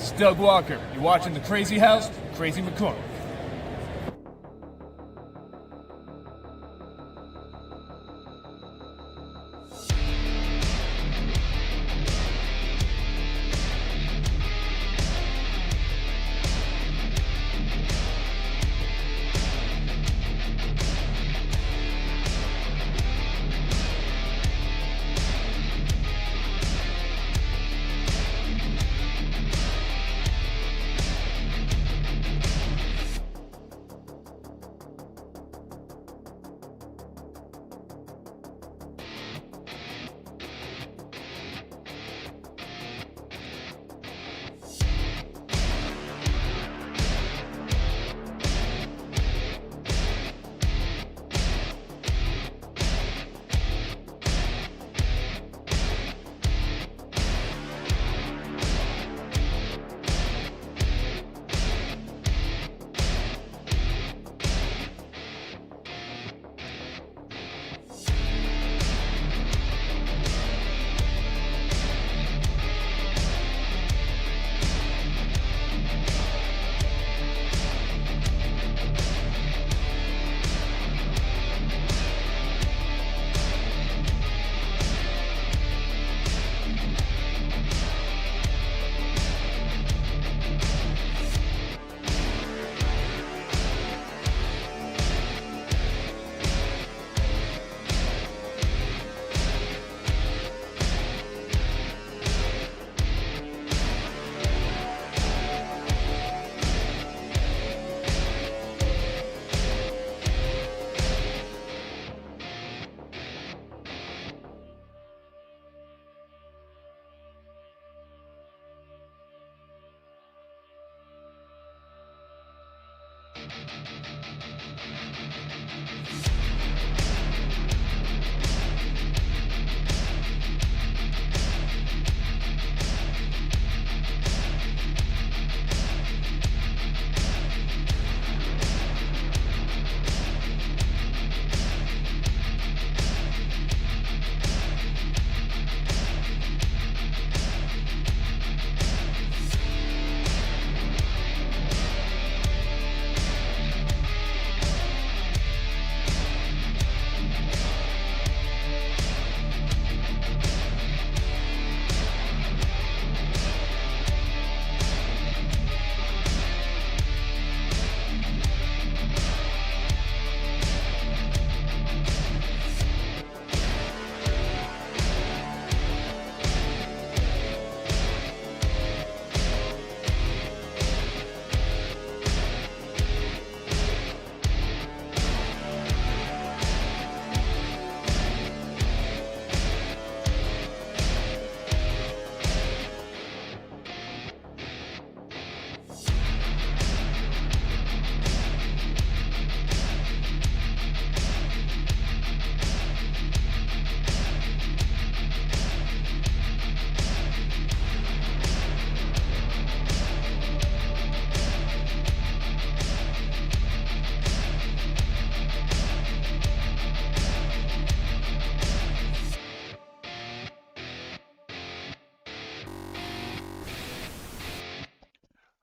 This is Doug Walker. You're watching The Crazy House, Crazy McCormick.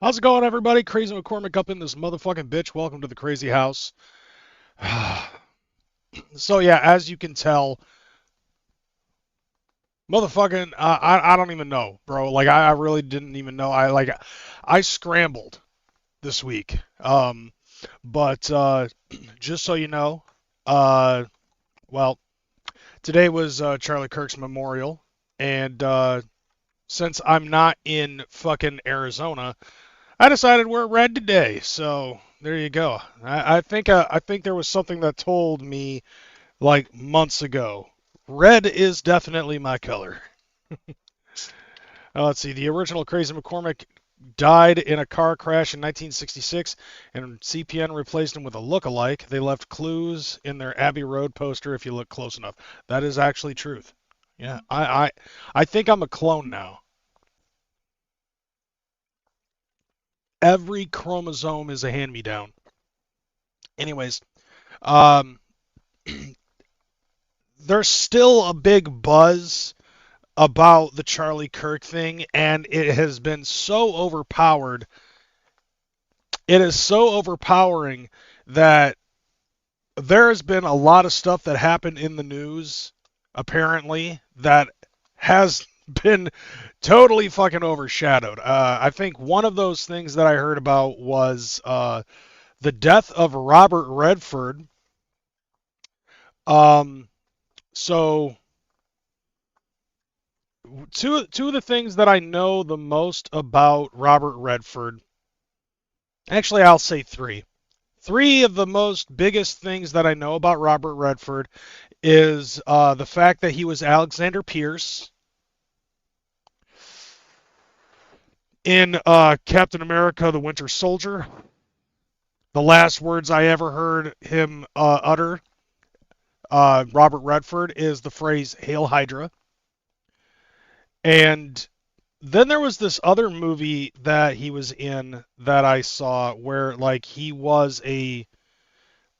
How's it going, everybody? Crazy McCormick up in this motherfucking bitch. Welcome to the Crazy House. So yeah, as you can tell, motherfucking, I don't even know, bro. Like I really didn't even know. I scrambled this week. But just so you know, well, today was Charlie Kirk's memorial, and since I'm not in fucking Arizona, I decided we're red today, so there you go. I think there was something that told me like months ago. Red is definitely my color. Let's see. The original Crazy McCormick died in a car crash in 1966, and CPN replaced him with a look-alike. They left clues in their Abbey Road poster if you look close enough. That is actually truth. Yeah, I think I'm a clone now. Every chromosome is a hand-me-down. Anyways, um, there's still a big buzz about the Charlie Kirk thing, and it has been so overpowered. It is so overpowering that there has been a lot of stuff that happened in the news, apparently, that has been totally fucking overshadowed. I think one of those things that I heard about was the death of Robert Redford. Um, so two of the things that I know the most about Robert Redford, actually, I'll say three. Three of the most biggest things that I know about Robert Redford is the fact that he was Alexander Pierce in Captain America: The Winter Soldier. The last words I ever heard him utter, Robert Redford, is the phrase "Hail Hydra." And then there was this other movie that he was in that I saw where like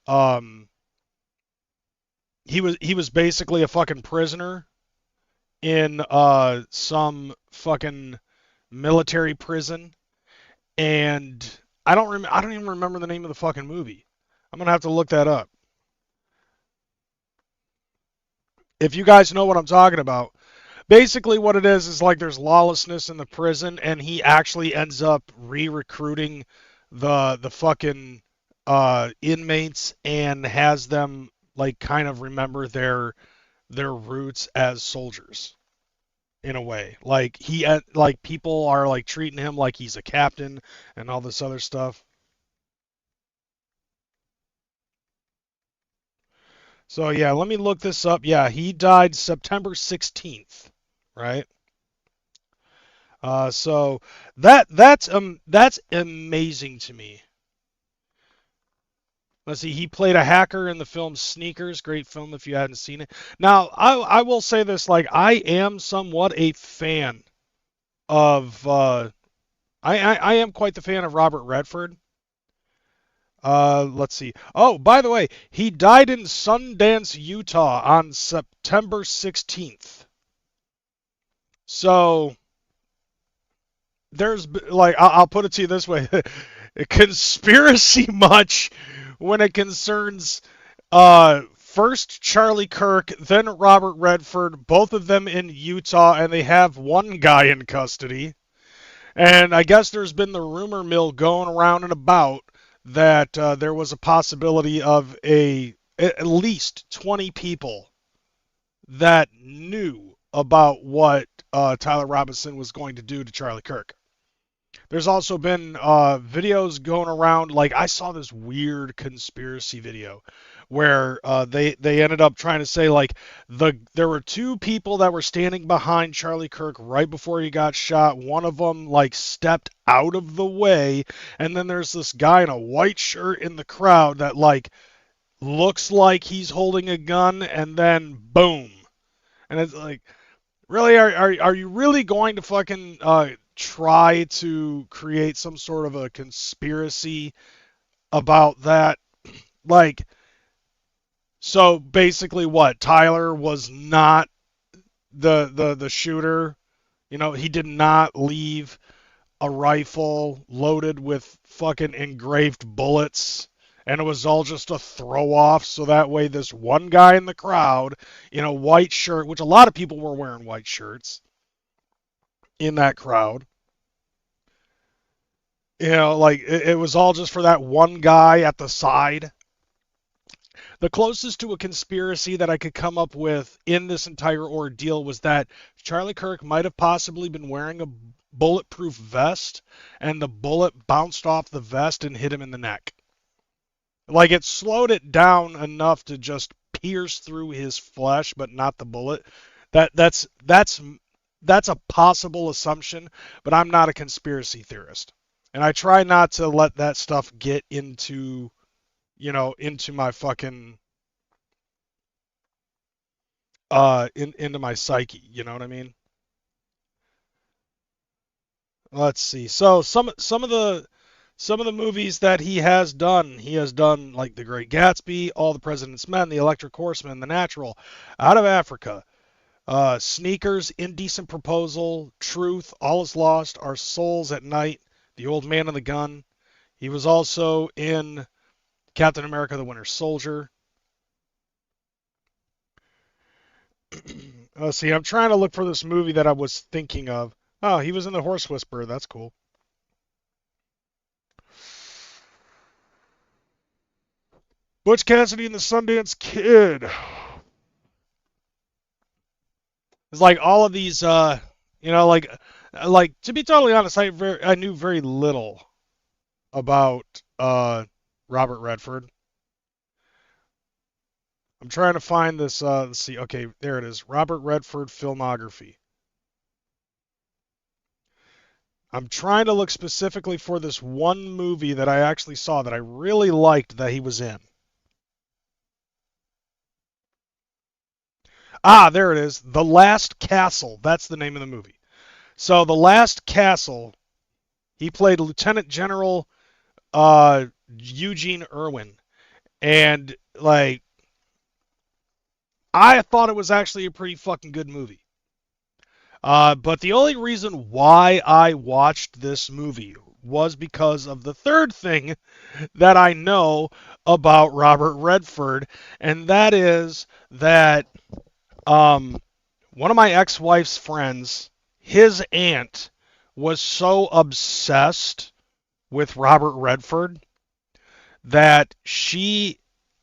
um he was basically a fucking prisoner in some fucking military prison, and I don't even remember the name of the fucking movie. I'm gonna have to look that up. If you guys know what I'm talking about, basically what it is like there's lawlessness in the prison, and he actually ends up re-recruiting the fucking inmates and has them like kind of remember their roots as soldiers in a way. Like like people are like treating him like he's a captain and all this other stuff. So yeah, let me look this up. Yeah, he died September 16th, right? So that's amazing to me. Let's see, he played a hacker in the film Sneakers, great film if you hadn't seen it. Now, I will say this, like I am somewhat a fan of I am quite the fan of Robert Redford. Let's see. Oh, by the way, he died in Sundance, Utah on September 16th. So there's like I'll put it to you this way. Conspiracy much when it concerns first Charlie Kirk, then Robert Redford, both of them in Utah, and they have one guy in custody. And I guess there's been the rumor mill going around and about that there was a possibility of at least 20 people that knew about what Tyler Robinson was going to do to Charlie Kirk. There's also been videos going around. Like I saw this weird conspiracy video where they ended up trying to say like there were two people that were standing behind Charlie Kirk right before he got shot. One of them like stepped out of the way, and then there's this guy in a white shirt in the crowd that like looks like he's holding a gun, and then boom, and it's like really, are you really going to fucking try to create some sort of a conspiracy about that? Like, so basically, what Tyler was not the shooter. You know, he did not leave a rifle loaded with fucking engraved bullets. And it was all just a throw off, so that way this one guy in the crowd in a white shirt, which a lot of people were wearing white shirts in that crowd, like it was all just for that one guy at the side. The closest to a conspiracy that I could come up with in this entire ordeal was that Charlie Kirk might have possibly been wearing a bulletproof vest, and the bullet bounced off the vest and hit him in the neck. Like it slowed it down enough to just pierce through his flesh, but not the bullet. That's a possible assumption, but I'm not a conspiracy theorist. And I try not to let that stuff get into my fucking into my psyche, you know what I mean? Let's see. So some of the movies that he has done like The Great Gatsby, All the President's Men, The Electric Horseman, The Natural, Out of Africa, Sneakers, Indecent Proposal, Truth, All Is Lost, Our Souls at Night, The Old Man and the Gun. He was also in Captain America: The Winter Soldier. See, I'm trying to look for this movie that I was thinking of. Oh, he was in The Horse Whisperer. That's cool. Butch Cassidy and the Sundance Kid. It's like all of these, like to be totally honest, I knew very little about Robert Redford. I'm trying to find this. Let's see. Okay, there it is. Robert Redford filmography. I'm trying to look specifically for this one movie that I actually saw that I really liked that he was in. Ah, there it is. The Last Castle. That's the name of the movie. So, The Last Castle, he played Lieutenant General Eugene Irwin. And, like, I thought it was actually a pretty fucking good movie. But the only reason why I watched this movie was because of the third thing that I know about Robert Redford, and that is that one of my ex-wife's friends, his aunt, was so obsessed with Robert Redford that she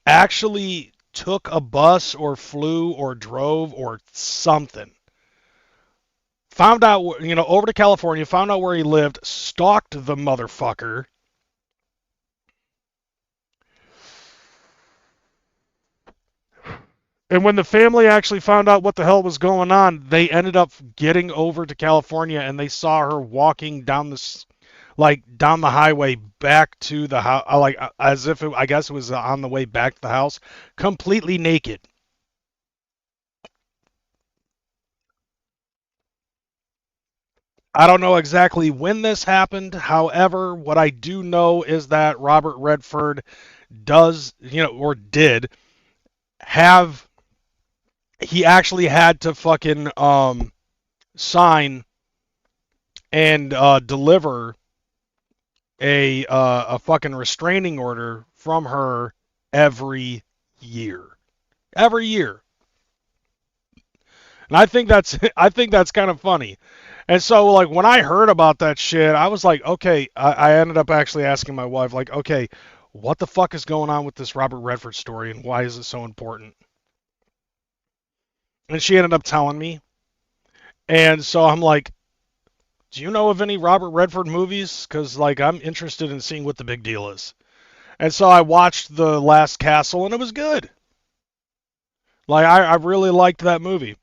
actually took a bus or flew or drove or something. Found out, over to California, found out where he lived, stalked the motherfucker. And when the family actually found out what the hell was going on, they ended up getting over to California and they saw her walking down down the highway back to the house, like as if I guess it was on the way back to the house, completely naked. I don't know exactly when this happened. However, what I do know is that Robert Redford does, or did have, he actually had to fucking sign and deliver a fucking restraining order from her every year. Every year. And I think that's kind of funny. And so like when I heard about that shit, I was like, okay, I ended up actually asking my wife, like, okay, what the fuck is going on with this Robert Redford story and why is it so important? And she ended up telling me. And so I'm like, do you know of any Robert Redford movies? Because like I'm interested in seeing what the big deal is. And so I watched The Last Castle and it was good. Like I really liked that movie.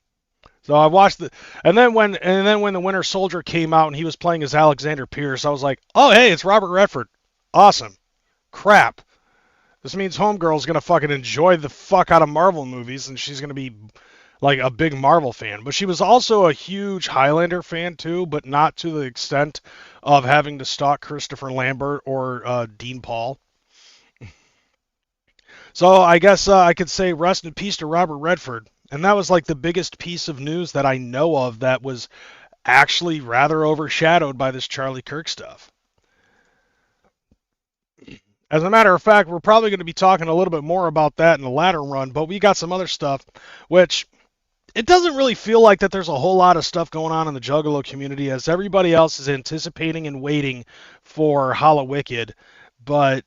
So I watched and then when the Winter Soldier came out and he was playing as Alexander Pierce, I was like, oh hey, it's Robert Redford. Awesome. Crap. This means Homegirl's gonna fucking enjoy the fuck out of Marvel movies and she's gonna be like a big Marvel fan. But she was also a huge Highlander fan too, but not to the extent of having to stalk Christopher Lambert or Dean Paul. So I guess I could say rest in peace to Robert Redford. And that was like the biggest piece of news that I know of that was actually rather overshadowed by this Charlie Kirk stuff. As a matter of fact, we're probably going to be talking a little bit more about that in the latter run, but we got some other stuff, which it doesn't really feel like that there's a whole lot of stuff going on in the Juggalo community as everybody else is anticipating and waiting for Hallowicked. But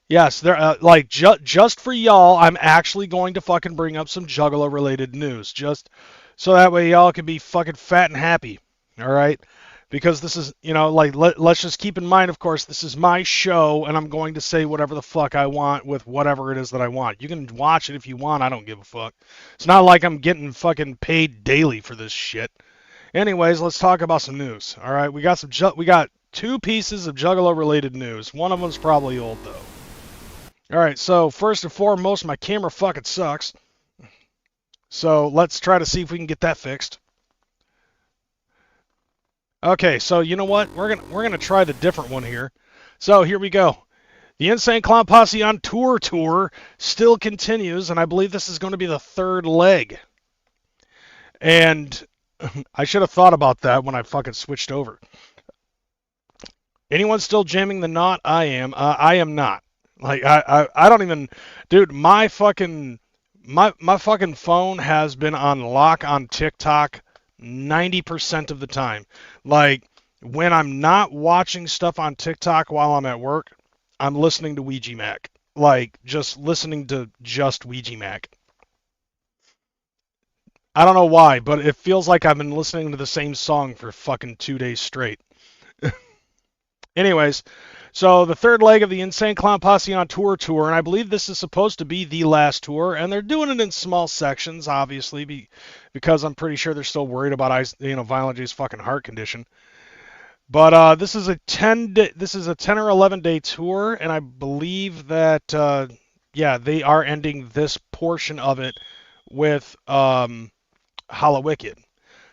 yes, there like just for y'all, I'm actually going to fucking bring up some Juggalo related news, just so that way y'all can be fucking fat and happy. All right? Because this is, like let's just keep in mind, of course, this is my show and I'm going to say whatever the fuck I want with whatever it is that I want. You can watch it if you want, I don't give a fuck. It's not like I'm getting fucking paid daily for this shit. Anyways, let's talk about some news. All right? We got two pieces of Juggalo related news. One of them's probably old though. Alright, so first and foremost, my camera fucking sucks. So let's try to see if we can get that fixed. Okay, so you know what? We're gonna try the different one here. So here we go. The Insane Clown Posse on tour still continues, and I believe this is going to be the third leg. And I should have thought about that when I fucking switched over. Anyone still jamming the knot? I am. I am not. Like I don't even, dude. My fucking phone has been on lock on TikTok 90% of the time. Like when I'm not watching stuff on TikTok while I'm at work, I'm listening to Ouija Mac. Like just listening to just Ouija Mac. I don't know why, but it feels like I've been listening to the same song for fucking 2 days straight. Anyways, so the third leg of the Insane Clown Posse on tour, and I believe this is supposed to be the last tour, and they're doing it in small sections, obviously, because I'm pretty sure they're still worried about Violent J's fucking heart condition. But this is a 10 or 11 day tour, and I believe that yeah, they are ending this portion of it with Hallowicked.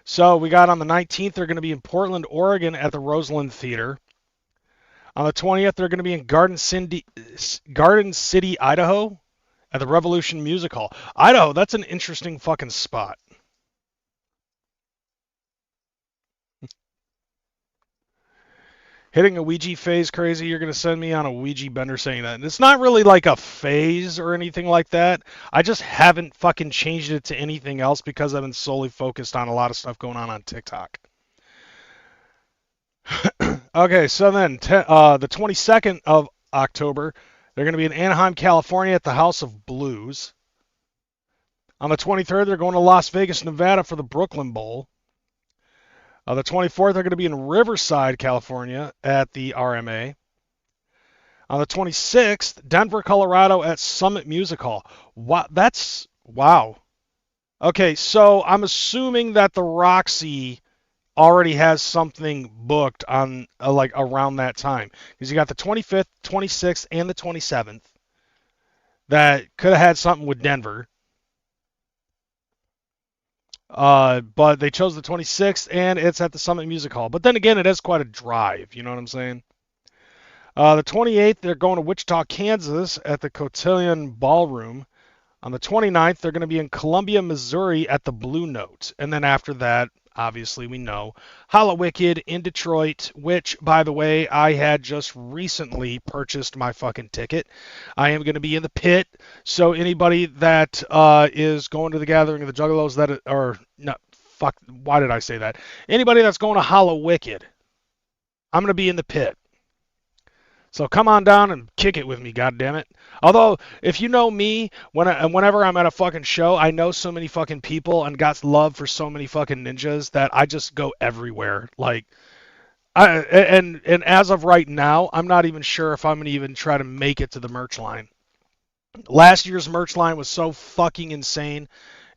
So we got on the 19th, they're going to be in Portland, Oregon at the Roseland Theater. On the 20th, they're going to be in Garden City, Idaho, at the Revolution Music Hall. Idaho, that's an interesting fucking spot. Hitting a Ouija phase crazy, you're going to send me on a Ouija bender saying that. And it's not really like a phase or anything like that. I just haven't fucking changed it to anything else because I've been solely focused on a lot of stuff going on TikTok. Okay, so then the 22nd of October, they're going to be in Anaheim, California at the House of Blues. On the 23rd, they're going to Las Vegas, Nevada for the Brooklyn Bowl. The 24th, they're going to be in Riverside, California at the RMA. On the 26th, Denver, Colorado at Summit Music Hall. Wow, that's wow. Okay, so I'm assuming that the Roxy already has something booked on like around that time because you got the 25th, 26th, and the 27th that could have had something with Denver. But they chose the 26th, and it's at the Summit Music Hall. But then again, it is quite a drive. You know what I'm saying? The 28th, they're going to Wichita, Kansas at the Cotillion Ballroom. On the 29th, they're going to be in Columbia, Missouri at the Blue Note. And then after that, obviously we know, Hallowicked in Detroit, which, by the way, I had just recently purchased my fucking ticket. I am going to be in the pit, so anybody that is going to the Gathering of the Juggalos that are, no, fuck, why did I say that? Anybody that's going to Hallowicked, I'm going to be in the pit. So come on down and kick it with me, goddammit. Although, if you know me, whenever I'm at a fucking show, I know so many fucking people and got love for so many fucking ninjas that I just go everywhere. Like, and as of right now, I'm not even sure if I'm gonna even try to make it to the merch line. Last year's merch line was so fucking insane.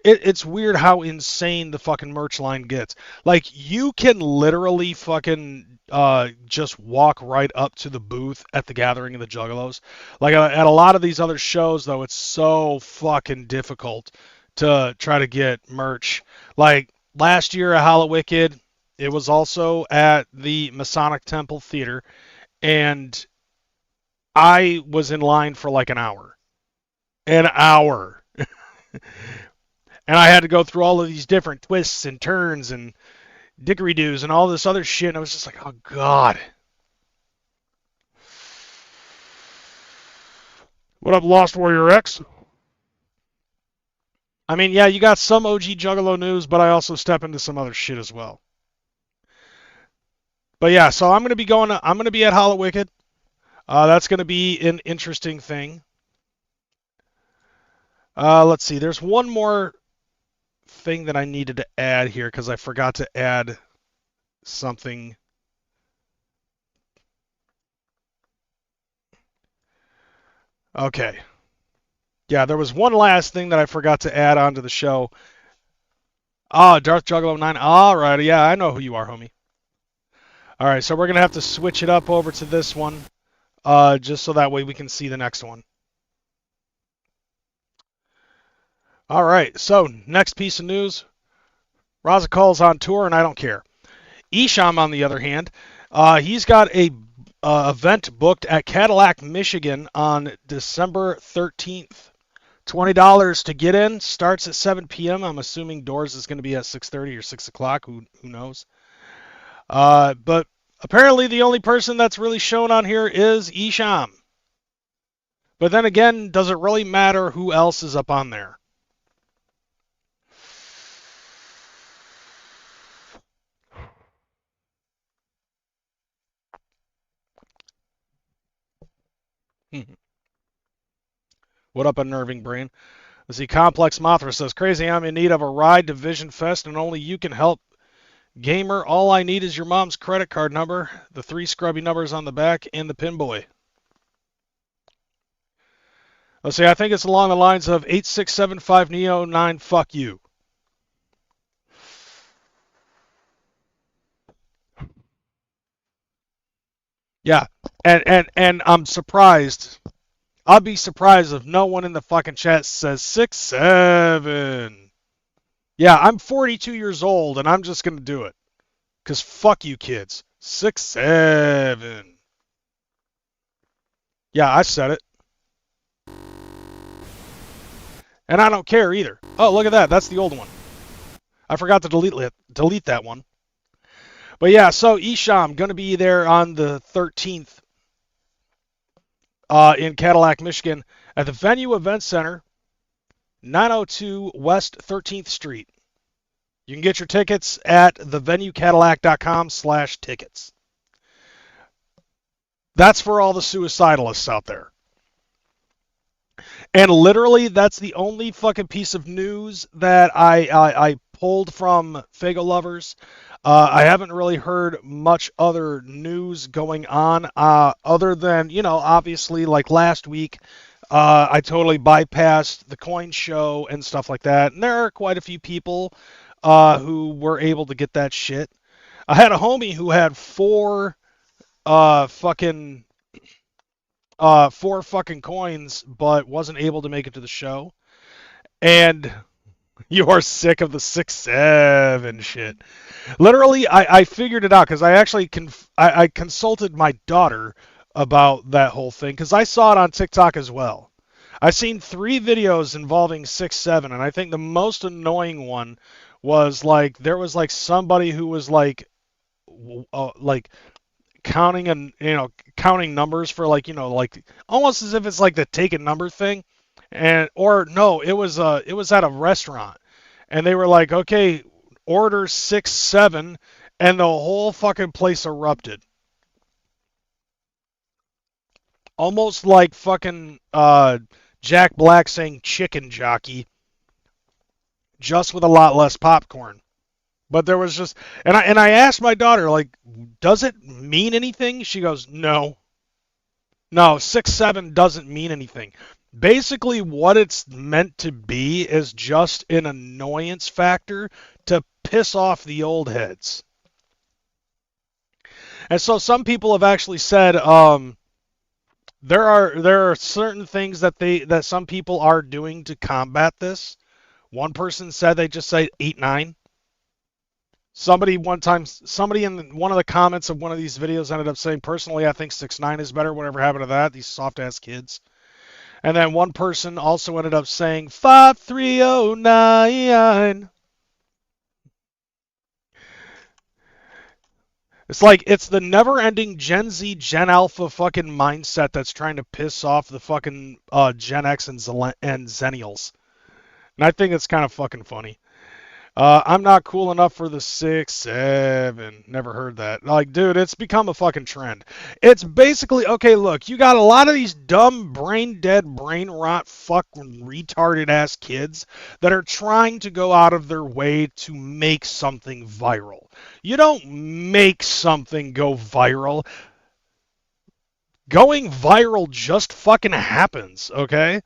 It's weird how insane the fucking merch line gets. Like, you can literally fucking just walk right up to the booth at the Gathering of the Juggalos. Like, at a lot of these other shows, though, it's so fucking difficult to try to get merch. Like, last year at Hallowicked, it was also at the Masonic Temple Theater, and I was in line for like an hour. An hour. And I had to go through all of these different twists and turns and dickory-doos and all this other shit. And I was just like, oh, God. What up, Lost Warrior X? I mean, yeah, you got some OG Juggalo news, but I also step into some other shit as well. But yeah, so I'm going to be at Hallowicked. That's going to be an interesting thing. Let's see. There's one more thing that I needed to add here because I forgot to add something. Okay. Yeah, there was one last thing that I forgot to add onto the show. Oh, Darth Juggalo 9. All right. Yeah, I know who you are, homie. All right, so we're going to have to switch it up over to this one just so that way we can see the next one. All right, so next piece of news. Razakal's on tour, and I don't care. Isham, on the other hand, he's got a event booked at Cadillac, Michigan on December 13th $20 to get in. Starts at 7 p.m. I'm assuming doors is going to be at 6:30 or 6 o'clock. Who knows? But apparently the only person that's really shown on here is Isham. But then again, does it really matter who else is up on there? What up, unnerving brain? Let's see, Complex Mothra says, Crazy, I'm in need of a ride to Vision Fest, and only you can help. Gamer, all I need is your mom's credit card number, the 3 scrubby numbers on the back, and the pinboy. Let's see, I think it's along the lines of 8675 Neo 9, fuck you. Yeah, and I'm surprised. I'll be surprised if no one in the fucking chat says 67. Yeah, I'm 42 years old, and I'm just gonna do it. Because fuck you kids. 67. Yeah, I said it. And I don't care either. Oh, look at that. That's the old one. I forgot to delete that one. But yeah, so Isham, going to be there on the 13th in Cadillac, Michigan at the Venue Event Center, 902 West 13th Street. You can get your tickets at thevenuecadillac.com/tickets. That's for all the suicidalists out there. And literally, that's the only fucking piece of news that I pulled from Fago Lovers. I haven't really heard much other news going on other than, obviously, like last week, I totally bypassed the coin show and stuff like that. And there are quite a few people who were able to get that shit. I had a homie who had four fucking coins, but wasn't able to make it to the show. And you are sick of the 6-7 shit. Literally, I figured it out because I actually I consulted my daughter about that whole thing because I saw it on TikTok as well. I've seen 3 videos involving 6-7, and I think the most annoying one was like there was like somebody who was like counting and counting numbers for like like almost as if it's like the take a number thing, and or no, it was at a restaurant, and they were like, okay, order 6-7, and the whole fucking place erupted, almost like fucking Jack Black saying chicken jockey, just with a lot less popcorn. But there was just, and I asked my daughter, like, does it mean anything? She goes, no. No, 6-7 doesn't mean anything. Basically, what it's meant to be is just an annoyance factor to piss off the old heads. And so some people have actually said there are certain things that some people are doing to combat this. One person said they just say 8-9. Somebody in one of the comments of one of these videos ended up saying, personally, I think 6-9 is better. Whatever happened to that? These soft ass kids. And then one person also ended up saying 5309. It's like it's the never-ending Gen Z, Gen Alpha fucking mindset that's trying to piss off the fucking Gen X and Zennials. And I think it's kind of fucking funny. I'm not cool enough for the 6-7. Never heard that. Like, dude, it's become a fucking trend. It's basically, okay, look, you got a lot of these dumb, brain dead, brain rot, fucking retarded ass kids that are trying to go out of their way to make something viral. You don't make something go viral. Going viral just fucking happens, okay?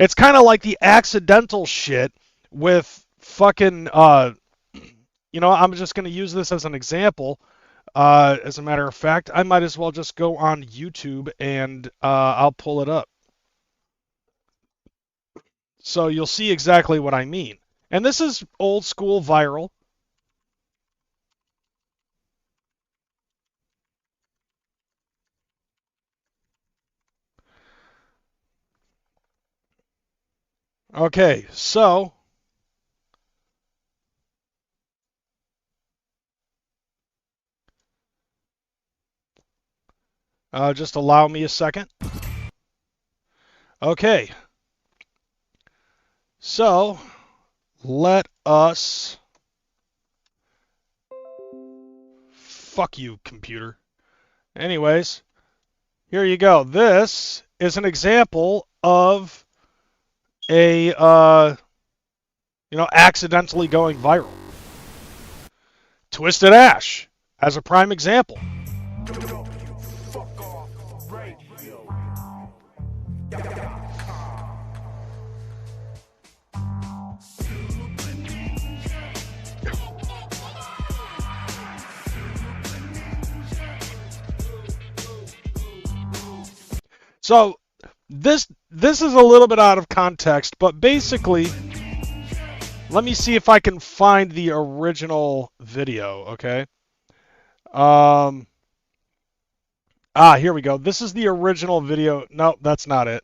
It's kind of like the accidental shit with fucking I'm just going to use this as an example. As a matter of fact, I might as well just go on YouTube and I'll pull it up, so you'll see exactly what I mean. And this is old school viral. Okay, so just allow me a second. Okay, so let us. Fuck you, computer. Anyways, here you go. This is an example of a accidentally going viral. Twisted Ash as a prime example. So this is a little bit out of context, but basically, let me see if I can find the original video, okay? Here we go. This is the original video. No, that's not it.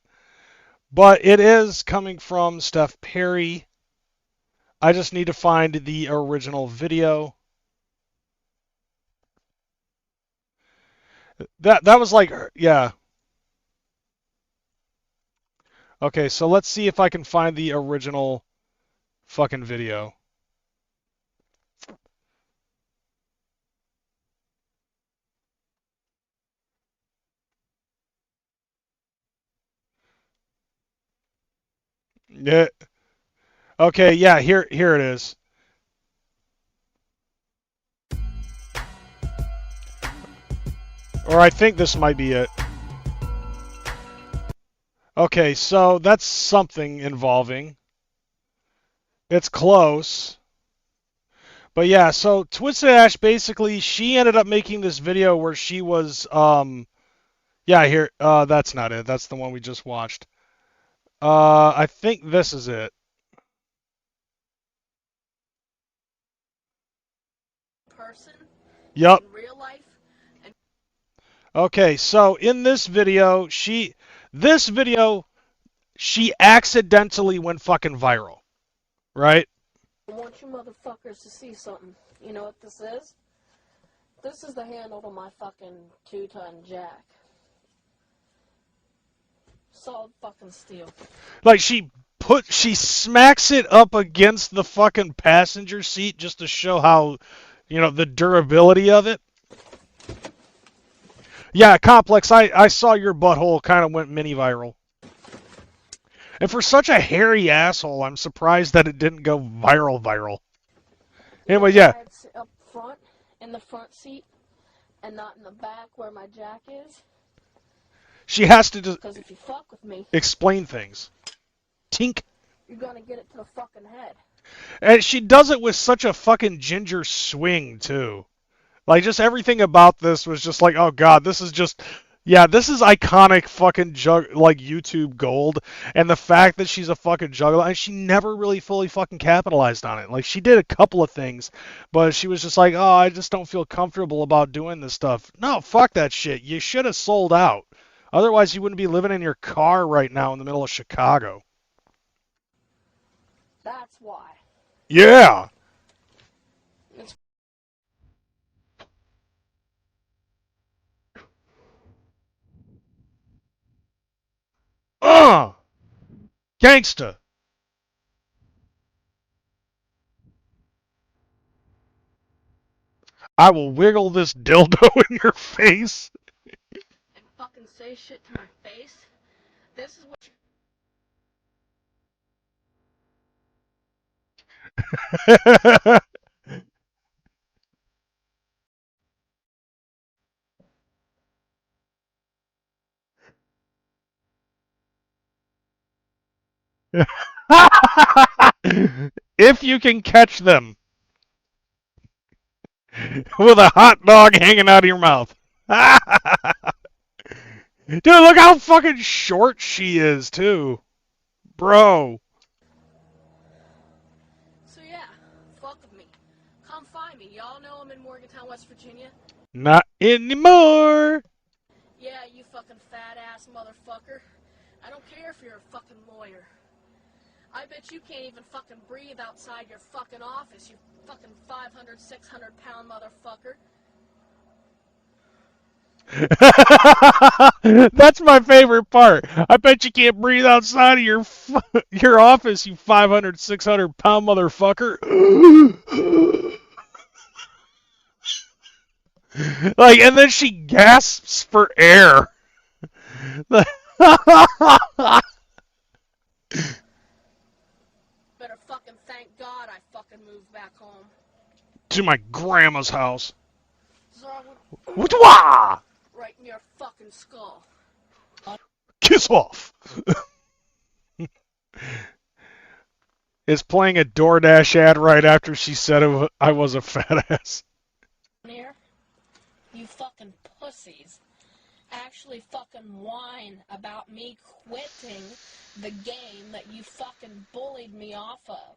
But it is coming from Steph Perry. I just need to find the original video. That was like, yeah. Okay, so let's see if I can find the original fucking video. Yeah. Okay, yeah, here it is. Or I think this might be it. Okay, so that's something involving. It's close. But yeah, so Twisted Ash basically she ended up making this video where she was yeah, here that's not it. That's the one we just watched. I think this is it. Person. Yup. In real life. And Okay, so in this video, she accidentally went fucking viral, right? I want you motherfuckers to see something. You know what this is? This is the handle to my fucking 2-ton jack. Solid fucking steel. Like she smacks it up against the fucking passenger seat just to show how, the durability of it. Yeah, Complex, I saw your butthole kind of went mini viral. And for such a hairy asshole, I'm surprised that it didn't go viral. Anyway, yeah. It's up front, in the front seat, and not in the back where my jack is. She has to just Because if you fuck with me, explain things. Tink. you're gonna get it to the fucking head. And she does it with such a fucking ginger swing, too. Like, just everything about this was just like, oh god, this is just... Yeah, this is iconic fucking YouTube gold, and the fact that she's a fucking juggler, and she never really fully fucking capitalized on it. Like, she did a couple of things, but she was just like, oh, I just don't feel comfortable about doing this stuff. No, fuck that shit. You should have sold out. Otherwise, you wouldn't be living in your car right now in the middle of Chicago. That's why. Yeah! It's Gangsta! I will wiggle this dildo in your face. and fucking say shit to my face. This is what If you can catch them with a hot dog hanging out of your mouth. Dude, look how fucking short she is, too. Bro. So yeah, fuck with me. Come find me. Y'all know I'm in Morgantown, West Virginia. Not anymore. Yeah, you fucking fat ass motherfucker. I don't care if you're a fucking lawyer. I bet you can't even fucking breathe outside your fucking office, you fucking 500, 600-pound motherfucker. That's my favorite part. I bet you can't breathe outside of your office, you 500, 600-pound motherfucker. Like, and then she gasps for air. Better fucking thank God I fucking moved back home. To my grandma's house. So I would Wah! right in your fucking skull. Kiss off. Is playing a DoorDash ad right after she said I was a fat ass. Here, you fucking pussies actually fucking whine about me quitting the game that you fucking bullied me off of.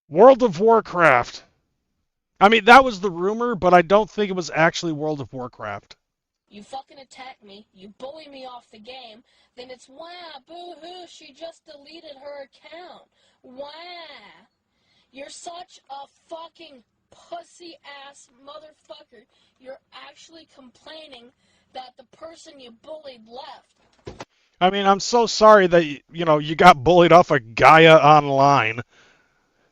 World of Warcraft. I mean, that was the rumor, but I don't think it was actually World of Warcraft. You fucking attack me, you bully me off the game, then it's wah, boo-hoo, she just deleted her account. Wah. You're such a fucking pussy-ass motherfucker. You're actually complaining that the person you bullied left. I mean, I'm so sorry that, you got bullied off of Gaia Online.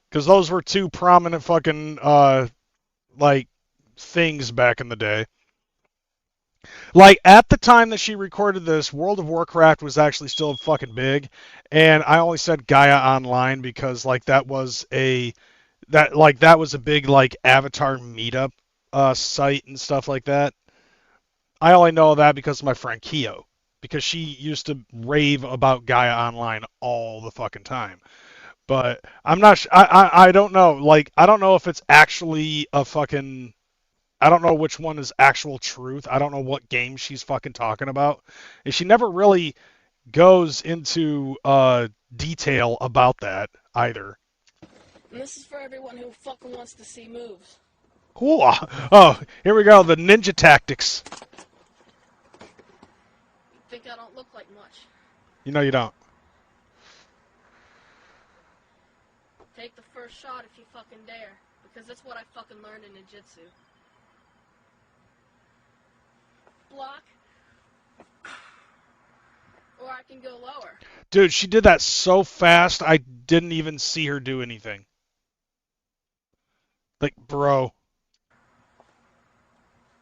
Because those were two prominent fucking, things back in the day. Like, at the time that she recorded this, World of Warcraft was actually still fucking big, and I only said Gaia Online because, that was a big, Avatar meetup, site and stuff like that. I only know that because of my friend Keo, because she used to rave about Gaia Online all the fucking time. But I'm not, I don't know, I don't know if it's actually a fucking, I don't know which one is actual truth. I don't know what game she's fucking talking about. And she never really goes into detail about that either. And this is for everyone who fucking wants to see moves. Ooh, oh, here we go, the ninja tactics. You think I don't look like much? You know you don't. Take the first shot if you fucking dare, because that's what I fucking learned in ninjutsu. Block, or I can go lower. Dude, she did that so fast, I didn't even see her do anything. Like, bro.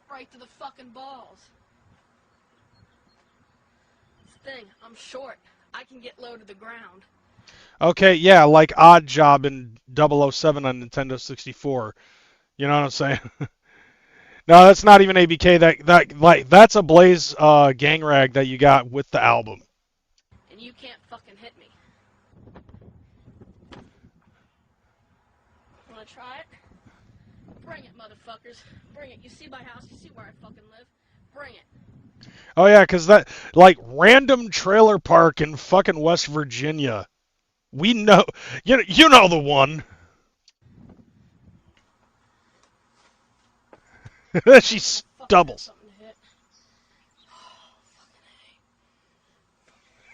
Right to the fucking balls. Thing, I'm short. I can get low to the ground. Okay, yeah, like Odd Job in 007 on Nintendo 64. You know what I'm saying? No, that's not even ABK. That's a Blaze gang rag that you got with the album. And you can't fucking hit me. Wanna try it? Bring it, motherfuckers. Bring it. You see my house? You see where I fucking live? Bring it. Oh yeah, cause that random trailer park in fucking West Virginia. We know, you know the one. She doubles.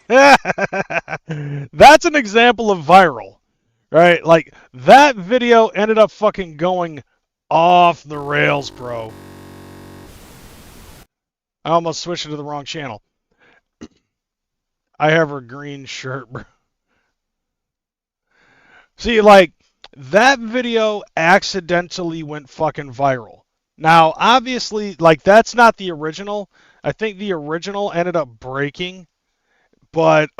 That's an example of viral, right? Like, that video ended up fucking going off the rails, bro. I almost switched it to the wrong channel. I have her green shirt, bro. See, that video accidentally went fucking viral. Now, obviously, that's not the original. I think the original ended up breaking, but,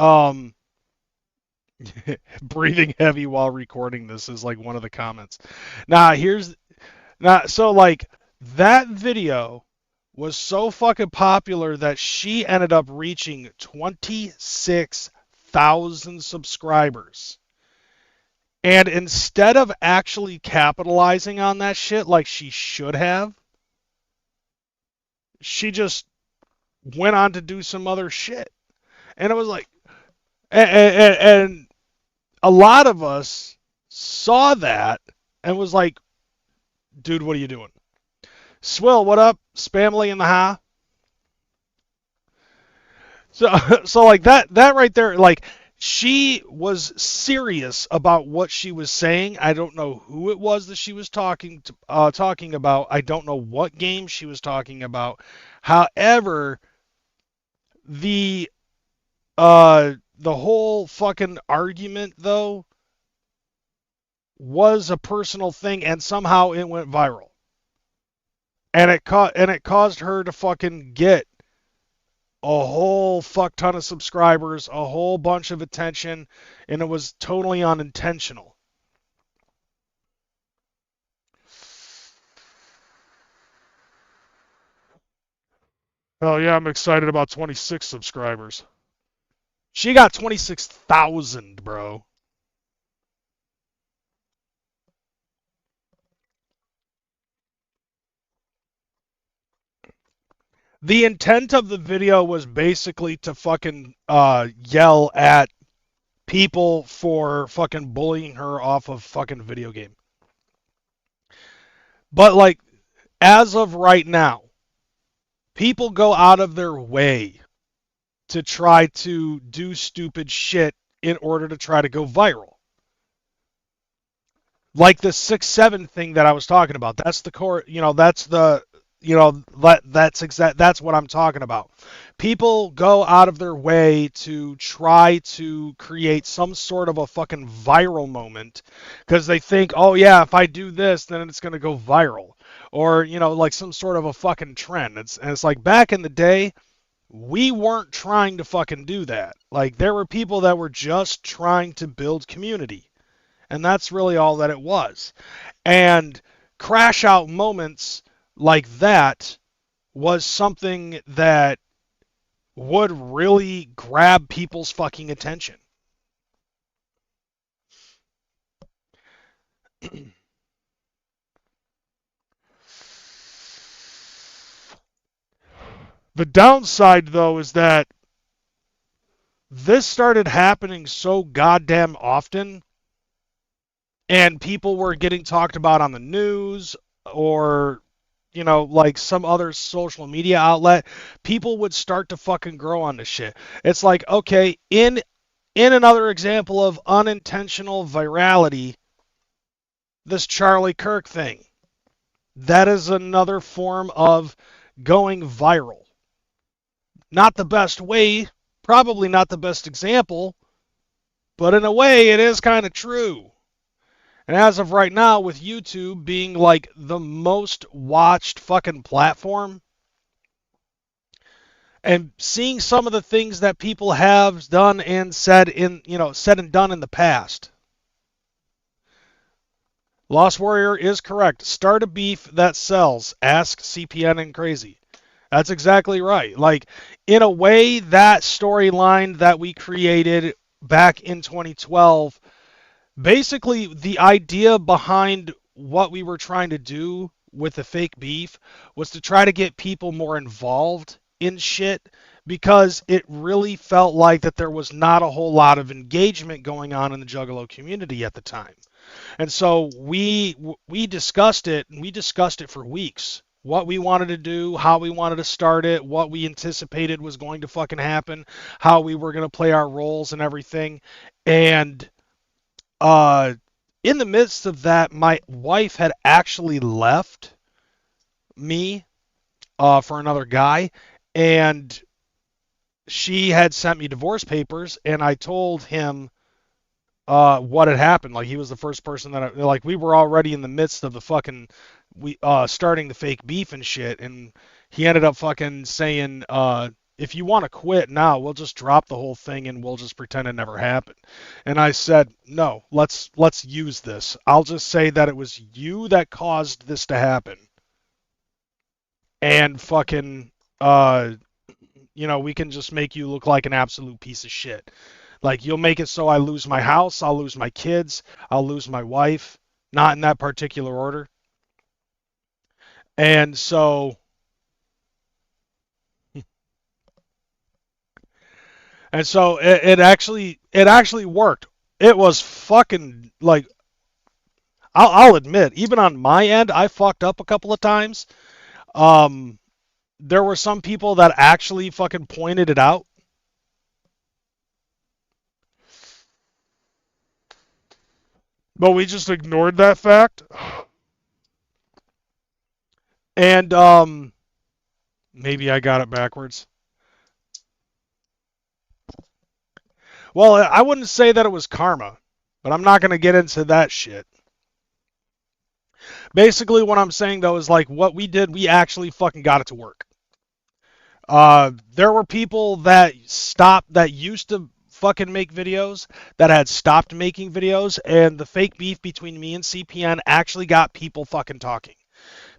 breathing heavy while recording this is, one of the comments. So, that video was so fucking popular that she ended up reaching 26,000 subscribers. And instead of actually capitalizing on that shit like she should have, she just went on to do some other shit. And it was like, and a lot of us saw that and was like, dude, what are you doing? Swill, what up? Spamily in the So that right there, She was serious about what she was saying. I don't know who it was that she was talking about. I don't know what game she was talking about. However, the the whole fucking argument though was a personal thing, and somehow it went viral, and it caused her to fucking get a whole fuck ton of subscribers, a whole bunch of attention, and it was totally unintentional. Oh yeah, I'm excited about 26 subscribers. She got 26,000, bro. The intent of the video was basically to fucking yell at people for fucking bullying her off of fucking video game. But like, as of right now, people go out of their way to try to do stupid shit in order to try to go viral. Like the 6-7 thing that I was talking about. That's the core, that's what I'm talking about. People go out of their way to try to create some sort of a fucking viral moment because they think, oh yeah, if I do this, then it's going to go viral. Or, like some sort of a fucking trend. It's like back in the day, we weren't trying to fucking do that. Like there were people that were just trying to build community. And that's really all that it was. And crash out moments like that was something that would really grab people's fucking attention. The downside, though, is that this started happening so goddamn often, and people were getting talked about on the news or, like some other social media outlet. People would start to fucking grow on this shit. It's like, okay, in another example of unintentional virality, this Charlie Kirk thing. That is another form of going viral. Not the best way, probably not the best example, but in a way it is kind of true. And as of right now, with YouTube being like the most watched fucking platform, and seeing some of the things that people have done and said and done in the past. Lost Warrior is correct. Start a beef that sells. Ask CPN and Crazy. That's exactly right. Like, in a way, that storyline that we created back in 2012, basically the idea behind what we were trying to do with the fake beef was to try to get people more involved in shit, because it really felt like that there was not a whole lot of engagement going on in the Juggalo community at the time. And so we discussed it, and we discussed it for weeks. What we wanted to do, how we wanted to start it, what we anticipated was going to fucking happen, how we were going to play our roles and everything. And in the midst of that, my wife had actually left me for another guy, and she had sent me divorce papers, and I told him what had happened. Like, he was the first person that we were already in the midst of the fucking starting the fake beef and shit, and he ended up fucking saying, if you want to quit now, we'll just drop the whole thing and we'll just pretend it never happened. And I said, no, let's use this. I'll just say that it was you that caused this to happen, and fucking we can just make you look like an absolute piece of shit. Like, you'll make it so I lose my house, I'll lose my kids, I'll lose my wife. Not in that particular order. And so, it actually worked. It was fucking, like, I'll admit, even on my end, I fucked up a couple of times. There were some people that actually fucking pointed it out. But we just ignored that fact. And maybe I got it backwards. Well, I wouldn't say that it was karma, but I'm not going to get into that shit. Basically, what I'm saying, though, is like what we did, we actually fucking got it to work. There were people that used to fucking make videos, that had stopped making videos, and the fake beef between me and CPN actually got people fucking talking.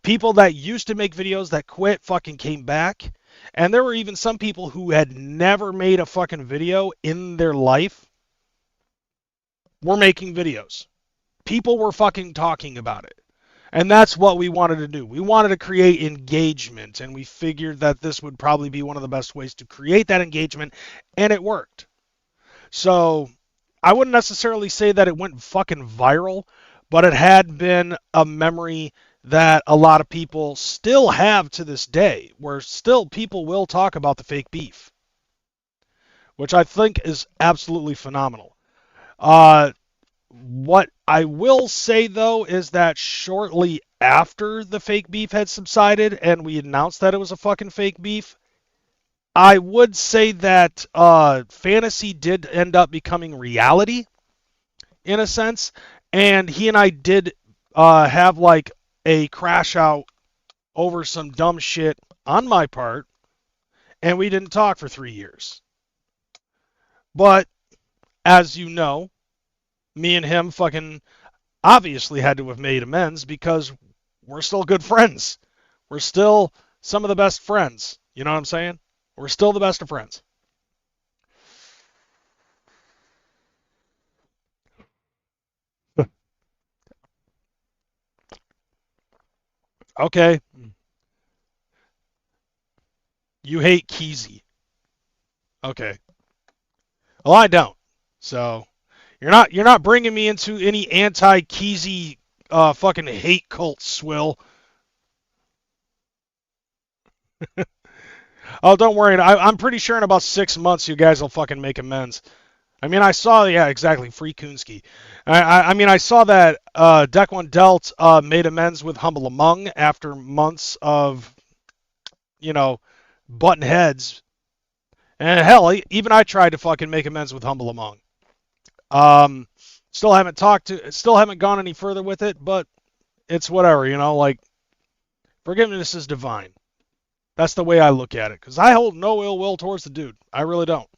People that used to make videos that quit fucking came back. And there were even some people who had never made a fucking video in their life were making videos. People were fucking talking about it. And that's what we wanted to do. We wanted to create engagement, and we figured that this would probably be one of the best ways to create that engagement, and it worked. So I wouldn't necessarily say that it went fucking viral, but it had been a memory that a lot of people still have to this day, where still people will talk about the fake beef, which I think is absolutely phenomenal. What I will say, though, is that shortly after the fake beef had subsided and we announced that it was a fucking fake beef, I would say that fantasy did end up becoming reality, in a sense, and he and I did have like a crash out over some dumb shit on my part, and we didn't talk for 3 years. But, as you know, me and him fucking obviously had to have made amends because we're still good friends. We're still some of the best friends. You know what I'm saying? We're still the best of friends. Okay. You hate Keezy. Okay. Well, I don't. So you're not bringing me into any anti-Keezy fucking hate cult swill. Oh, don't worry. I'm pretty sure in about 6 months you guys will fucking make amends. I mean, I saw, yeah, exactly, free Kunsky. I mean, I saw that Deck One Delt made amends with Humble Among after months of, you know, button heads. And hell, even I tried to fucking make amends with Humble Among. Still haven't gone any further with it, but it's whatever, you know, like, forgiveness is divine. That's the way I look at it, because I hold no ill will towards the dude. I really don't.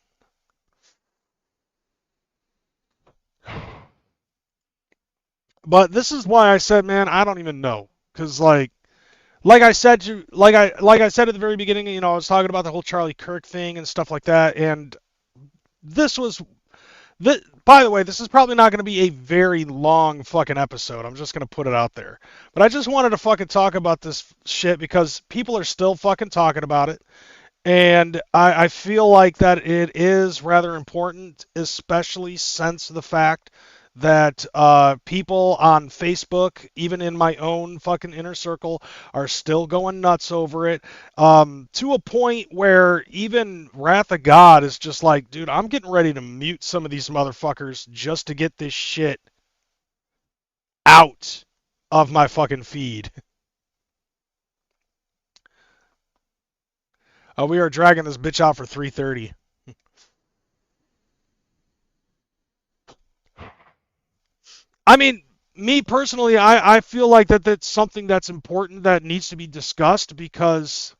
But this is why I said, man, I don't even know, because like I said at the very beginning, you know, I was talking about the whole Charlie Kirk thing and stuff like that, and this was by the way, this is probably not going to be a very long fucking episode. I'm just going to put it out there. But I just wanted to fucking talk about this shit because people are still fucking talking about it. And I feel like that it is rather important, especially since the fact that people on Facebook, even in my own fucking inner circle, are still going nuts over it, to a point where even Wrath of God is just like, dude, I'm getting ready to mute some of these motherfuckers just to get this shit out of my fucking feed. We are dragging this bitch out for 3:30. I mean, me personally, I feel like that's something that's important that needs to be discussed because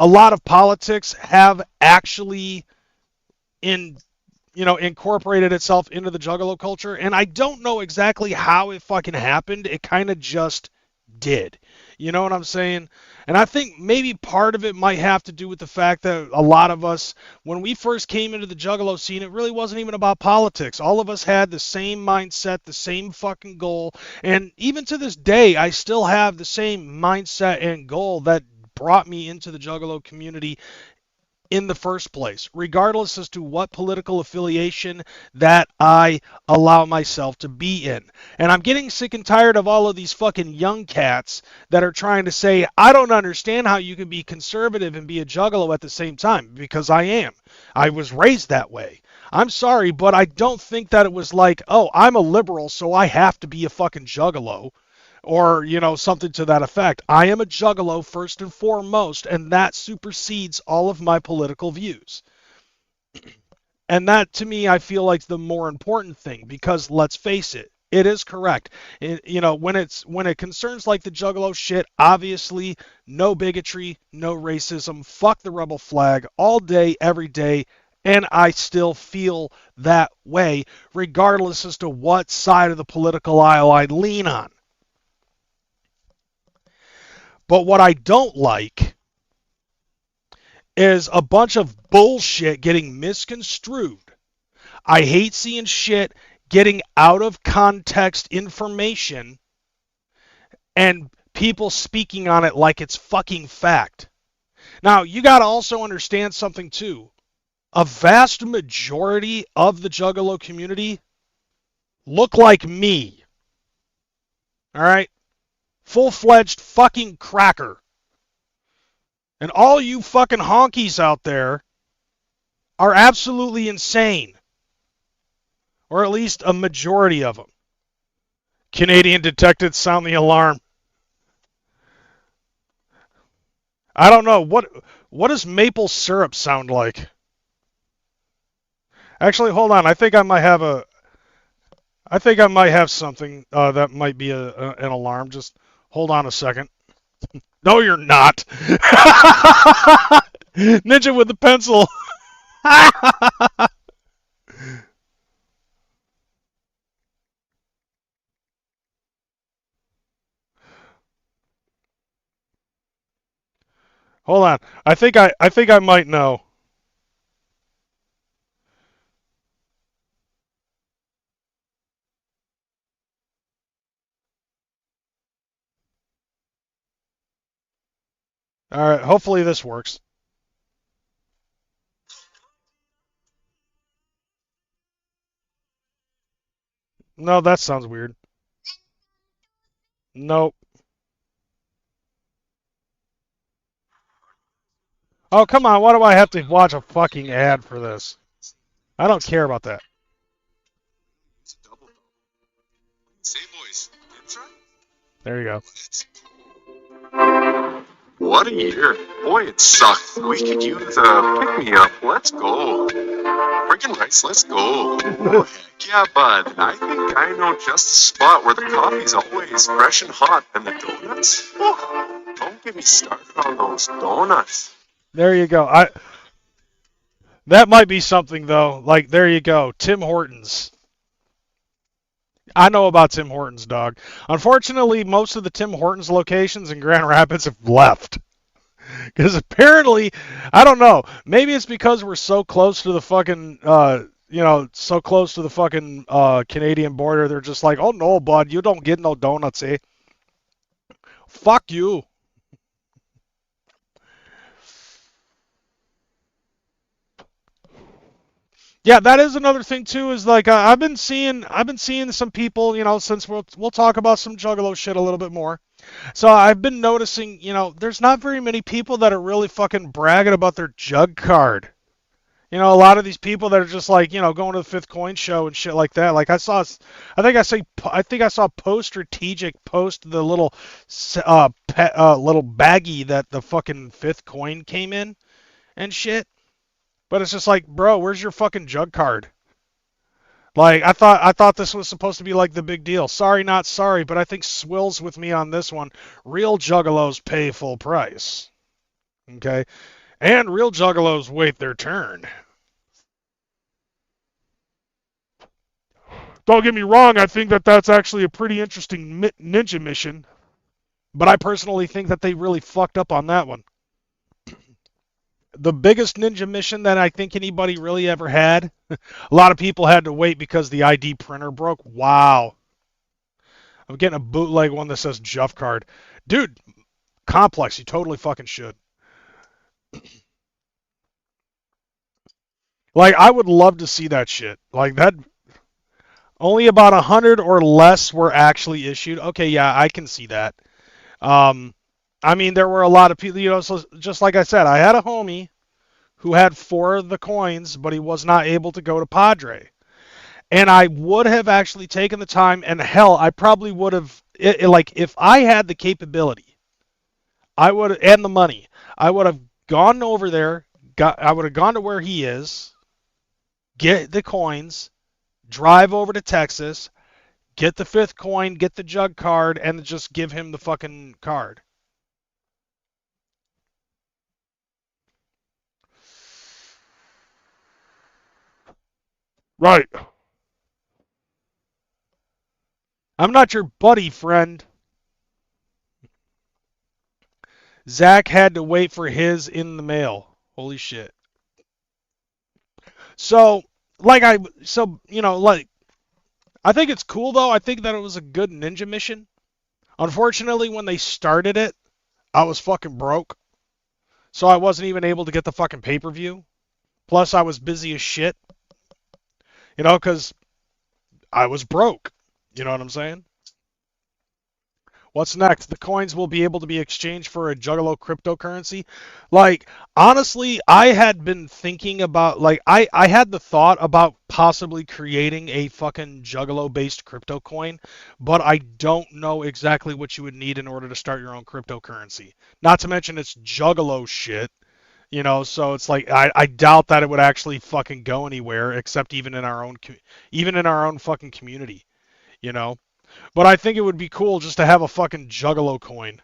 a lot of politics have actually incorporated itself into the Juggalo culture, and I don't know exactly how it fucking happened. It kind of just did. You know what I'm saying? And I think maybe part of it might have to do with the fact that a lot of us, when we first came into the Juggalo scene, it really wasn't even about politics. All of us had the same mindset, the same fucking goal. And even to this day, I still have the same mindset and goal that brought me into the Juggalo community in the first place, regardless as to what political affiliation that I allow myself to be in. And I'm getting sick and tired of all of these fucking young cats that are trying to say, I don't understand how you can be conservative and be a juggalo at the same time, because I am. I was raised that way. I'm sorry, but I don't think that it was like, oh, I'm a liberal, so I have to be a fucking juggalo. Or, something to that effect. I am a juggalo first and foremost, and that supersedes all of my political views. And that, to me, I feel like the more important thing, because let's face it, it is correct. When it concerns like the juggalo shit, obviously, no bigotry, no racism, fuck the rebel flag, all day, every day, and I still feel that way, regardless as to what side of the political aisle I lean on. But what I don't like is a bunch of bullshit getting misconstrued. I hate seeing shit getting out of context information and people speaking on it like it's fucking fact. Now, you got to also understand something too. A vast majority of the Juggalo community look like me. All right? Full-fledged fucking cracker. And all you fucking honkies out there are absolutely insane. Or at least a majority of them. Canadian detectives sound the alarm. I don't know. What does maple syrup sound like? Actually, hold on. I think I might have something that might be an alarm. Just hold on a second. No, you're not. Ninja with the pencil. Hold on. I think I might know. All right. Hopefully this works. No, that sounds weird. Nope. Oh, come on. Why do I have to watch a fucking ad for this? I don't care about that. Say, boys, intro? There you go. What a year. Boy, it sucked. We could use a pick-me-up. Let's go. Friggin' rice, let's go. Oh, heck yeah, bud. I think I know just the spot where the coffee's always fresh and hot. And the donuts? Oh, don't get me started on those donuts. There you go. That might be something though. Like, there you go. Tim Hortons. I know about Tim Hortons, dog. Unfortunately, most of the Tim Hortons locations in Grand Rapids have left. Because apparently, I don't know, maybe it's because we're so close to the fucking, so close to the fucking Canadian border, they're just like, oh no, bud, you don't get no donuts, eh? Fuck you. Yeah, that is another thing too. Is like I've been seeing some people, since we'll talk about some Juggalo shit a little bit more. So I've been noticing, there's not very many people that are really fucking bragging about their jug card. A lot of these people that are just like, going to the Fifth Coin show and shit like that. Like I think I saw Post Strategic post the little little baggie that the fucking Fifth Coin came in and shit. But it's just like, bro, where's your fucking jug card? Like, I thought this was supposed to be like the big deal. Sorry, not sorry, but I think Swill's with me on this one. Real juggalos pay full price. Okay? And real juggalos wait their turn. Don't get me wrong, I think that that's actually a pretty interesting ninja mission. But I personally think that they really fucked up on that one. The biggest ninja mission that I think anybody really ever had. A lot of people had to wait because the ID printer broke. Wow. I'm getting a bootleg one that says Juff card. Dude, Complex, you totally fucking should. Like, I would love to see that shit. Like, that... Only about 100 or less were actually issued. Okay, yeah, I can see that. I mean, there were a lot of people, so just like I said, I had a homie who had 4 of the coins, but he was not able to go to Padre. And I would have actually taken the time, and hell, I probably would have, like, if I had the capability, I would, and the money, I would have gone over there, I would have gone to where he is, get the coins, drive over to Texas, get the 5th coin, get the jug card, and just give him the fucking card. Right. I'm not your buddy, friend. Zach had to wait for his in the mail. Holy shit. So, like I think it's cool though. I think that it was a good ninja mission. Unfortunately, when they started it, I was fucking broke. So I wasn't even able to get the fucking pay-per-view. Plus, I was busy as shit. Because I was broke. You know what I'm saying? What's next? The coins will be able to be exchanged for a Juggalo cryptocurrency. Like, honestly, I had been thinking about, like, I had the thought about possibly creating a fucking Juggalo-based crypto coin, but I don't know exactly what you would need in order to start your own cryptocurrency. Not to mention it's Juggalo shit, so it's like, I doubt that it would actually fucking go anywhere, except even in our own fucking community, But I think it would be cool just to have a fucking Juggalo coin.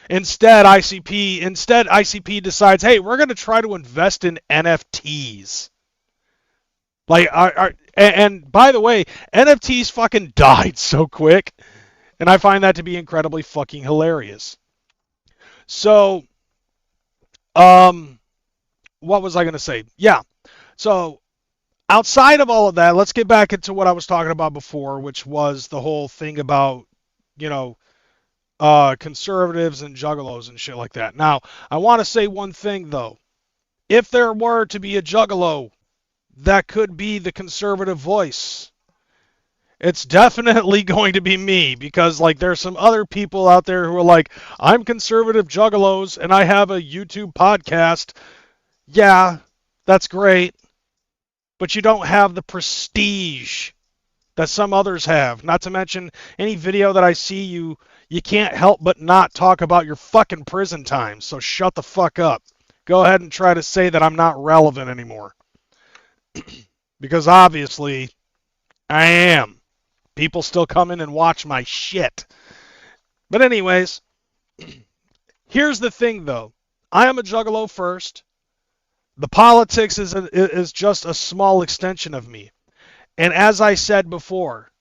Instead, ICP decides, hey, we're going to try to invest in NFTs. Like, and by the way, NFTs fucking died so quick, and I find that to be incredibly fucking hilarious. So, what was I going to say? Yeah, so outside of all of that, let's get back into what I was talking about before, which was the whole thing about, conservatives and juggalos and shit like that. Now, I want to say one thing, though. If there were to be a juggalo, that could be the conservative voice. It's definitely going to be me, because, like, there's some other people out there who are like, I'm conservative juggalos, and I have a YouTube podcast. Yeah, that's great. But you don't have the prestige that some others have. Not to mention, any video that I see you can't help but not talk about your fucking prison time. So shut the fuck up. Go ahead and try to say that I'm not relevant anymore. Because obviously, I am. People still come in and watch my shit. But anyways, here's the thing though. I am a juggalo first. The politics is just a small extension of me. And as I said before,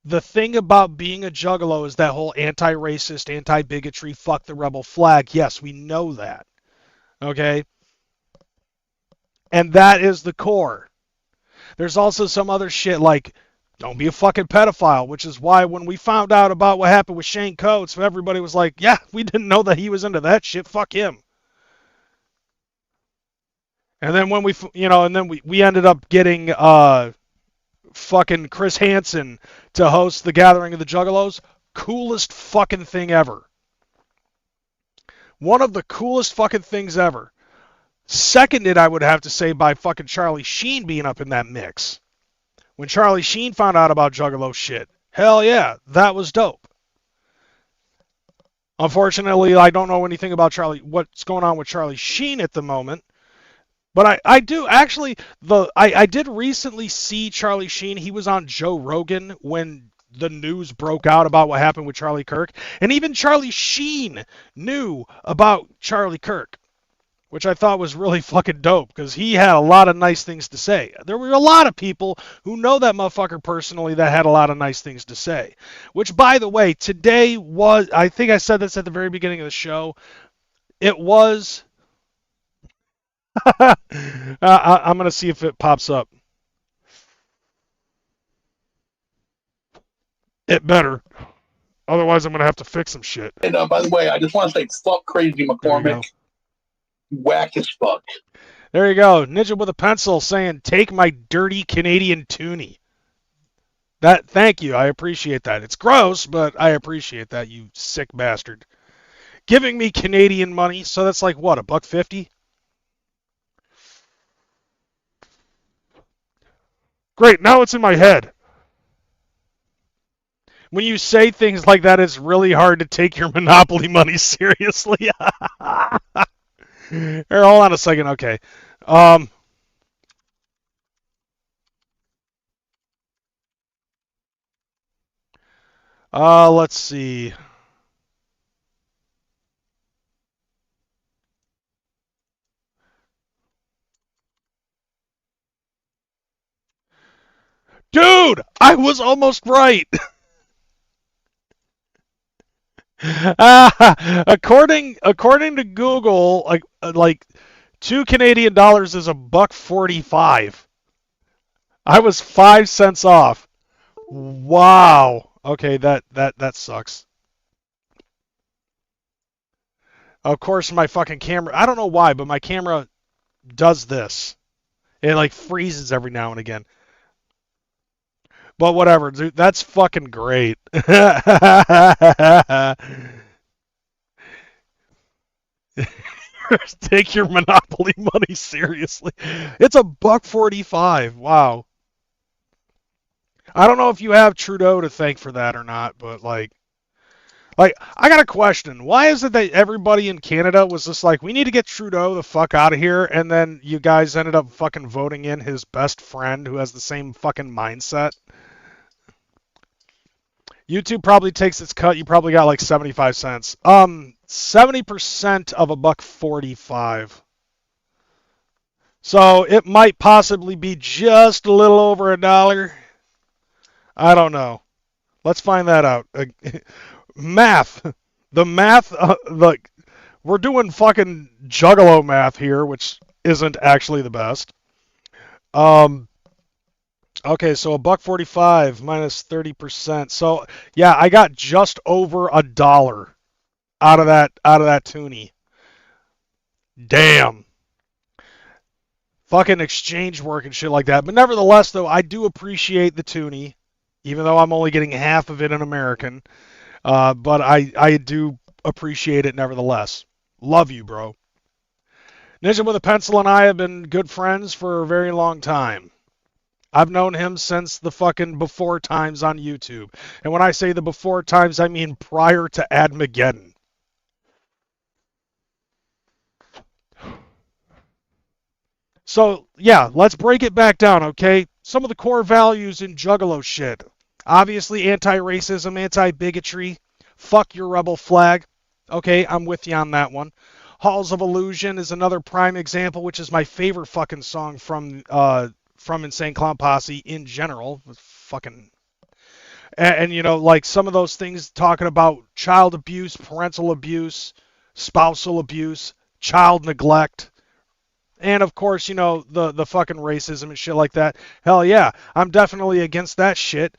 the thing about being a juggalo is that whole anti-racist, anti-bigotry, fuck the rebel flag. Yes, we know that. Okay? And that is the core. There's also some other shit like, don't be a fucking pedophile, which is why when we found out about what happened with Shane Coates, everybody was like, yeah, we didn't know that he was into that shit. Fuck him. And then when we ended up getting fucking Chris Hansen to host the Gathering of the Juggalos. Coolest fucking thing ever. One of the coolest fucking things ever. Seconded, I would have to say, by fucking Charlie Sheen being up in that mix. When Charlie Sheen found out about Juggalo shit, hell yeah, that was dope. Unfortunately, I don't know anything about what's going on with Charlie Sheen at the moment. But I do actually, I did recently see Charlie Sheen. He was on Joe Rogan when the news broke out about what happened with Charlie Kirk. And even Charlie Sheen knew about Charlie Kirk, which I thought was really fucking dope because he had a lot of nice things to say. There were a lot of people who know that motherfucker personally that had a lot of nice things to say. Which, by the way, today was, I think I said this at the very beginning of the show, it was... I'm going to see if it pops up. It better. Otherwise, I'm going to have to fix some shit. And by the way, I just want to say, fuck Crazy McCormick. Whack as fuck. There you go. Ninja with a pencil saying, take my dirty Canadian toonie. Thank you. I appreciate that. It's gross, but I appreciate that, you sick bastard. Giving me Canadian money, so that's like, what, $1.50? Great, now it's in my head. When you say things like that, it's really hard to take your Monopoly money seriously. Here, hold on a second. Okay. Um, let's see. Dude, I was almost right. According to Google, like $2 Canadian is $1.45. I was 5 cents off. Wow. Okay, that sucks. Of course, my fucking camera. I don't know why, but my camera does this. It like freezes every now and again. But whatever, dude. That's fucking great. Take your Monopoly money seriously. It's $1.45. Wow. I don't know if you have Trudeau to thank for that or not, but like I got a question. Why is it that everybody in Canada was just like, we need to get Trudeau the fuck out of here, and then you guys ended up fucking voting in his best friend who has the same fucking mindset? YouTube probably takes its cut. You probably got like 75 cents. 70% of $1.45. So it might possibly be just a little over $1. I don't know. Let's find that out. Math. The math, like, we're doing fucking juggalo math here, which isn't actually the best. Okay, so $1.45 minus 30%. So yeah, I got just over $1 out of that toonie. Damn. Fucking exchange work and shit like that. But nevertheless, though, I do appreciate the toonie, even though I'm only getting half of it in American. But I do appreciate it nevertheless. Love you, bro. Ninja with a Pencil and I have been good friends for a very long time. I've known him since the fucking before times on YouTube. And when I say the before times, I mean prior to Admageddon. So, yeah, let's break it back down, okay? Some of the core values in Juggalo shit. Obviously, anti-racism, anti-bigotry. Fuck your rebel flag. Okay, I'm with you on that one. Halls of Illusion is another prime example, which is my favorite fucking song from Insane Clown Posse in general. Fucking and you know, like some of those things talking about child abuse, parental abuse, spousal abuse, child neglect, and of course, you know, the fucking racism and shit like that. Hell yeah, I'm definitely against that shit,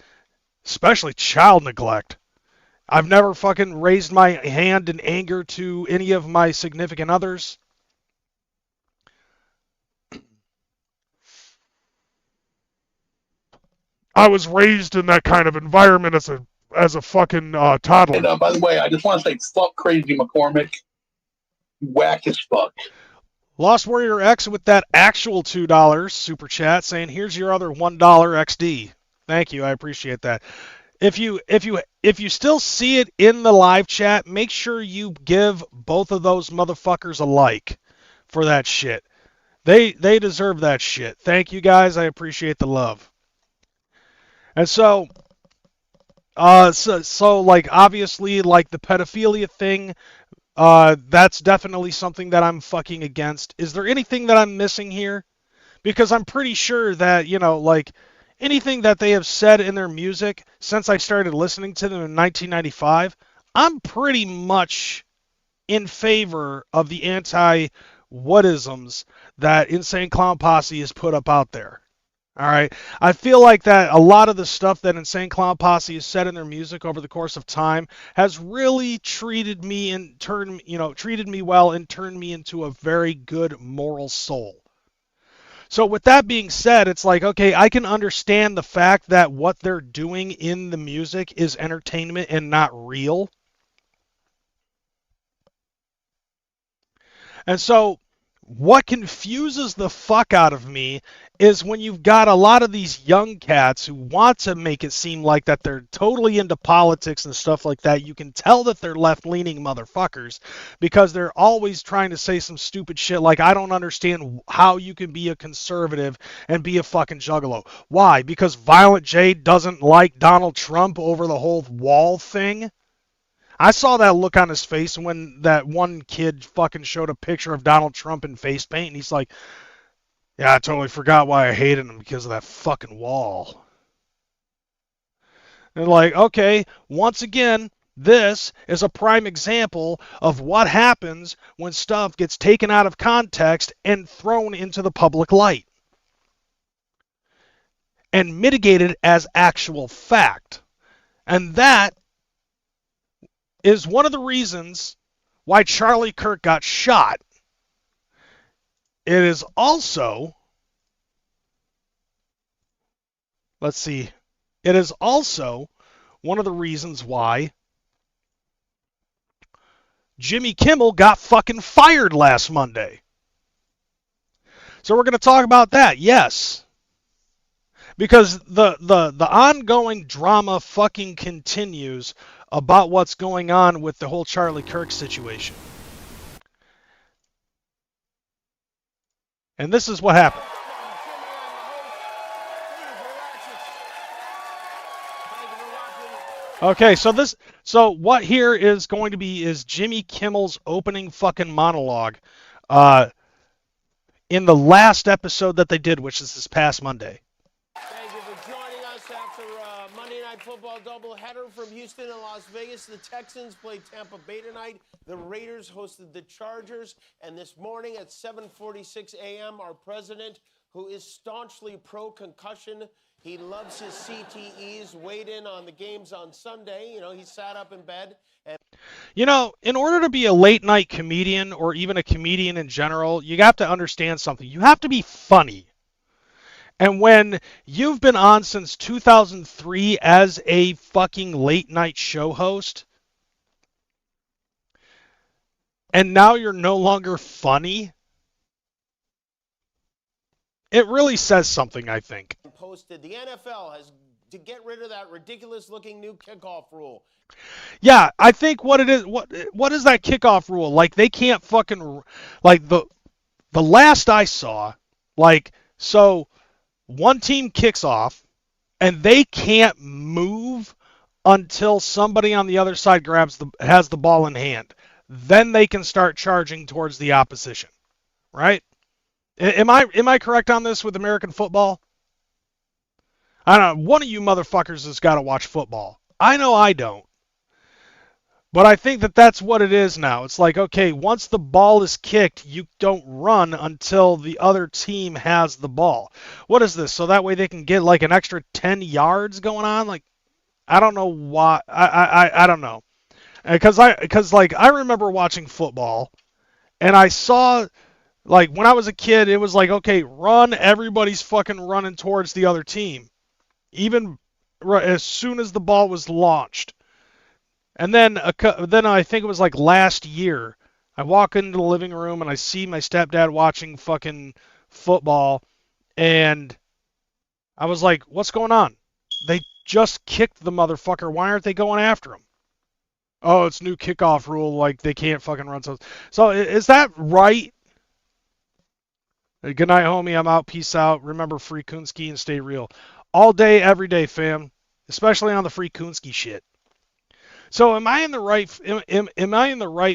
especially child neglect. I've never fucking raised my hand in anger to any of my significant others. I was raised in that kind of environment as a fucking toddler. And by the way, I just want to say, fuck Crazy McCormick. Whack as fuck. Lost Warrior X with that actual $2 super chat saying, "Here's your other $1 XD." Thank you, I appreciate that. If you still see it in the live chat, make sure you give both of those motherfuckers a like for that shit. They deserve that shit. Thank you guys, I appreciate the love. And so like obviously like the pedophilia thing, that's definitely something that I'm fucking against. Is there anything that I'm missing here? Because I'm pretty sure that, you know, like anything that they have said in their music since I started listening to them in 1995, I'm pretty much in favor of the anti-whatisms that Insane Clown Posse has put up out there. All right. I feel like that a lot of the stuff that Insane Clown Posse has said in their music over the course of time has really treated me well and turned me into a very good moral soul. So with that being said, it's like, okay, I can understand the fact that what they're doing in the music is entertainment and not real. And so what confuses the fuck out of me is when you've got a lot of these young cats who want to make it seem like that they're totally into politics and stuff like that. You can tell that they're left-leaning motherfuckers because they're always trying to say some stupid shit like, I don't understand how you can be a conservative and be a fucking juggalo. Why? Because Violent J doesn't like Donald Trump over the whole wall thing? I saw that look on his face when that one kid fucking showed a picture of Donald Trump in face paint, and he's like, yeah, I totally forgot why I hated him because of that fucking wall. And like, okay, once again, this is a prime example of what happens when stuff gets taken out of context and thrown into the public light and mitigated as actual fact. And that is one of the reasons why Charlie Kirk got shot. It is also, it is also one of the reasons why Jimmy Kimmel got fucking fired last Monday. So we're going to talk about that, yes. Because the ongoing drama fucking continues about what's going on with the whole Charlie Kirk situation. And this is what happened. Okay, so what here is going to be is Jimmy Kimmel's opening fucking monologue in the last episode that they did, which is this past Monday. Thank you for joining us after Monday Night Football doubleheader from Houston and Las Vegas. The Texans played Tampa Bay tonight. The Raiders hosted the Chargers. And this morning at 7:46 a.m., our president, who is staunchly pro-concussion, he loves his CTEs, weighed in on the games on Sunday. You know, he sat up in bed and... You know, in order to be a late-night comedian or even a comedian in general, you have to understand something. You have to be funny. And when you've been on since 2003 as a fucking late-night show host, and now you're no longer funny, it really says something, I think. Posted, the NFL has to get rid of that ridiculous-looking new kickoff rule. Yeah, I think what it is, what is that kickoff rule? Like, they can't fucking, like, the last I saw, like, so one team kicks off, and they can't move until somebody on the other side has the ball in hand. Then they can start charging towards the opposition, right? Am I correct on this with American football? I don't know. One of you motherfuckers has got to watch football. I know I don't. But I think that that's what it is now. It's like, okay, once the ball is kicked, you don't run until the other team has the ball. What is this? So that way they can get like an extra 10 yards going on? Like, I don't know why. I don't know. Because I remember watching football, and I saw, like, when I was a kid, it was like, okay, run, everybody's fucking running towards the other team. Even as soon as the ball was launched. And then I think it was like last year, I walk into the living room and I see my stepdad watching fucking football, and I was like, what's going on? They just kicked the motherfucker. Why aren't they going after him? Oh, it's new kickoff rule, like they can't fucking run. So is that right? Good night, homie. I'm out. Peace out. Remember, free Kunsky and stay real. All day, every day, fam. Especially on the free Kunsky shit. So am I in the right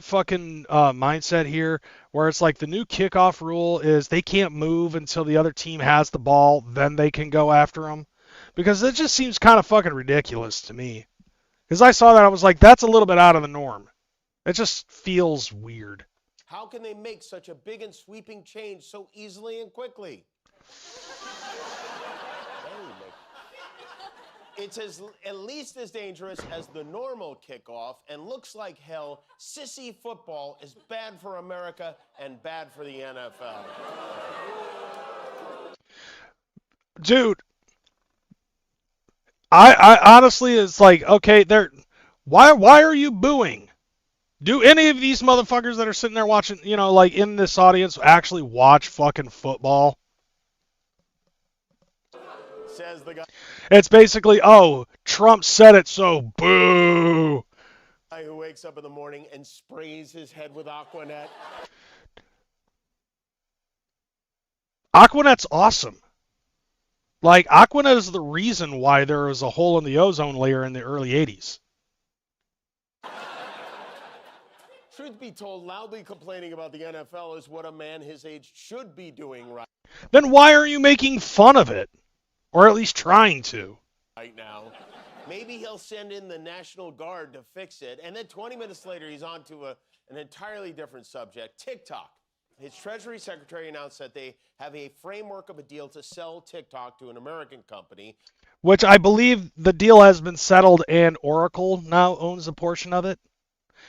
fucking mindset here, where it's like the new kickoff rule is they can't move until the other team has the ball, then they can go after them? Because it just seems kind of fucking ridiculous to me. Because I saw that, I was like, that's a little bit out of the norm. It just feels weird. How can they make such a big and sweeping change so easily and quickly? It's at least as dangerous as the normal kickoff and looks like hell. Sissy football is bad for America and bad for the NFL. Dude, I honestly, it's like, okay, why are you booing? Do any of these motherfuckers that are sitting there watching, like in this audience, actually watch fucking football? Says the guy It's basically, oh, Trump said it, so boo. who wakes up in the morning and sprays his head with Aquanet. Aquanet's awesome. Like, Aquanet is the reason why there was a hole in the ozone layer in the early 80s. Truth be told, loudly complaining about the NFL is what a man his age should be doing Then why are you making fun of it? Or at least trying to. right now. Maybe he'll send in the National Guard to fix it, and then 20 minutes later, he's on to an entirely different subject, TikTok. His Treasury Secretary announced that they have a framework of a deal to sell TikTok to an American company. Which I believe the deal has been settled and Oracle now owns a portion of it.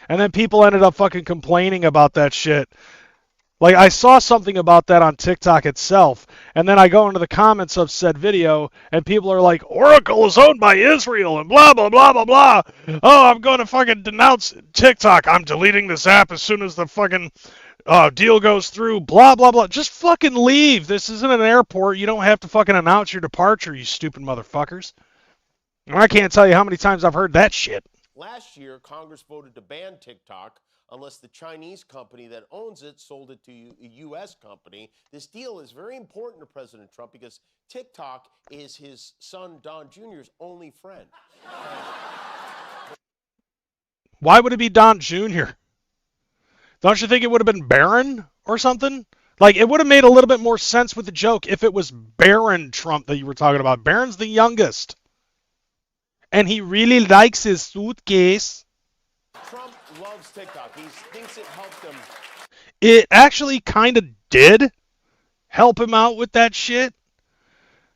And then people ended up fucking complaining about that shit. Like, I saw something about that on TikTok itself, and then I go into the comments of said video, and people are like, Oracle is owned by Israel, and blah, blah, blah, blah, blah. Oh, I'm going to fucking denounce TikTok. I'm deleting this app as soon as the fucking deal goes through, blah, blah, blah. Just fucking leave. This isn't an airport. You don't have to fucking announce your departure, you stupid motherfuckers. And I can't tell you how many times I've heard that shit. Last year, Congress voted to ban TikTok unless the Chinese company that owns it sold it to a U.S. company. This deal is very important to President Trump because TikTok is his son Don Jr.'s only friend. Why would it be Don Jr.? Don't you think it would have been Barron or something? Like, it would have made a little bit more sense with the joke if it was Barron Trump that you were talking about. Barron's the youngest. And he really likes his suitcase. Trump loves TikTok. He thinks it helped him. It actually kind of did help him out with that shit.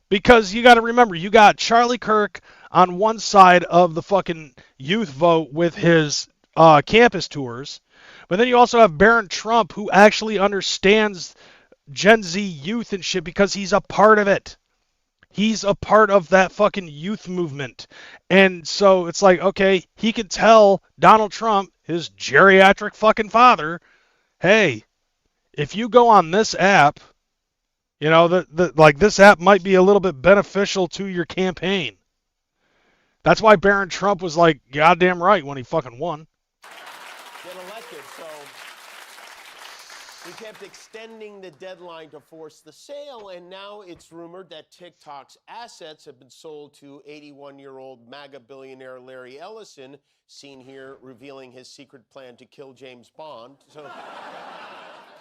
Because you got to remember, you got Charlie Kirk on one side of the fucking youth vote with his campus tours. But then you also have Barron Trump, who actually understands Gen Z youth and shit because he's a part of it. He's a part of that fucking youth movement. And so it's like, okay, he can tell Donald Trump, his geriatric fucking father, hey, if you go on this app, like this app might be a little bit beneficial to your campaign. That's why Barron Trump was like goddamn right when he fucking won. Get elected, so we kept extending the deadline to force the sale, and now it's rumored that TikTok's assets have been sold to 81-year-old MAGA billionaire Larry Ellison, seen here revealing his secret plan to kill James Bond. So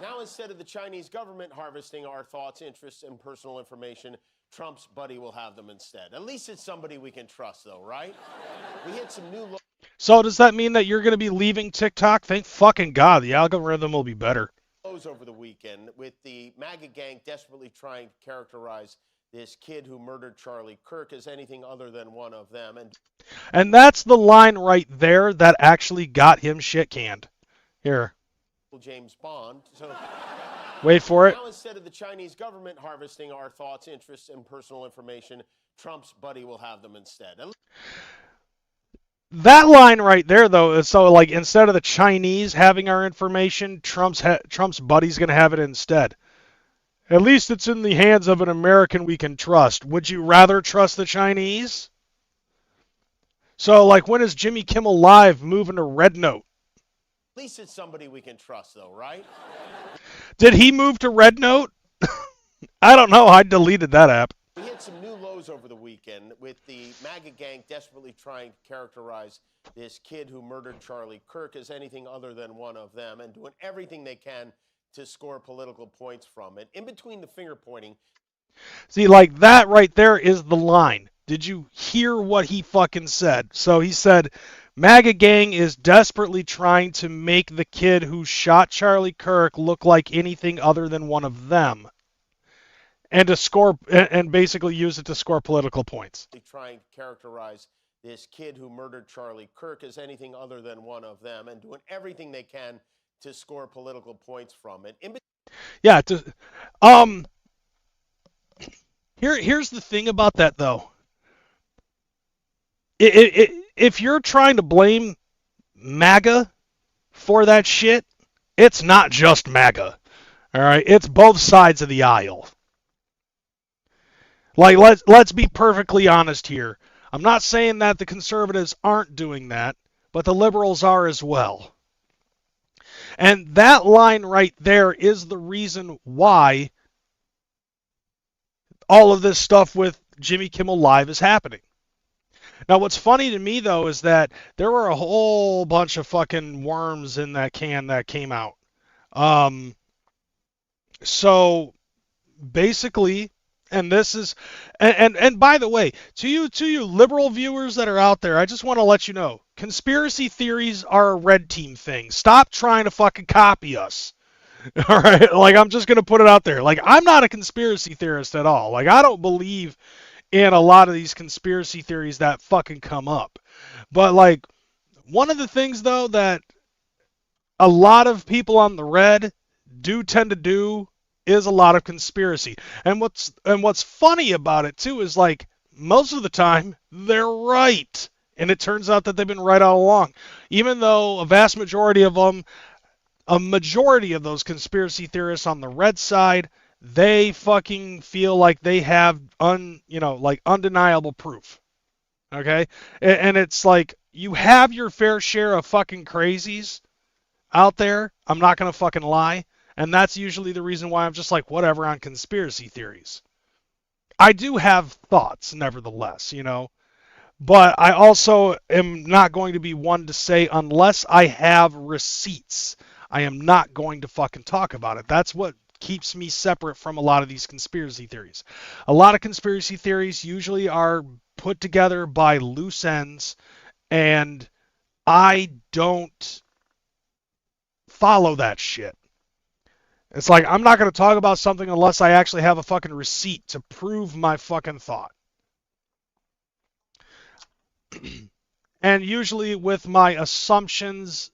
now, instead of the Chinese government harvesting our thoughts, interests, and personal information, Trump's buddy will have them instead. At least it's somebody we can trust, though, right? We hit some new... So does that mean that you're going to be leaving TikTok? Thank fucking God. The algorithm will be better. Over the weekend, with the MAGA gang desperately trying to characterize this kid who murdered Charlie Kirk as anything other than one of them. And that's the line right there that actually got him shit canned. Here. James Bond. So wait for it. now, instead of the Chinese government harvesting our thoughts, interests, and personal information, Trump's buddy will have them instead. That line right there, though, is so like instead of the Chinese having our information, Trump's buddy's going to have it instead. At least it's in the hands of an American we can trust. Would you rather trust the Chinese? So, like, when is Jimmy Kimmel Live moving to Red Note? At least it's somebody we can trust, though, right? Did he move to Red Note? I don't know. I deleted that app. We hit some new lows over the weekend with the MAGA gang desperately trying to characterize this kid who murdered Charlie Kirk as anything other than one of them and doing everything they can to score political points from it. In between the finger pointing. See, like that right there is the line. Did you hear what he fucking said? So he said, MAGA gang is desperately trying to make the kid who shot Charlie Kirk look like anything other than one of them. And to score, and basically use it to score political points. Trying to characterize this kid who murdered Charlie Kirk as anything other than one of them and doing everything they can to score political points from it. Yeah. Here's the thing about that, though. If you're trying to blame MAGA for that shit, it's not just MAGA. All right, it's both sides of the aisle. Like, let's be perfectly honest here. I'm not saying that the conservatives aren't doing that, but the liberals are as well. And that line right there is the reason why all of this stuff with Jimmy Kimmel Live is happening. Now, what's funny to me, though, is that there were a whole bunch of fucking worms in that can that came out. So basically, and this is, and by the way, to you liberal viewers that are out there, I just want to let you know, conspiracy theories are a red team thing. Stop trying to fucking copy us. All right, like, I'm just gonna put it out there. Like, I'm not a conspiracy theorist at all. Like, I don't believe in a lot of these conspiracy theories that fucking come up. But like, one of the things though that a lot of people on the red do tend to do is a lot of conspiracy. And what's funny about it too is, like, most of the time they're right. And it turns out that they've been right all along. Even though a vast majority of them, a majority of those conspiracy theorists on the red side, they fucking feel like they have undeniable proof. Okay? And it's like, you have your fair share of fucking crazies out there. I'm not going to fucking lie. And that's usually the reason why I'm just like, whatever on conspiracy theories. I do have thoughts, nevertheless, But I also am not going to be one to say, unless I have receipts, I am not going to fucking talk about it. That's what keeps me separate from a lot of these conspiracy theories. A lot of conspiracy theories usually are put together by loose ends, and I don't follow that shit. It's like, I'm not going to talk about something unless I actually have a fucking receipt to prove my fucking thought. And usually with my assumptions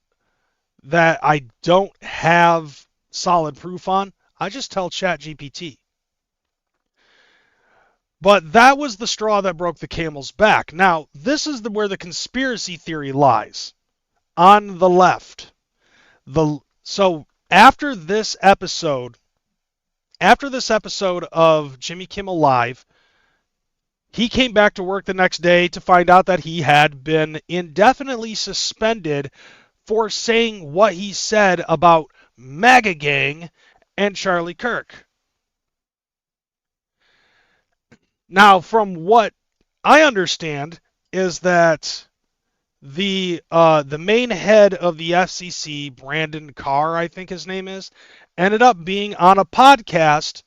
that I don't have solid proof on, I just tell ChatGPT. But that was the straw that broke the camel's back. Now, this is where the conspiracy theory lies. On the left. So after this episode of Jimmy Kimmel Live, he came back to work the next day to find out that he had been indefinitely suspended for saying what he said about MAGA Gang and Charlie Kirk. Now, from what I understand, is that the main head of the FCC, Brandon Carr, I think his name is, ended up being on a podcast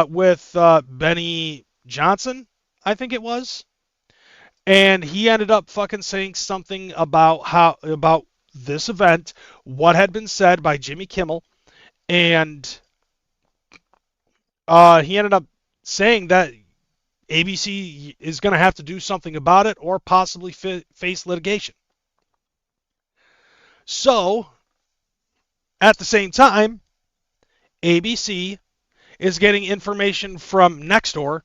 with Benny Johnson, I think it was, and he ended up fucking saying something about this event, what had been said by Jimmy Kimmel, and he ended up saying that ABC is going to have to do something about it or possibly face litigation. So, at the same time, ABC is getting information from Nextdoor,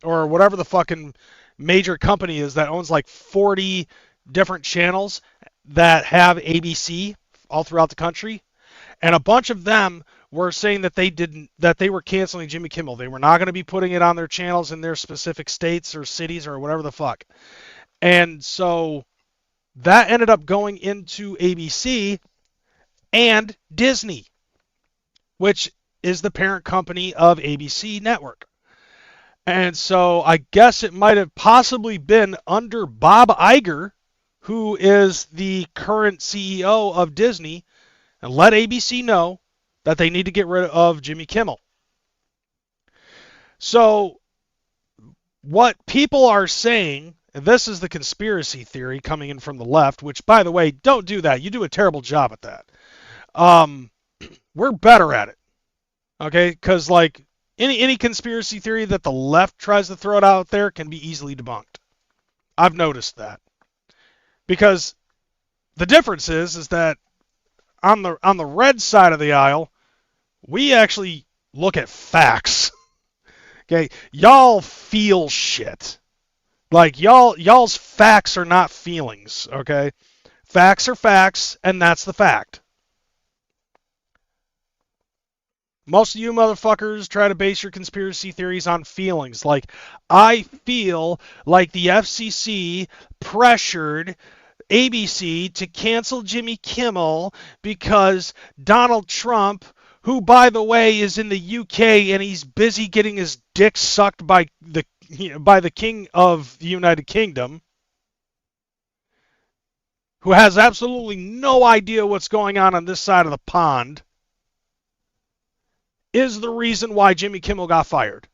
or whatever the fucking major company is that owns like 40 different channels that have ABC all throughout the country. And a bunch of them were saying that they were canceling Jimmy Kimmel. They were not going to be putting it on their channels in their specific states or cities or whatever the fuck. And so that ended up going into ABC and Disney, which is the parent company of ABC Network. And so I guess it might have possibly been under Bob Iger, who is the current CEO of Disney, and let ABC know that they need to get rid of Jimmy Kimmel. So what people are saying, and this is the conspiracy theory coming in from the left, which, by the way, don't do that. You do a terrible job at that. We're better at it. Okay? Because, like, any conspiracy theory that the left tries to throw it out there can be easily debunked. I've noticed that. Because the difference is that on the red side of the aisle, we actually look at facts. Okay? Y'all feel shit. Like, y'all's facts are not feelings, okay? Facts are facts, and that's the fact. Most of you motherfuckers try to base your conspiracy theories on feelings. Like, I feel like the FCC pressured ABC to cancel Jimmy Kimmel because Donald Trump, who, by the way, is in the UK and he's busy getting his dick sucked by the King of the United Kingdom, who has absolutely no idea what's going on this side of the pond, is the reason why Jimmy Kimmel got fired.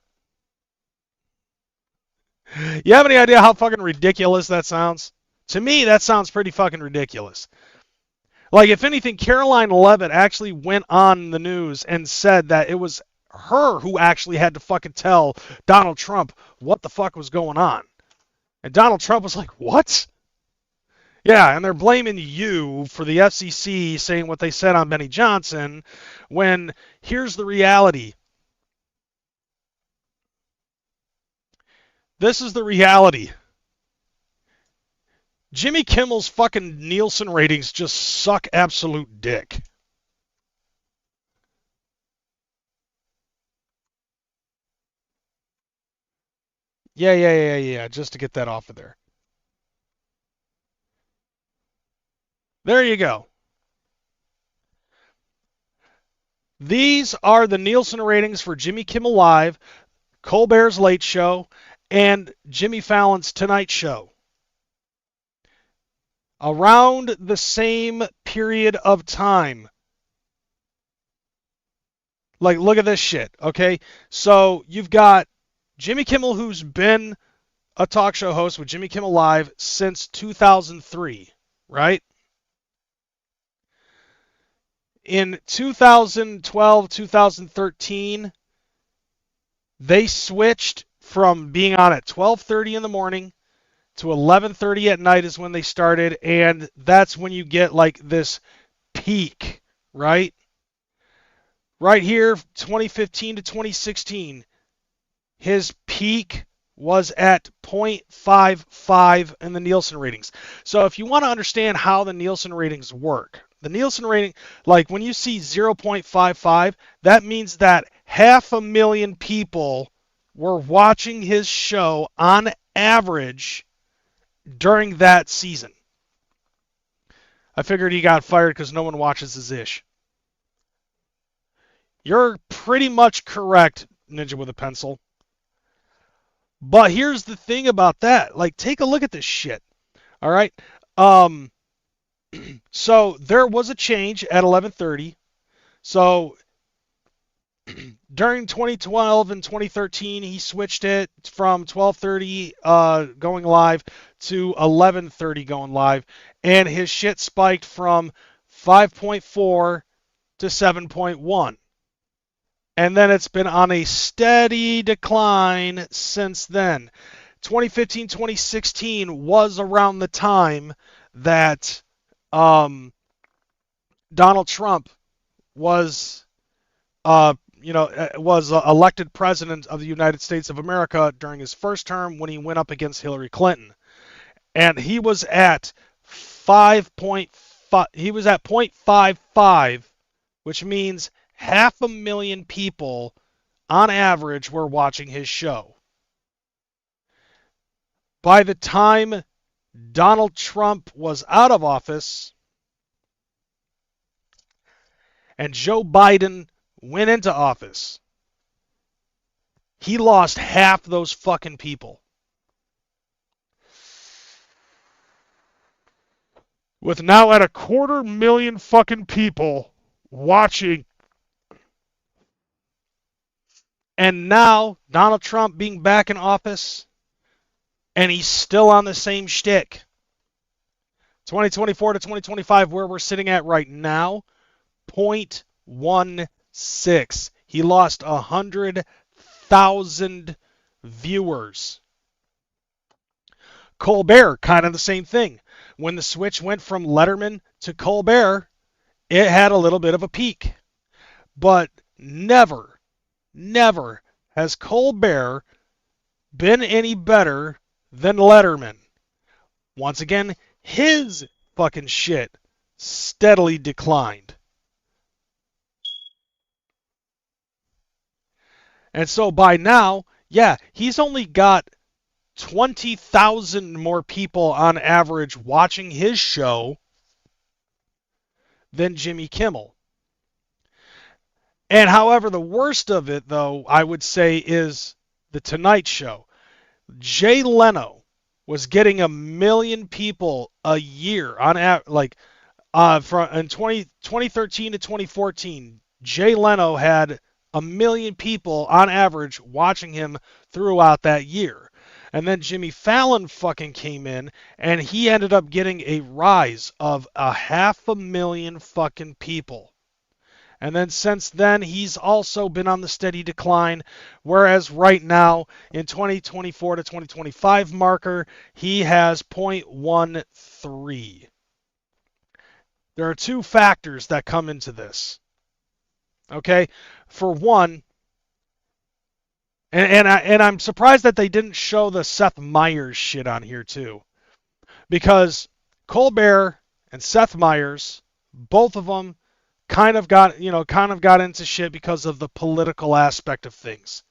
You have any idea how fucking ridiculous that sounds? To me, that sounds pretty fucking ridiculous. Like, if anything, Caroline Leavitt actually went on the news and said that it was her who actually had to fucking tell Donald Trump what the fuck was going on. And Donald Trump was like, what? Yeah, and they're blaming you for the FCC saying what they said on Benny Johnson, when here's the reality. This is the reality. Jimmy Kimmel's fucking Nielsen ratings just suck absolute dick. Yeah, just to get that off of there. There you go. These are the Nielsen ratings for Jimmy Kimmel Live, Colbert's Late Show, and Jimmy Fallon's Tonight Show. Around the same period of time. Like, look at this shit, okay? So, you've got Jimmy Kimmel, who's been a talk show host with Jimmy Kimmel Live since 2003, right? In 2012, 2013, they switched from being on at 12:30 in the morning to 11:30 at night is when they started, and that's when you get like this peak, right? Right here, 2015 to 2016, his peak was at 0.55 in the Nielsen ratings. So if you want to understand how the Nielsen ratings work, the Nielsen rating, like when you see 0.55, that means that 500,000 people were watching his show on average during that season. I figured he got fired because no one watches his ish. You're pretty much correct, Ninja with a Pencil. But here's the thing about that. Like, take a look at this shit. All right? So there was a change at 11:30. So during 2012 and 2013, he switched it from 12:30 going live to 11:30 going live, and his shit spiked from 5.4 to 7.1. And then it's been on a steady decline since then. 2015, 2016 was around the time that Donald Trump was elected president of the United States of America during his first term when he went up against Hillary Clinton. And he was at 5.5, he was at 0.55, which means 500,000 people on average were watching his show. By the time Donald Trump was out of office and Joe Biden went into office, he lost half those fucking people. With now at 250,000 fucking people watching. And now Donald Trump being back in office, and he's still on the same shtick. 2024 to 2025, where we're sitting at right now, 0.16. He lost 100,000 viewers. Colbert, kind of the same thing. When the switch went from Letterman to Colbert, it had a little bit of a peak. But never has Colbert been any better than Letterman. Once again, his fucking shit steadily declined. And so by now, yeah, he's only got 20,000 more people on average watching his show than Jimmy Kimmel. And however, the worst of it, though, I would say, is The Tonight Show. Jay Leno was getting 1 million people a year on from in 2013 to 2014. Jay Leno had 1 million people on average watching him throughout that year. And then Jimmy Fallon fucking came in, and he ended up getting a rise of 500,000 fucking people. And then since then, he's also been on the steady decline, whereas right now, in 2024 to 2025 marker, he has 0.13. There are two factors that come into this. Okay? For one, and I'm surprised that they didn't show the Seth Meyers shit on here too. Because Colbert and Seth Meyers, both of them, kind of got into shit because of the political aspect of things.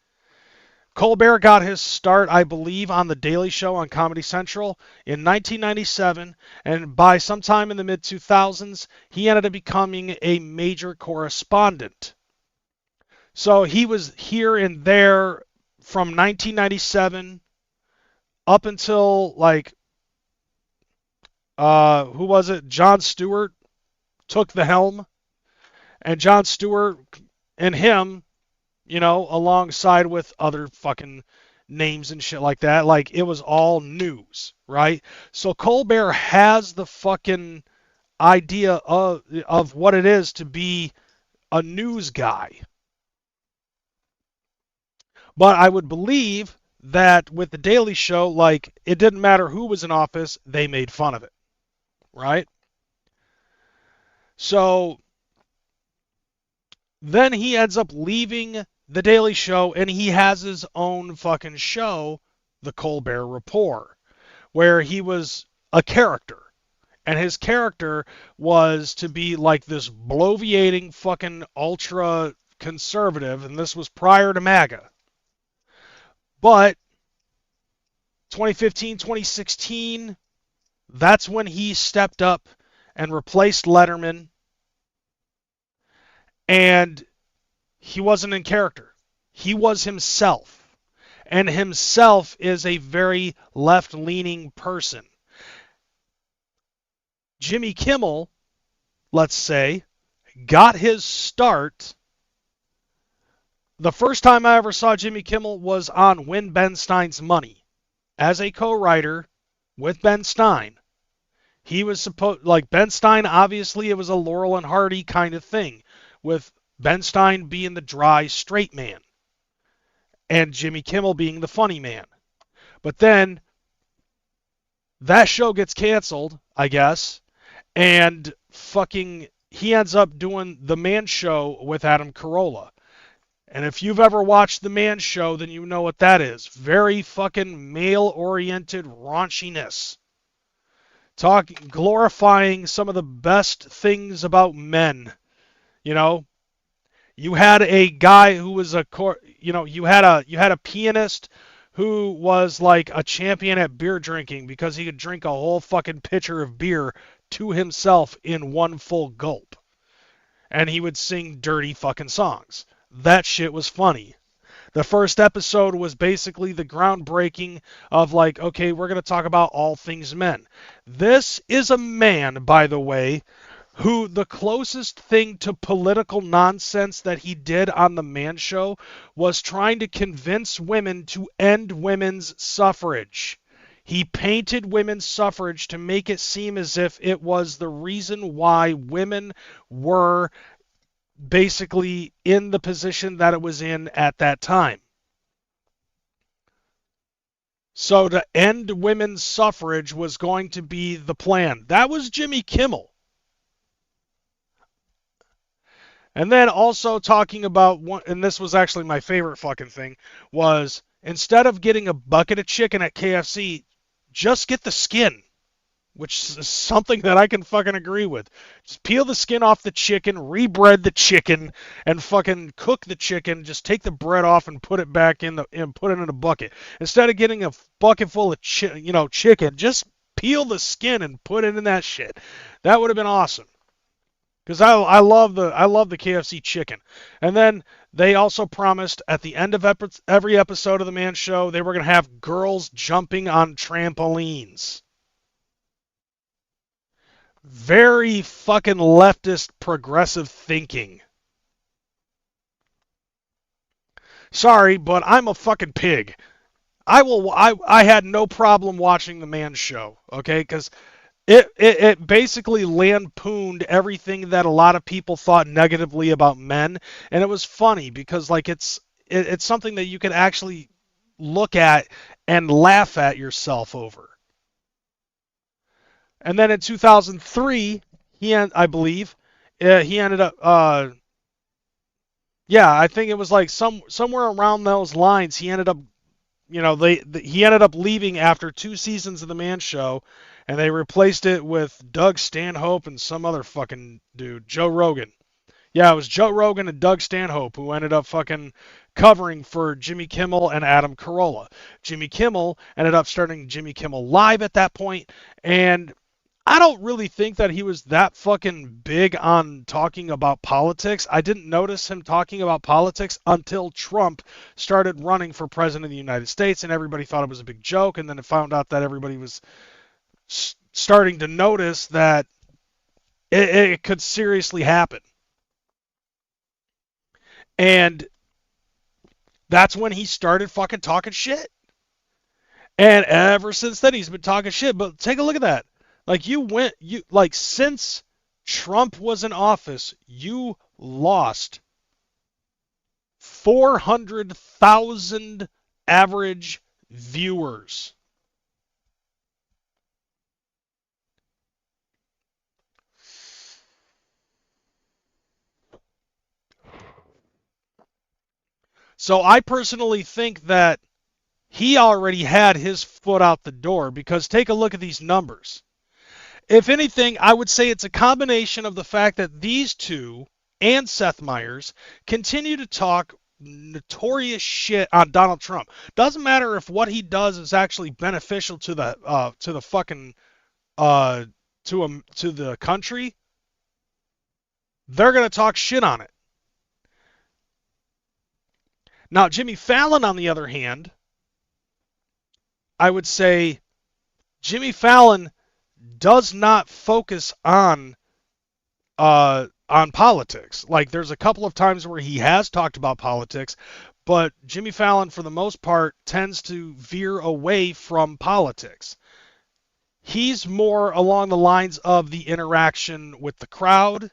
Colbert got his start, I believe, on The Daily Show on Comedy Central in 1997, and by sometime in the mid-2000s, he ended up becoming a major correspondent. So he was here and there from 1997 up until, who was it? Jon Stewart took the helm. And Jon Stewart and him, alongside with other fucking names and shit like that, it was all news, right? So Colbert has the fucking idea of what it is to be a news guy. But I would believe that with The Daily Show, it didn't matter who was in office, they made fun of it, right? So then he ends up leaving The Daily Show, and he has his own fucking show, The Colbert Report, where he was a character. And his character was to be like this bloviating fucking ultra conservative, and this was prior to MAGA. But 2015, 2016, that's when he stepped up and replaced Letterman. And he wasn't in character. He was himself. And himself is a very left-leaning person. Jimmy Kimmel, let's say, got his start. The first time I ever saw Jimmy Kimmel was on Win Ben Stein's Money as a co-writer with Ben Stein. He was Ben Stein, obviously, it was a Laurel and Hardy kind of thing, with Ben Stein being the dry, straight man, and Jimmy Kimmel being the funny man. But then, that show gets canceled, I guess, and he ends up doing The Man Show with Adam Carolla. And if you've ever watched The Man Show, then you know what that is. Very fucking male-oriented raunchiness. Glorifying some of the best things about men. You had a guy who was you had a pianist who was like a champion at beer drinking because he could drink a whole fucking pitcher of beer to himself in one full gulp. And he would sing dirty fucking songs. That shit was funny. The first episode was basically the groundbreaking of okay, we're going to talk about all things men. This is a man, by the way, who the closest thing to political nonsense that he did on The Man Show was trying to convince women to end women's suffrage. He painted women's suffrage to make it seem as if it was the reason why women were basically in the position that it was in at that time. So to end women's suffrage was going to be the plan. That was Jimmy Kimmel. And then also talking about one, and this was actually my favorite fucking thing, was instead of getting a bucket of chicken at KFC, just get the skin. which is something that I can fucking agree with. Just peel the skin off the chicken, rebread the chicken, and fucking cook the chicken. Just take the bread off and put it back in and put it in a bucket. Instead of getting a bucket full of chicken, just peel the skin and put it in that shit. That would have been awesome. Because I love the KFC chicken. And then they also promised at the end of every episode of the Man Show they were going to have girls jumping on trampolines. Very fucking leftist progressive thinking. Sorry, but I'm a fucking pig. I had no problem watching the Man Show, okay? Because it basically lampooned everything that a lot of people thought negatively about men, and it was funny because like it's something that you can actually look at and laugh at yourself over. And then in 2003, I believe he ended up I think it was like somewhere around those lines he ended up he ended up leaving after 2 seasons of the Man Show, and they replaced it with Doug Stanhope and some other fucking dude, Joe Rogan. Yeah, it was Joe Rogan and Doug Stanhope who ended up fucking covering for Jimmy Kimmel and Adam Carolla. Jimmy Kimmel ended up starting Jimmy Kimmel Live at that point, and I don't really think that he was that fucking big on talking about politics. I didn't notice him talking about politics until Trump started running for president of the United States, and everybody thought it was a big joke, and then it found out that everybody was starting to notice that it could seriously happen. And that's when he started fucking talking shit. And ever since then, he's been talking shit. But take a look at that. Like since Trump was in office, you lost 400,000 average viewers. So I personally think that he already had his foot out the door, because take a look at these numbers. If anything, I would say it's a combination of the fact that these two and Seth Meyers continue to talk notorious shit on Donald Trump. Doesn't matter if what he does is actually beneficial to the fucking to the country. They're gonna talk shit on it. Now, Jimmy Fallon, on the other hand, I would say Jimmy Fallon does not focus on politics. Like, there's a couple of times where he has talked about politics, but Jimmy Fallon, for the most part, tends to veer away from politics. He's more along the lines of the interaction with the crowd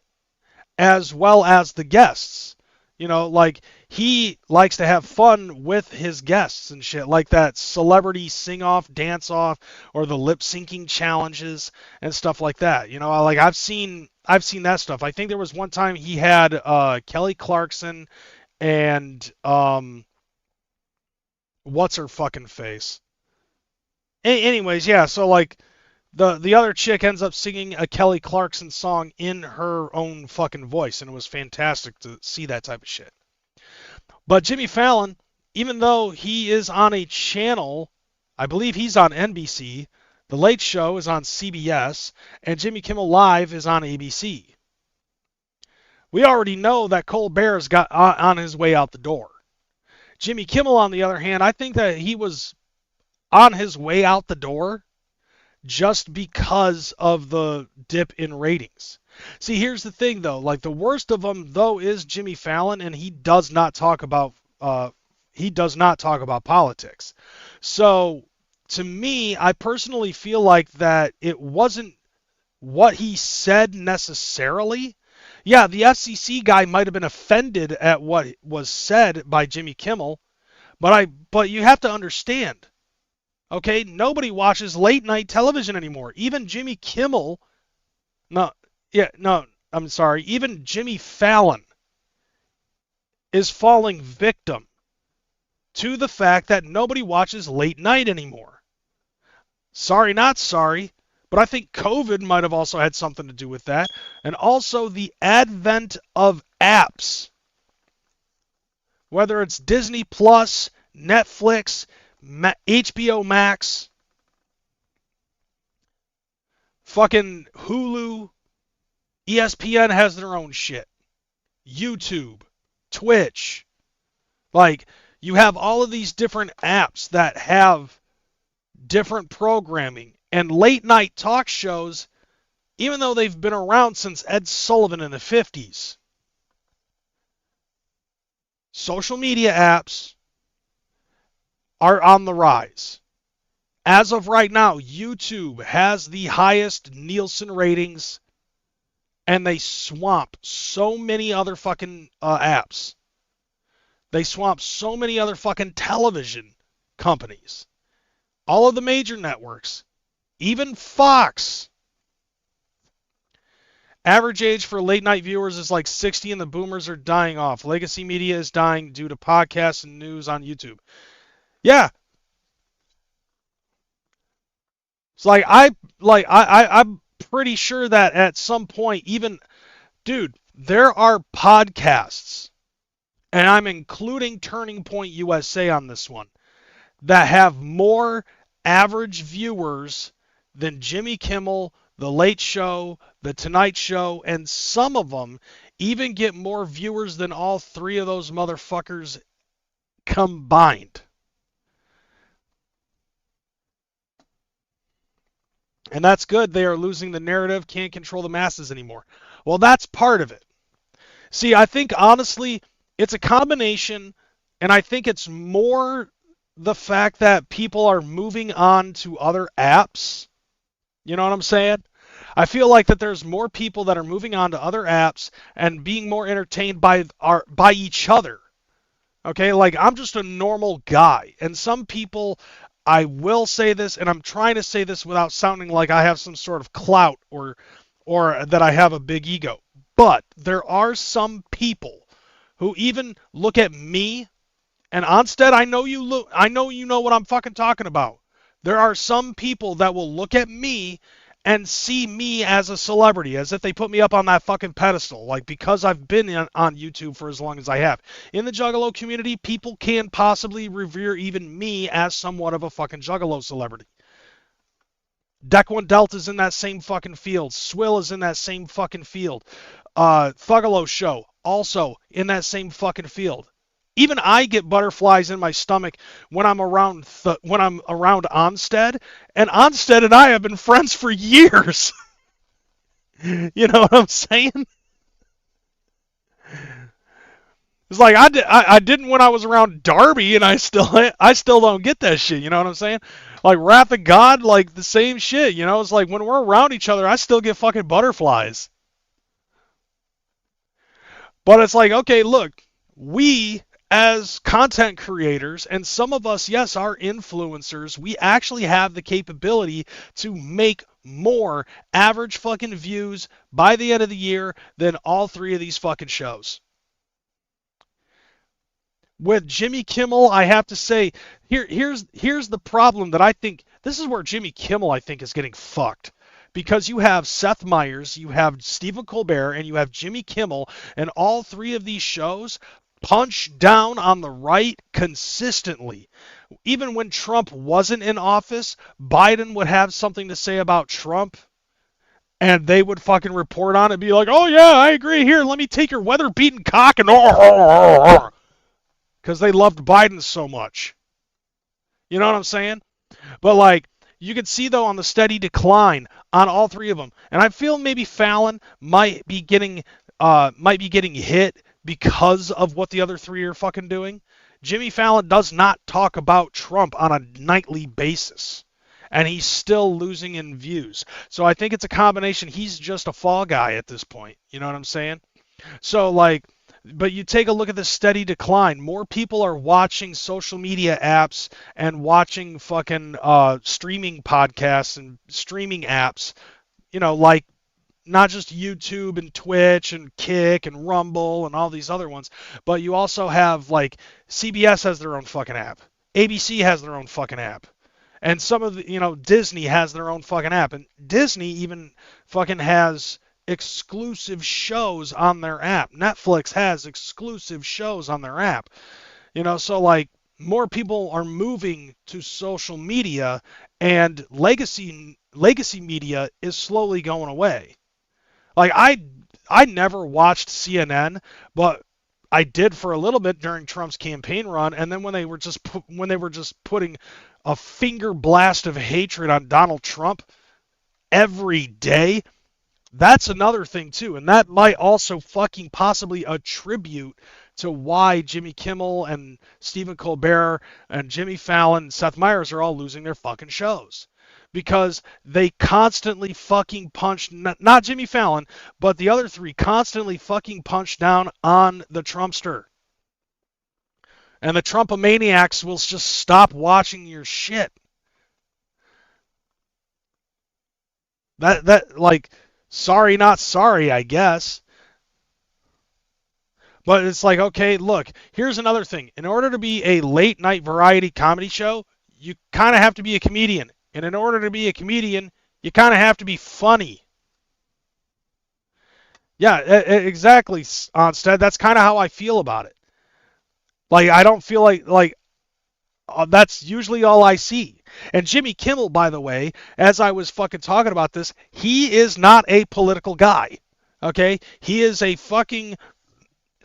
as well as the guests. Like, he likes to have fun with his guests and shit, like that celebrity sing-off, dance-off, or the lip-syncing challenges and stuff like that. Like, I've seen that stuff. I think there was one time he had Kelly Clarkson and what's her fucking face. Anyways, yeah. So like the other chick ends up singing a Kelly Clarkson song in her own fucking voice, and it was fantastic to see that type of shit. But Jimmy Fallon, even though he is on a channel, I believe he's on NBC, The Late Show is on CBS, and Jimmy Kimmel Live is on ABC. We already know that Colbert's got on his way out the door. Jimmy Kimmel, on the other hand, I think that he was on his way out the door just because of the dip in ratings. See, here's the thing, though. Like, the worst of them, though, is Jimmy Fallon, and he does not talk about politics. So, to me, I personally feel like that it wasn't what he said necessarily. Yeah, the FCC guy might have been offended at what was said by Jimmy Kimmel, but you have to understand. Okay, nobody watches late night television anymore. Even Jimmy Kimmel, even Jimmy Fallon is falling victim to the fact that nobody watches late night anymore. Sorry, not sorry, But I think COVID might have also had something to do with that. And also the advent of apps. Whether it's Disney Plus, Netflix, HBO Max, fucking Hulu, ESPN has their own shit. YouTube, Twitch. Like, you have all of these different apps that have different programming. And late night talk shows, even though they've been around since Ed Sullivan in the 50s, social media apps are on the rise. As of right now, YouTube has the highest Nielsen ratings, and they swamp so many other fucking apps. They swamp so many other fucking television companies. All of the major networks. Even Fox. Average age for late night viewers is like 60 and the boomers are dying off. Legacy media is dying due to podcasts and news on YouTube. Yeah. It's like I'm pretty sure that at some point, even, dude, there are podcasts, and I'm including Turning Point USA on this one, that have more average viewers than Jimmy Kimmel, The Late Show, The Tonight Show, and some of them even get more viewers than all three of those motherfuckers combined. And that's good. They are losing the narrative, can't control the masses anymore. Well, that's part of it. See, I think, honestly, it's a combination, and I think it's more the fact that people are moving on to other apps. You know what I'm saying? I feel like that there's more people that are moving on to other apps and being more entertained by each other. Okay, like, I'm just a normal guy, and some people, I will say this, and I'm trying to say this without sounding like I have some sort of clout or that I have a big ego, but there are some people who even look at me, and Onstead, I know you know what I'm fucking talking about. There are some people that will look at me and see me as a celebrity, as if they put me up on that fucking pedestal, like, because I've been on YouTube for as long as I have. In the Juggalo community, people can possibly revere even me as somewhat of a fucking Juggalo celebrity. Deck One Delta's in that same fucking field. Swill is in that same fucking field. Thuggalo Show, also in that same fucking field. Even I get butterflies in my stomach when I'm around Onstead, and Onstead and I have been friends for years. You know what I'm saying? It's like I didn't when I was around Darby, and I still don't get that shit. You know what I'm saying? Like Wrath of God, like the same shit. You know, it's like when we're around each other, I still get fucking butterflies. But it's like, okay, look, we as content creators, and some of us, yes, are influencers, we actually have the capability to make more average fucking views by the end of the year than all three of these fucking shows. With Jimmy Kimmel, I have to say, here's the problem that I think, this is where Jimmy Kimmel, I think, is getting fucked. Because you have Seth Meyers, you have Stephen Colbert, and you have Jimmy Kimmel, and all three of these shows punch down on the right consistently. Even when Trump wasn't in office, Biden would have something to say about Trump, and they would fucking report on it and be like, oh yeah, I agree, here, let me take your weather-beaten cock and because they loved Biden so much. You know what I'm saying? But like, you can see though on the steady decline on all three of them, and I feel maybe Fallon might be getting hit because of what the other three are fucking doing. Jimmy Fallon does not talk about Trump on a nightly basis, and he's still losing in views. So I think it's a combination. He's just a fall guy at this point. You know what I'm saying? So like, but you take a look at the steady decline. More people are watching social media apps and watching fucking streaming podcasts and streaming apps, you know, like not just YouTube and Twitch and Kick and Rumble and all these other ones, but you also have like CBS has their own fucking app. ABC has their own fucking app. And some of the, Disney has their own fucking app, and Disney even fucking has exclusive shows on their app. Netflix has exclusive shows on their app. So like more people are moving to social media, and legacy media is slowly going away. Like I never watched CNN, but I did for a little bit during Trump's campaign run, and then when they were just putting a finger blast of hatred on Donald Trump every day, that's another thing too, and that might also fucking possibly attribute to why Jimmy Kimmel and Stephen Colbert and Jimmy Fallon and Seth Meyers are all losing their fucking shows. Because they constantly fucking punch, not Jimmy Fallon, but the other three constantly fucking punch down on the Trumpster. And the Trumpomaniacs will just stop watching your shit. That like, sorry not sorry, I guess. But it's like, okay, look, here's another thing. In order to be a late night variety comedy show, you kind of have to be a comedian. And in order to be a comedian, you kind of have to be funny. Yeah, exactly, Onstead. That's kind of how I feel about it. Like, I don't feel like that's usually all I see. And Jimmy Kimmel, by the way, as I was fucking talking about this, he is not a political guy. Okay? He is a fucking,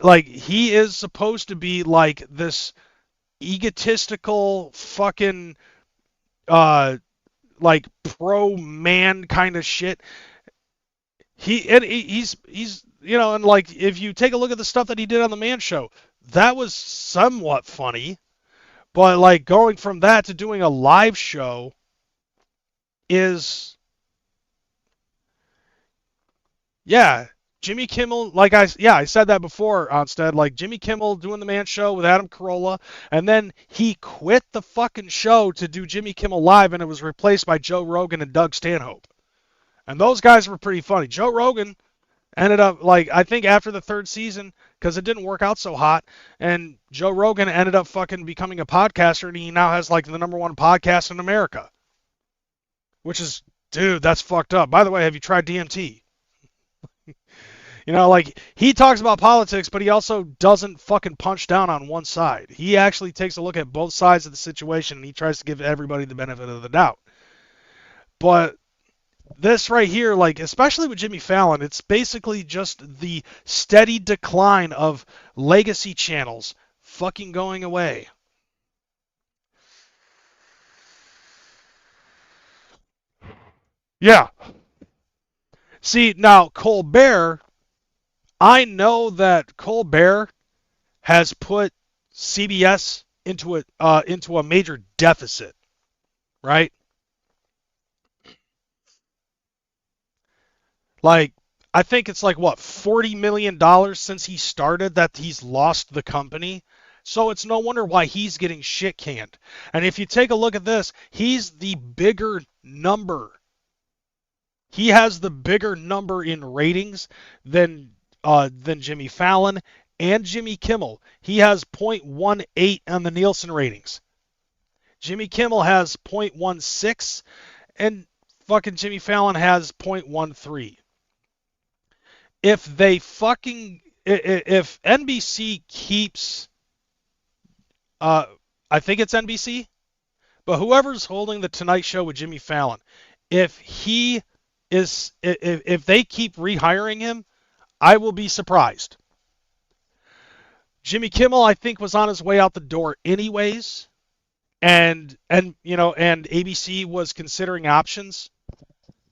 like, he is supposed to be like this egotistical fucking, like pro-man kind of shit. He's and like if you take a look at the stuff that he did on the Man Show, that was somewhat funny, but like going from that to doing a live show is, yeah, Jimmy Kimmel, like I said that before, Onstead, like Jimmy Kimmel doing the Man Show with Adam Carolla, and then he quit the fucking show to do Jimmy Kimmel Live, and it was replaced by Joe Rogan and Doug Stanhope. And those guys were pretty funny. Joe Rogan ended up, like, I think after the third season, because it didn't work out so hot, and Joe Rogan ended up fucking becoming a podcaster, and he now has, like, the #1 podcast in America. Which is, dude, that's fucked up. By the way, have you tried DMT? Like, he talks about politics, but he also doesn't fucking punch down on one side. He actually takes a look at both sides of the situation, and he tries to give everybody the benefit of the doubt. But this right here, like, especially with Jimmy Fallon, it's basically just the steady decline of legacy channels fucking going away. Yeah. See, now, Colbert, I know that Colbert has put CBS into a major deficit, right? Like, I think it's like, what, $40 million since he started that he's lost the company. So it's no wonder why he's getting shit canned. And if you take a look at this, he's the bigger number. He has the bigger number in ratings than Jimmy Fallon and Jimmy Kimmel. He has 0.18 on the Nielsen ratings. Jimmy Kimmel has 0.16, and fucking Jimmy Fallon has 0.13. If NBC keeps, I think it's NBC, but whoever's holding the Tonight Show with Jimmy Fallon, if they keep rehiring him, I will be surprised. Jimmy Kimmel, I think, was on his way out the door anyways, and ABC was considering options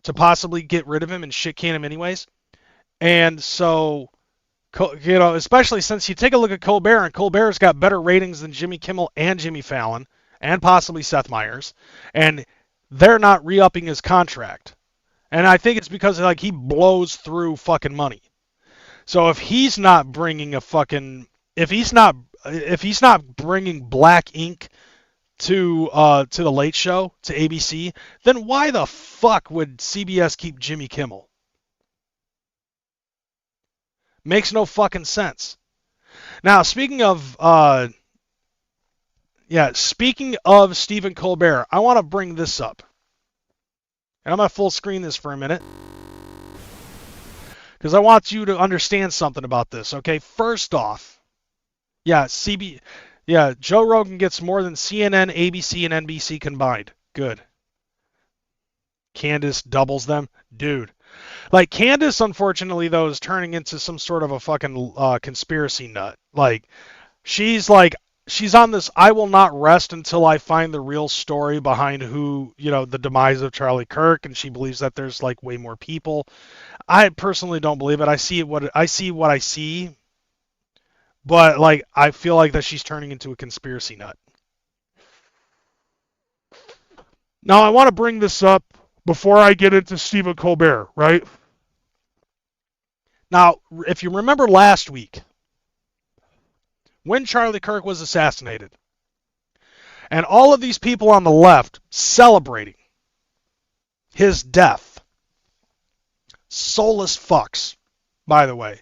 to possibly get rid of him and shit can him anyways. And so, especially since you take a look at Colbert, and Colbert's got better ratings than Jimmy Kimmel and Jimmy Fallon, and possibly Seth Meyers, and they're not re-upping his contract. And I think it's because, like, he blows through fucking money. So if he's not bringing if he's not bringing black ink to the Late Show, to ABC, then why the fuck would CBS keep Jimmy Kimmel? Makes no fucking sense. Now, speaking of Yeah, speaking of Stephen Colbert, I want to bring this up. And I'm going to full screen this for a minute. Because I want you to understand something about this, okay? First off, Joe Rogan gets more than CNN, ABC, and NBC combined. Good. Candace doubles them. Dude. Like, Candace, unfortunately, though, is turning into some sort of a fucking conspiracy nut. Like, she's on this I will not rest until I find the real story behind the demise of Charlie Kirk, and she believes that there's, like, way more people. I personally don't believe it. I see what I see, but, like, I feel like that she's turning into a conspiracy nut. Now, I want to bring this up before I get into Stephen Colbert, right? Now, if you remember last week, when Charlie Kirk was assassinated, and all of these people on the left celebrating his death, soulless fucks, by the way.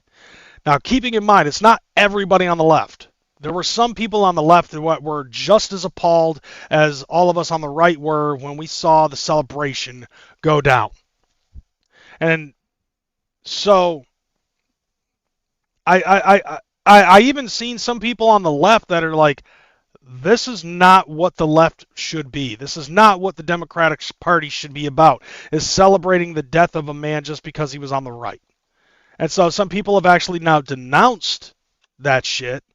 Now, keeping in mind, it's not everybody on the left. There were some people on the left that were just as appalled as all of us on the right were when we saw the celebration go down. And so, I even seen some people on the left that are like, this is not what the left should be. This is not what the Democratic Party should be about, is celebrating the death of a man just because he was on the right. And so some people have actually now denounced that shit.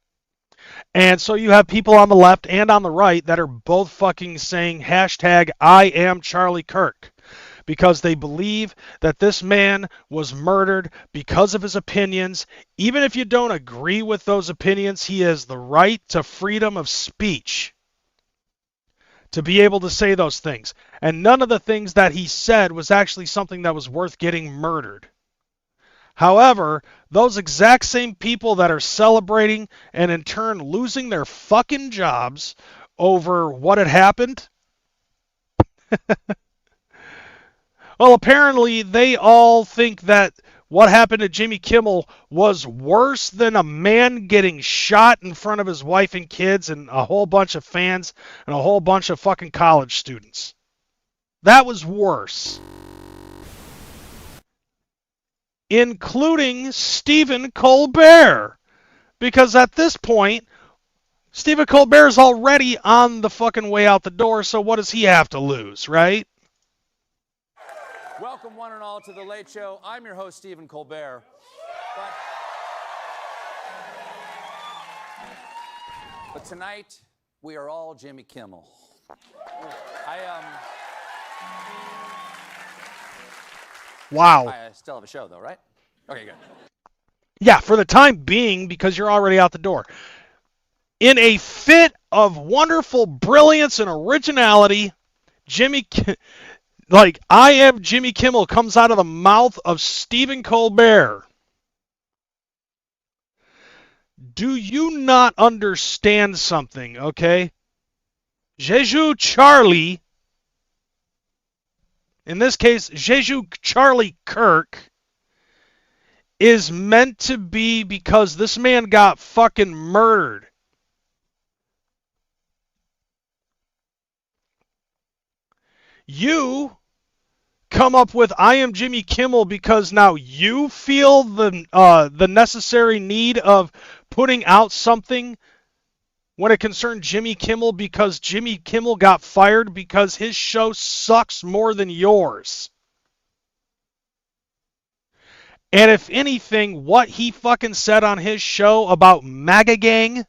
And so you have people on the left and on the right that are both fucking saying hashtag I am Charlie Kirk, because they believe that this man was murdered because of his opinions. Even if you don't agree with those opinions, he has the right to freedom of speech to be able to say those things. And none of the things that he said was actually something that was worth getting murdered. However, those exact same people that are celebrating and in turn losing their fucking jobs over what had happened, well, apparently they all think that what happened to Jimmy Kimmel was worse than a man getting shot in front of his wife and kids and a whole bunch of fans and a whole bunch of fucking college students. That was worse. Including Stephen Colbert. Because at this point, Stephen Colbert is already on the fucking way out the door, so what does he have to lose, right? Welcome, one and all, to The Late Show. I'm your host, Stephen Colbert. But tonight, we are all Jimmy Kimmel. Wow. I still have a show, though, right? Okay, good. Yeah, for the time being, because you're already out the door. In a fit of wonderful brilliance and originality, I am Jimmy Kimmel comes out of the mouth of Stephen Colbert. Do you not understand something, okay? Jeju Charlie, in this case, Jeju Charlie Kirk, is meant to be because this man got fucking murdered. You come up with I am Jimmy Kimmel because now you feel the necessary need of putting out something when it concerned Jimmy Kimmel because Jimmy Kimmel got fired because his show sucks more than yours. And if anything, what he fucking said on his show about MAGA gang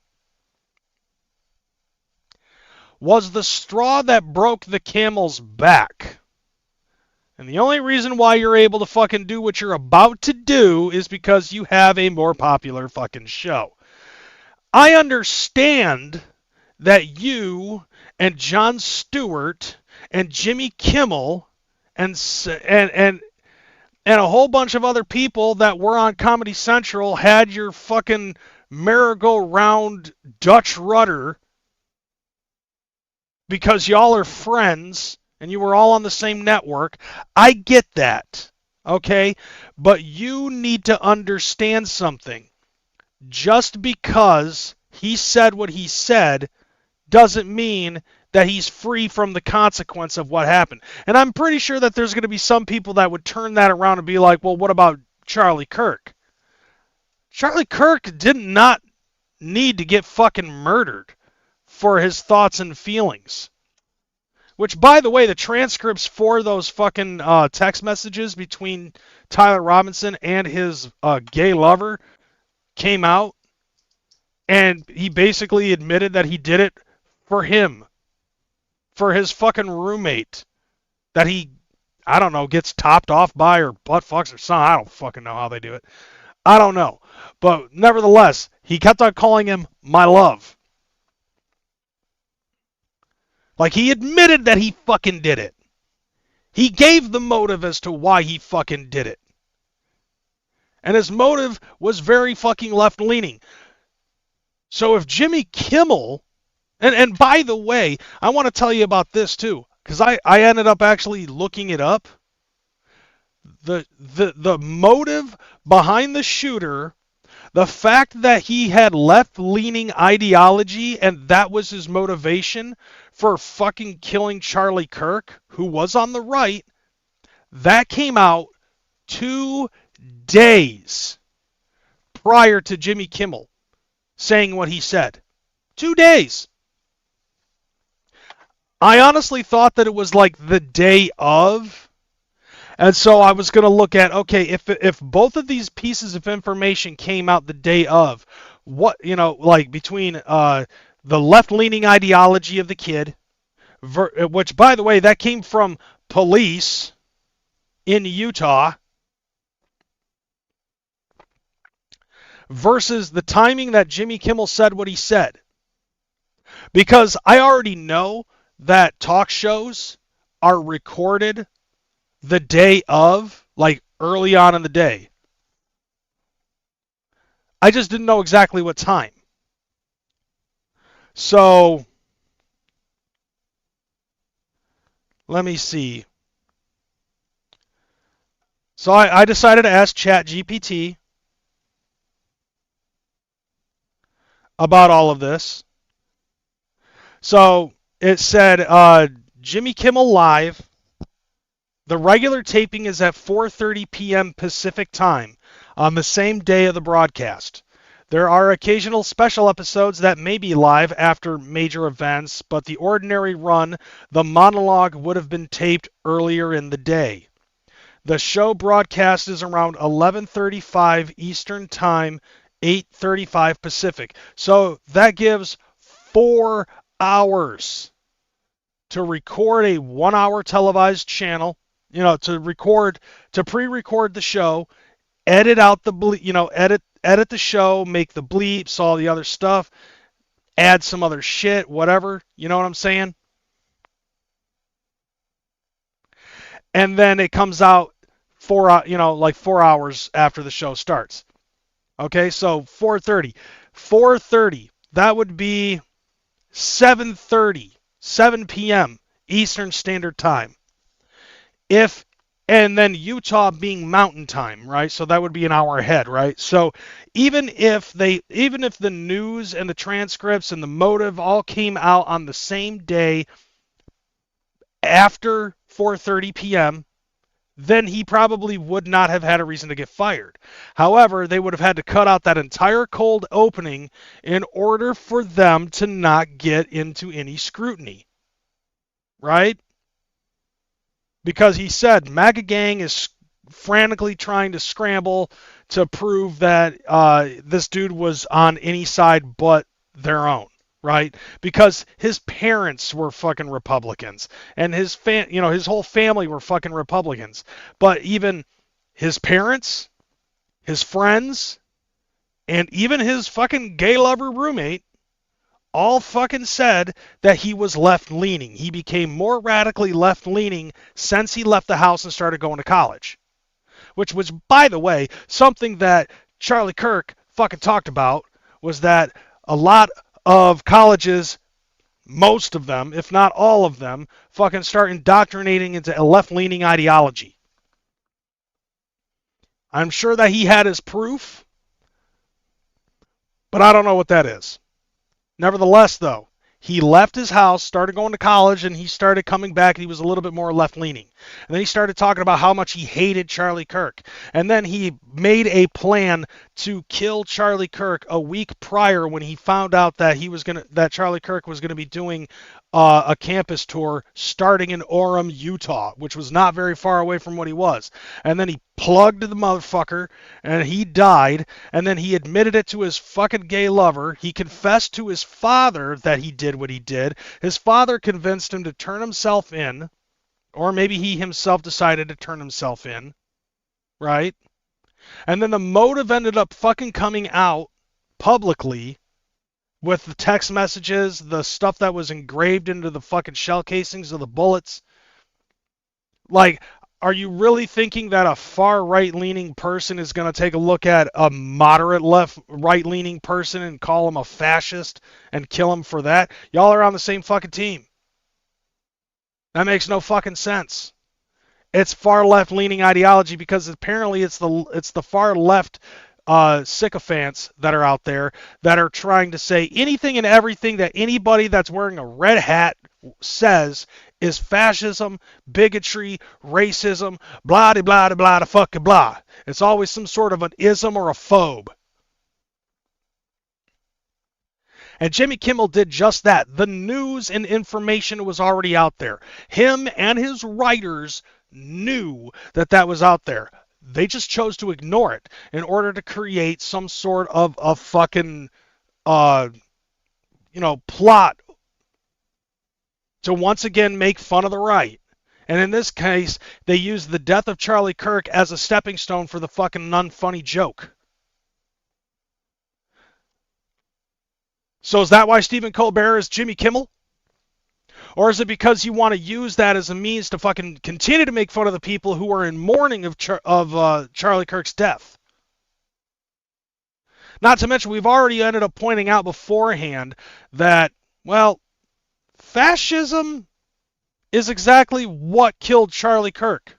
was the straw that broke the camel's back. And the only reason why you're able to fucking do what you're about to do is because you have a more popular fucking show. I understand that you and Jon Stewart and Jimmy Kimmel and a whole bunch of other people that were on Comedy Central had your fucking merry-go-round Dutch rudder because y'all are friends and you were all on the same network. I get that, okay? But you need to understand something. Just because he said what he said doesn't mean that he's free from the consequence of what happened. And I'm pretty sure that there's going to be some people that would turn that around and be like, well, what about Charlie Kirk? Charlie Kirk did not need to get fucking murdered for his thoughts and feelings. Which, by the way, the transcripts for those fucking text messages between Tyler Robinson and his gay lover came out, and he basically admitted that he did it for him, for his fucking roommate that he, I don't know, gets topped off by or butt fucks or something. I don't fucking know how they do it. I don't know. But nevertheless, he kept on calling him my love. Like, he admitted that he fucking did it. He gave the motive as to why he fucking did it. And his motive was very fucking left-leaning. So if Jimmy Kimmel, and by the way, I want to tell you about this too, because I ended up actually looking it up. The motive behind the shooter, the fact that he had left-leaning ideology and that was his motivation for fucking killing Charlie Kirk, who was on the right, that came out 2 days prior to Jimmy Kimmel saying what he said. 2 days. I honestly thought that it was like the day of. And so I was going to look at, okay, if both of these pieces of information came out the day of, what, you know, like between the left-leaning ideology of the kid, which, by the way, that came from police in Utah, versus the timing that Jimmy Kimmel said what he said. Because I already know that talk shows are recorded the day of, like early on in the day. I just didn't know exactly what time. So, let me see. So I decided to ask ChatGPT about all of this. So it said, Jimmy Kimmel Live. The regular taping is at 4:30 p.m. Pacific Time on the same day of the broadcast. There are occasional special episodes that may be live after major events, but the ordinary run, the monologue would have been taped earlier in the day. The show broadcast is around 11:35 Eastern Time, 8:35 Pacific. So that gives 4 hours to record a 1-hour televised channel, you know, to pre-record the show, edit out the edit the show, make the bleeps, all the other stuff, add some other shit, whatever, you know what I'm saying? And then it comes out 4 hours after the show starts. Okay, so 4:30, that would be 7 p.m. Eastern Standard Time. And then Utah being Mountain Time, right? So that would be an hour ahead, right? So even if the news and the transcripts and the motive all came out on the same day after 4:30 p.m., then he probably would not have had a reason to get fired. However, they would have had to cut out that entire cold opening in order for them to not get into any scrutiny, right? Because he said MAGA gang is frantically trying to scramble to prove that this dude was on any side but their own, right? Because his parents were fucking Republicans, and his whole family were fucking Republicans. But even his parents, his friends, and even his fucking gay lover roommate all fucking said that he was left-leaning. He became more radically left-leaning since he left the house and started going to college. Which was, by the way, something that Charlie Kirk fucking talked about, was that a lot of colleges, most of them, if not all of them, fucking start indoctrinating into a left-leaning ideology. I'm sure that he had his proof, but I don't know what that is. Nevertheless, though, He left his house, started going to college, and he started coming back, and he was a little bit more left-leaning. And then he started talking about how much he hated Charlie Kirk. And then he made a plan to kill Charlie Kirk a week prior when he found out that that Charlie Kirk was gonna be doing a campus tour starting in Orem, Utah, which was not very far away from what he was. And then he plugged the motherfucker, and he died. And then he admitted it to his fucking gay lover. He confessed to his father that he did what he did. His father convinced him to turn himself in, or maybe he himself decided to turn himself in, right? And then the motive ended up fucking coming out publicly with the text messages, the stuff that was engraved into the fucking shell casings of the bullets. Like, are you really thinking that a far right-leaning person is going to take a look at a moderate right-leaning person and call him a fascist and kill him for that? Y'all are on the same fucking team. That makes no fucking sense. It's far left-leaning ideology because apparently it's the far left sycophants that are out there that are trying to say anything and everything that anybody that's wearing a red hat says is fascism, bigotry, racism, blah de blah de blah de fucking blah. It's always some sort of an ism or a phobe. And Jimmy Kimmel did just that. The news and information was already out there. Him and his writers knew that that was out there. They just chose to ignore it in order to create some sort of a fucking, plot to once again make fun of the right. And in this case, they used the death of Charlie Kirk as a stepping stone for the fucking unfunny joke. So is that why Stephen Colbert is Jimmy Kimmel? Or is it because you want to use that as a means to fucking continue to make fun of the people who are in mourning of Charlie Kirk's death? Not to mention, we've already ended up pointing out beforehand that, well, fascism is exactly what killed Charlie Kirk.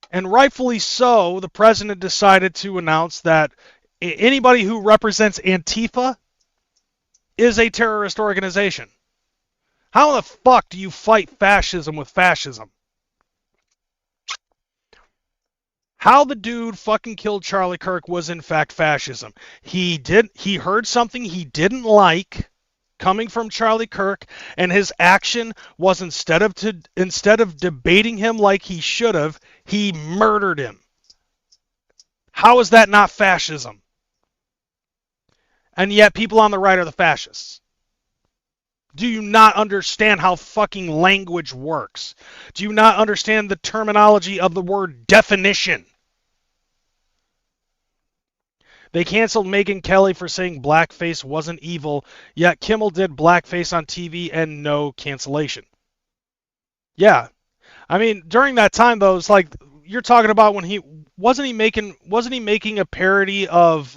And rightfully so, the president decided to announce that anybody who represents Antifa is a terrorist organization. How the fuck do you fight fascism with fascism? How the dude fucking killed Charlie Kirk was in fact fascism. He heard something he didn't like coming from Charlie Kirk, and his action was instead of debating him like he should have, he murdered him. How is that not fascism? And yet people on the right are the fascists. Do you not understand how fucking language works? Do you not understand the terminology of the word definition? They canceled Megyn Kelly for saying blackface wasn't evil, yet Kimmel did blackface on TV and no cancellation. Yeah. I mean, during that time though, it's like you're talking about when he wasn't he making a parody of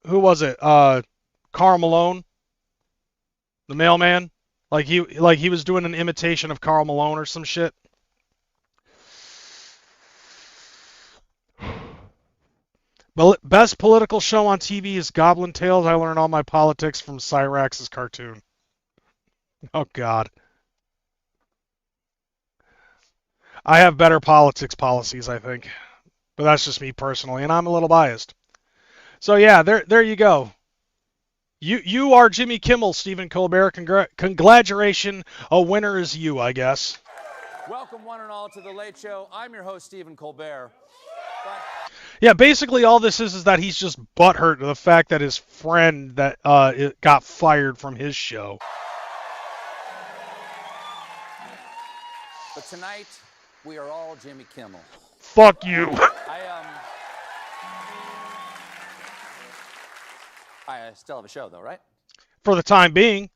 who was it? Karl Malone, the mailman. Like he was doing an imitation of Karl Malone or some shit. But best political show on TV is Goblin Tales. I learned all my politics from Cyrax's cartoon. Oh God. I have better politics policies, I think. But that's just me personally, and I'm a little biased. So yeah, there you go. You are Jimmy Kimmel, Stephen Colbert. Congratulations. A winner is you, I guess. Welcome, one and all, to The Late Show. I'm your host, Stephen Colbert. Yeah, basically all this is that he's just butthurt to the fact that his friend that got fired from his show. But tonight, we are all Jimmy Kimmel. Fuck you. I still have a show, though, right? For the time being,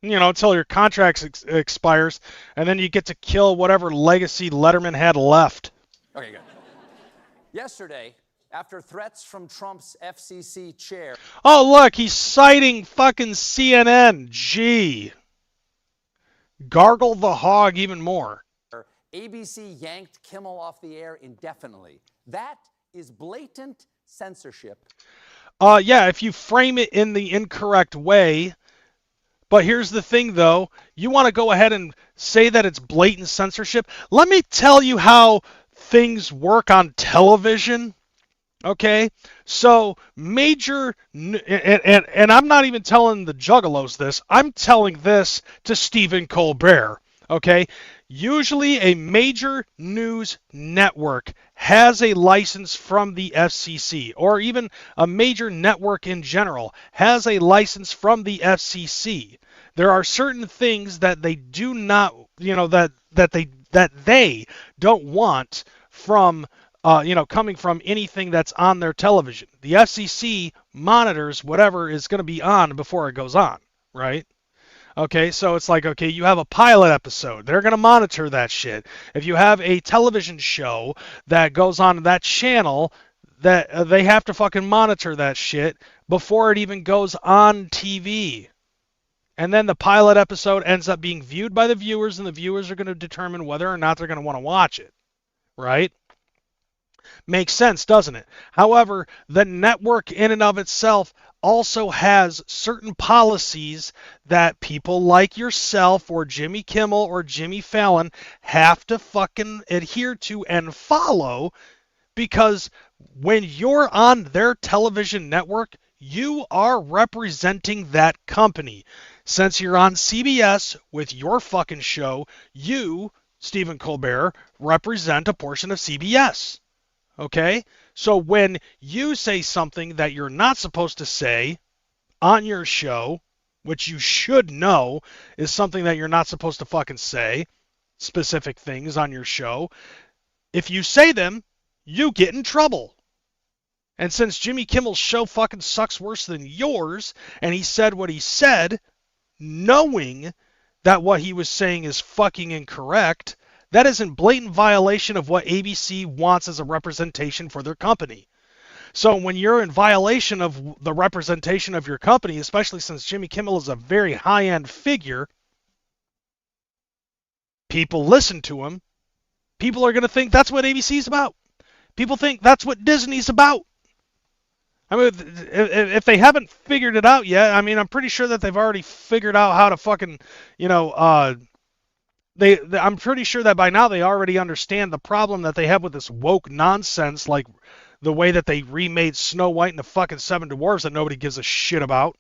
until your contract expires, and then you get to kill whatever legacy Letterman had left. Okay, good. Yesterday, after threats from Trump's FCC chair... Oh, look, he's citing fucking CNN. Gee. Gargle the hog even more. ABC yanked Kimmel off the air indefinitely. That is blatant censorship. Yeah, if you frame it in the incorrect way. But here's the thing, though. You want to go ahead and say that it's blatant censorship? Let me tell you how things work on television. Okay? So, and I'm not even telling the juggalos this. I'm telling this to Stephen Colbert. Okay? Usually a major news network has a license from the FCC, or even a major network in general has a license from the FCC. There are certain things that they do not, that they don't want from coming from anything that's on their television. The FCC monitors whatever is going to be on before it goes on, right? Okay, so it's like, okay, you have a pilot episode. They're going to monitor that shit. If you have a television show that goes on that channel, that they have to fucking monitor that shit before it even goes on TV. And then the pilot episode ends up being viewed by the viewers, and the viewers are going to determine whether or not they're going to want to watch it, right? Makes sense, doesn't it? However, the network in and of itself also has certain policies that people like yourself or Jimmy Kimmel or Jimmy Fallon have to fucking adhere to and follow, because when you're on their television network, you are representing that company. Since you're on CBS with your fucking show, you, Stephen Colbert, represent a portion of CBS. Okay? So when you say something that you're not supposed to say on your show, which you should know is something that you're not supposed to fucking say, specific things on your show, if you say them, you get in trouble. And since Jimmy Kimmel's show fucking sucks worse than yours, and he said what he said, knowing that what he was saying is fucking incorrect, that is in blatant violation of what ABC wants as a representation for their company. So when you're in violation of the representation of your company, especially since Jimmy Kimmel is a very high-end figure, people listen to him. People are going to think that's what ABC's about. People think that's what Disney's about. I mean, if they haven't figured it out yet, I mean, I'm pretty sure that they've already figured out how to fucking, I'm pretty sure that by now they already understand the problem that they have with this woke nonsense, like the way that they remade Snow White and the fucking Seven Dwarfs that nobody gives a shit about.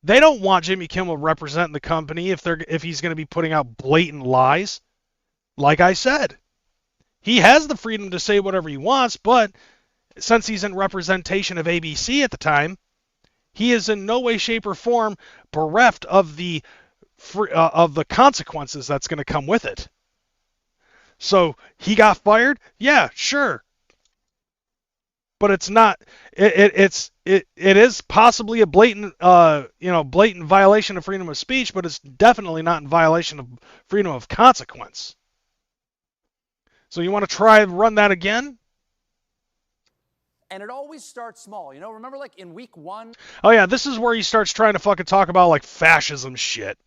They don't want Jimmy Kimmel representing the company if he's going to be putting out blatant lies. Like I said, he has the freedom to say whatever he wants, but since he's in representation of ABC at the time, he is in no way, shape, or form bereft of the consequences that's going to come with it. So he got fired? Yeah, sure. But it's not. It is possibly a blatant violation of freedom of speech, but it's definitely not in violation of freedom of consequence. So you want to try and run that again? And it always starts small. Remember like in week 1? Oh yeah, this is where he starts trying to fucking talk about like fascism shit.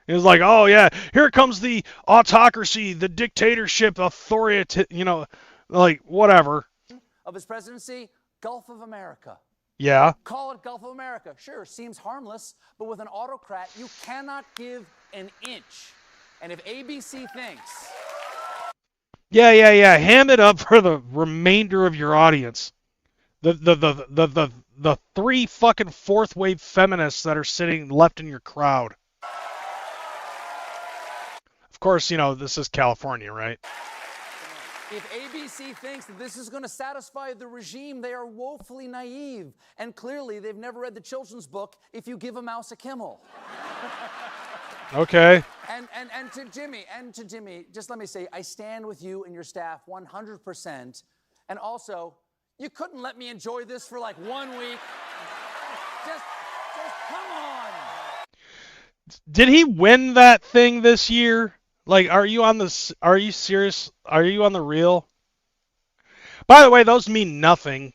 It was like, oh yeah, here comes the autocracy, the dictatorship, authority, like whatever. Of his presidency, Gulf of America. Yeah. Call it Gulf of America. Sure, seems harmless, but with an autocrat, you cannot give an inch. And if ABC thinks... Yeah. Ham it up for the remainder of your audience. The 3 fucking fourth wave feminists that are sitting left in your crowd. Of course, this is California, right? If ABC thinks that this is going to satisfy the regime, they are woefully naive. And clearly, they've never read the children's book, If You Give a Mouse a Kimmel. Okay. And to Jimmy, just let me say, I stand with you and your staff 100%. And also, you couldn't let me enjoy this for like 1 week. Just come on. Did he win that thing this year? Like, are you serious? Are you on the real? By the way, those mean nothing.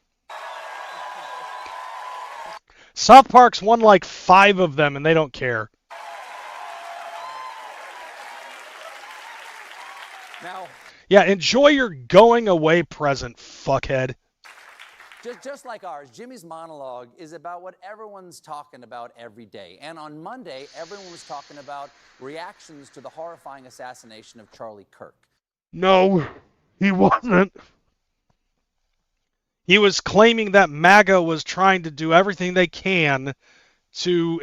South Park's won like 5 of them and they don't care. Now, yeah, enjoy your going away present, fuckhead. Just like ours, Jimmy's monologue is about what everyone's talking about every day. And on Monday, everyone was talking about reactions to the horrifying assassination of Charlie Kirk. No, he wasn't. He was claiming that MAGA was trying to do everything they can to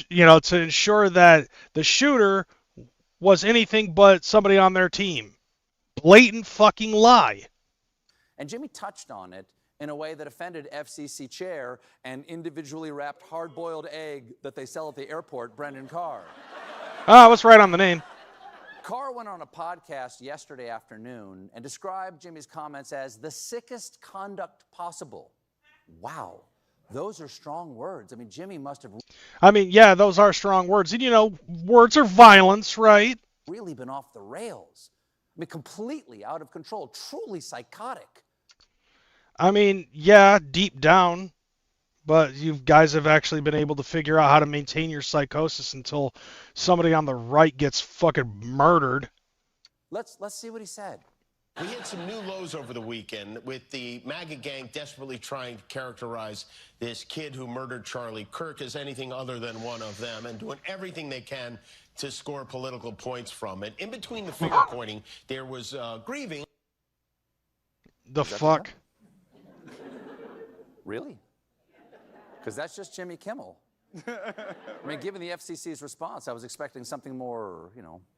ensure that the shooter was anything but somebody on their team. Blatant fucking lie. And Jimmy touched on it in a way that offended FCC chair and individually wrapped hard-boiled egg that they sell at the airport, Brendan Carr. Ah, what's right on the name? Carr went on a podcast yesterday afternoon and described Jimmy's comments as the sickest conduct possible. Wow, those are strong words. I mean, Jimmy must have Yeah, those are strong words. And, words are violence, right? really been off the rails. I mean, completely out of control, truly psychotic. Yeah, deep down. But you guys have actually been able to figure out how to maintain your psychosis until somebody on the right gets fucking murdered. Let's see what he said. We hit some new lows over the weekend with the MAGA gang desperately trying to characterize this kid who murdered Charlie Kirk as anything other than one of them and doing everything they can to score political points from it. In between the finger pointing, there was grieving. The fuck? Really? Because that's just Jimmy Kimmel. Given the FCC's response, I was expecting something more,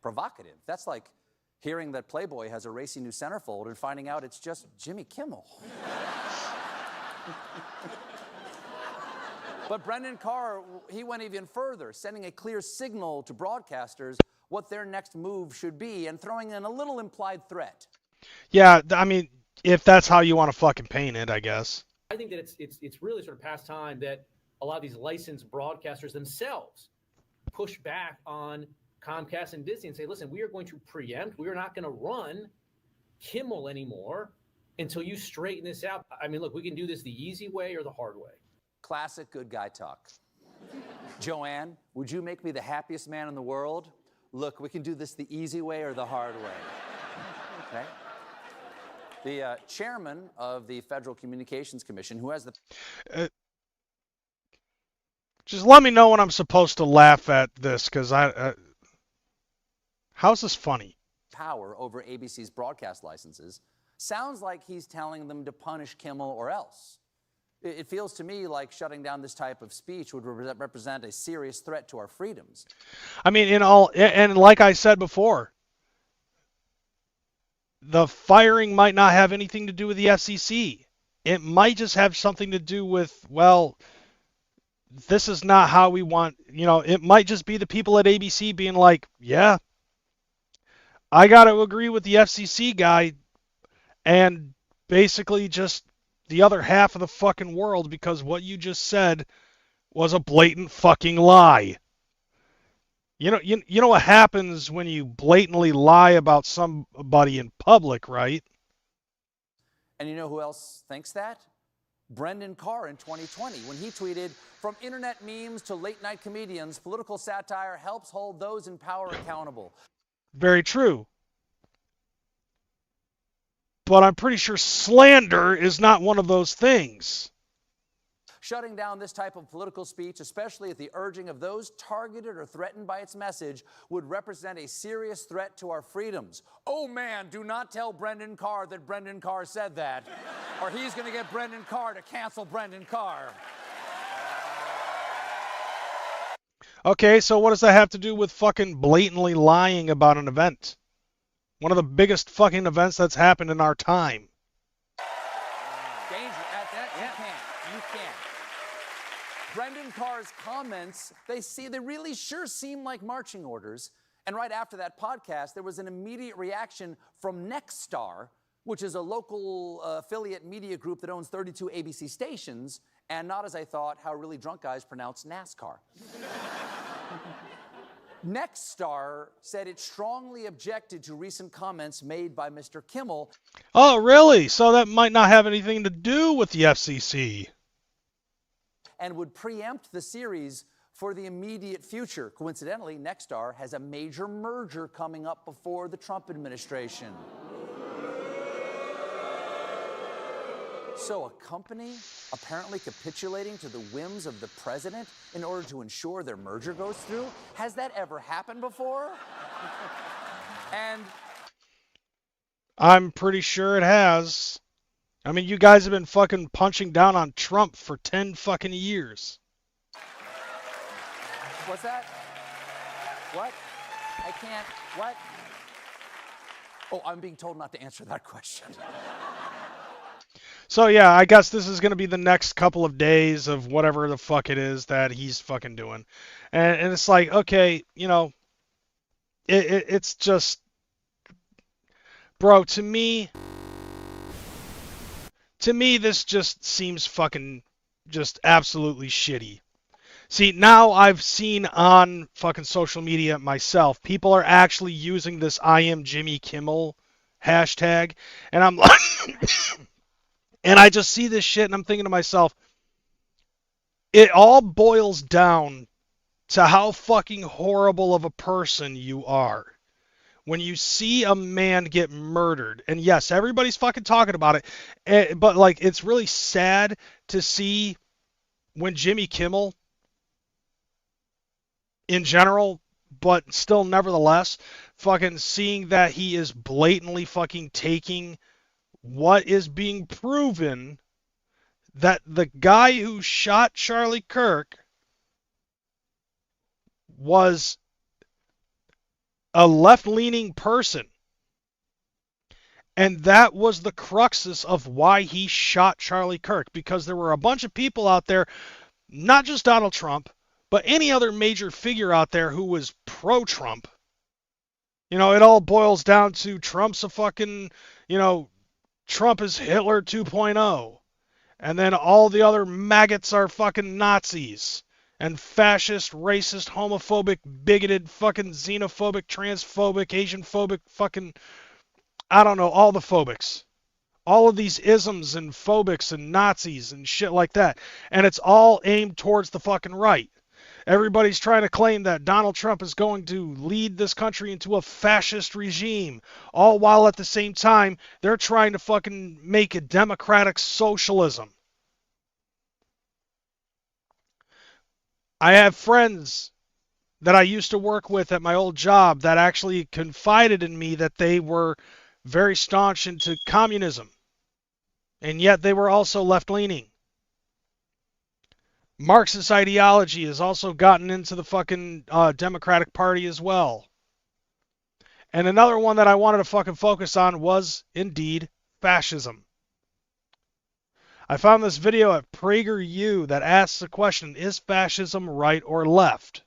provocative. That's like hearing that Playboy has a racy new centerfold and finding out it's just Jimmy Kimmel. But Brendan Carr, he went even further, sending a clear signal to broadcasters what their next move should be and throwing in a little implied threat. Yeah, if that's how you want to fucking paint it, I guess. I think that it's really sort of past time that a lot of these licensed broadcasters themselves push back on Comcast and Disney and say, listen, we are going to preempt. We are not going to run Kimmel anymore until you straighten this out. Look, we can do this the easy way or the hard way. Classic good guy talk. Joanne, would you make me the happiest man in the world? Look, we can do this the easy way or the hard way. Okay? The chairman of the Federal Communications Commission, who has the... Just let me know when I'm supposed to laugh at this, because how's this funny? ...power over ABC's broadcast licenses, sounds like he's telling them to punish Kimmel or else. It feels to me like shutting down this type of speech would represent a serious threat to our freedoms. And like I said before, the firing might not have anything to do with the FCC. It might just have something to do with, this is not how we want, it might just be the people at ABC being like, yeah, I got to agree with the FCC guy and basically just the other half of the fucking world because what you just said was a blatant fucking lie. You know what happens when you blatantly lie about somebody in public, right? And you know who else thinks that? Brendan Carr in 2020 when he tweeted, "From internet memes to late-night comedians, political satire helps hold those in power accountable." Very true. But I'm pretty sure slander is not one of those things. Shutting down this type of political speech, especially at the urging of those targeted or threatened by its message, would represent a serious threat to our freedoms. Oh man, do not tell Brendan Carr that Brendan Carr said that, or he's going to get Brendan Carr to cancel Brendan Carr. Okay, so what does that have to do with fucking blatantly lying about an event? One of the biggest fucking events that's happened in our time. Danger at that. You can't. Brendan Carr's comments, they really sure seem like marching orders. And right after that podcast, there was an immediate reaction from Nexstar, which is a local affiliate media group that owns 32 ABC stations, and not, as I thought, how really drunk guys pronounce NASCAR. Nexstar said it strongly objected to recent comments made by Mr. Kimmel. Oh, really? So that might not have anything to do with the FCC. And would preempt the series for the immediate future. Coincidentally, Nexstar has a major merger coming up before the Trump administration. So a company apparently capitulating to the whims of the president in order to ensure their merger goes through? Has that ever happened before? And I'm pretty sure it has. I mean, you guys have been fucking punching down on Trump for 10 fucking years. what's that? What? I can't. What? Oh, I'm being told not to answer that question. So yeah, I guess this is going to be the next couple of days of whatever the fuck it is that he's fucking doing. And it's like, okay, you know, it's just, bro, to me, this just seems fucking just absolutely shitty. See, now I've seen on fucking social media myself, people are actually using this I am Jimmy Kimmel hashtag, and I'm like, and I just see this shit and I'm thinking to myself, it all boils down to how fucking horrible of a person you are. When you see a man get murdered, and yes, everybody's fucking talking about it, but like, it's really sad to see when Jimmy Kimmel, in general, but still nevertheless, fucking seeing that he is blatantly fucking taking what is being proven that the guy who shot Charlie Kirk was a left-leaning person. And that was the cruxus of why he shot Charlie Kirk, because there were a bunch of people out there, not just Donald Trump, but any other major figure out there who was pro-Trump. You know, it all boils down to Trump's a fucking, you know, Trump is Hitler 2.0. And then all the other maggots are fucking Nazis. And fascist, racist, homophobic, bigoted, fucking xenophobic, transphobic, Asian-phobic, fucking, I don't know, all the phobics. All of these isms and phobics and Nazis and shit like that. And it's all aimed towards the fucking right. Everybody's trying to claim that Donald Trump is going to lead this country into a fascist regime, all while at the same time they're trying to fucking make a democratic socialism. I have friends that I used to work with at my old job that actually confided in me that they were very staunch into communism, and yet they were also left-leaning. Marxist ideology has also gotten into the fucking Democratic Party as well. And another one that I wanted to fucking focus on was, indeed, fascism. I found this video at PragerU that asks the question, is fascism right or left?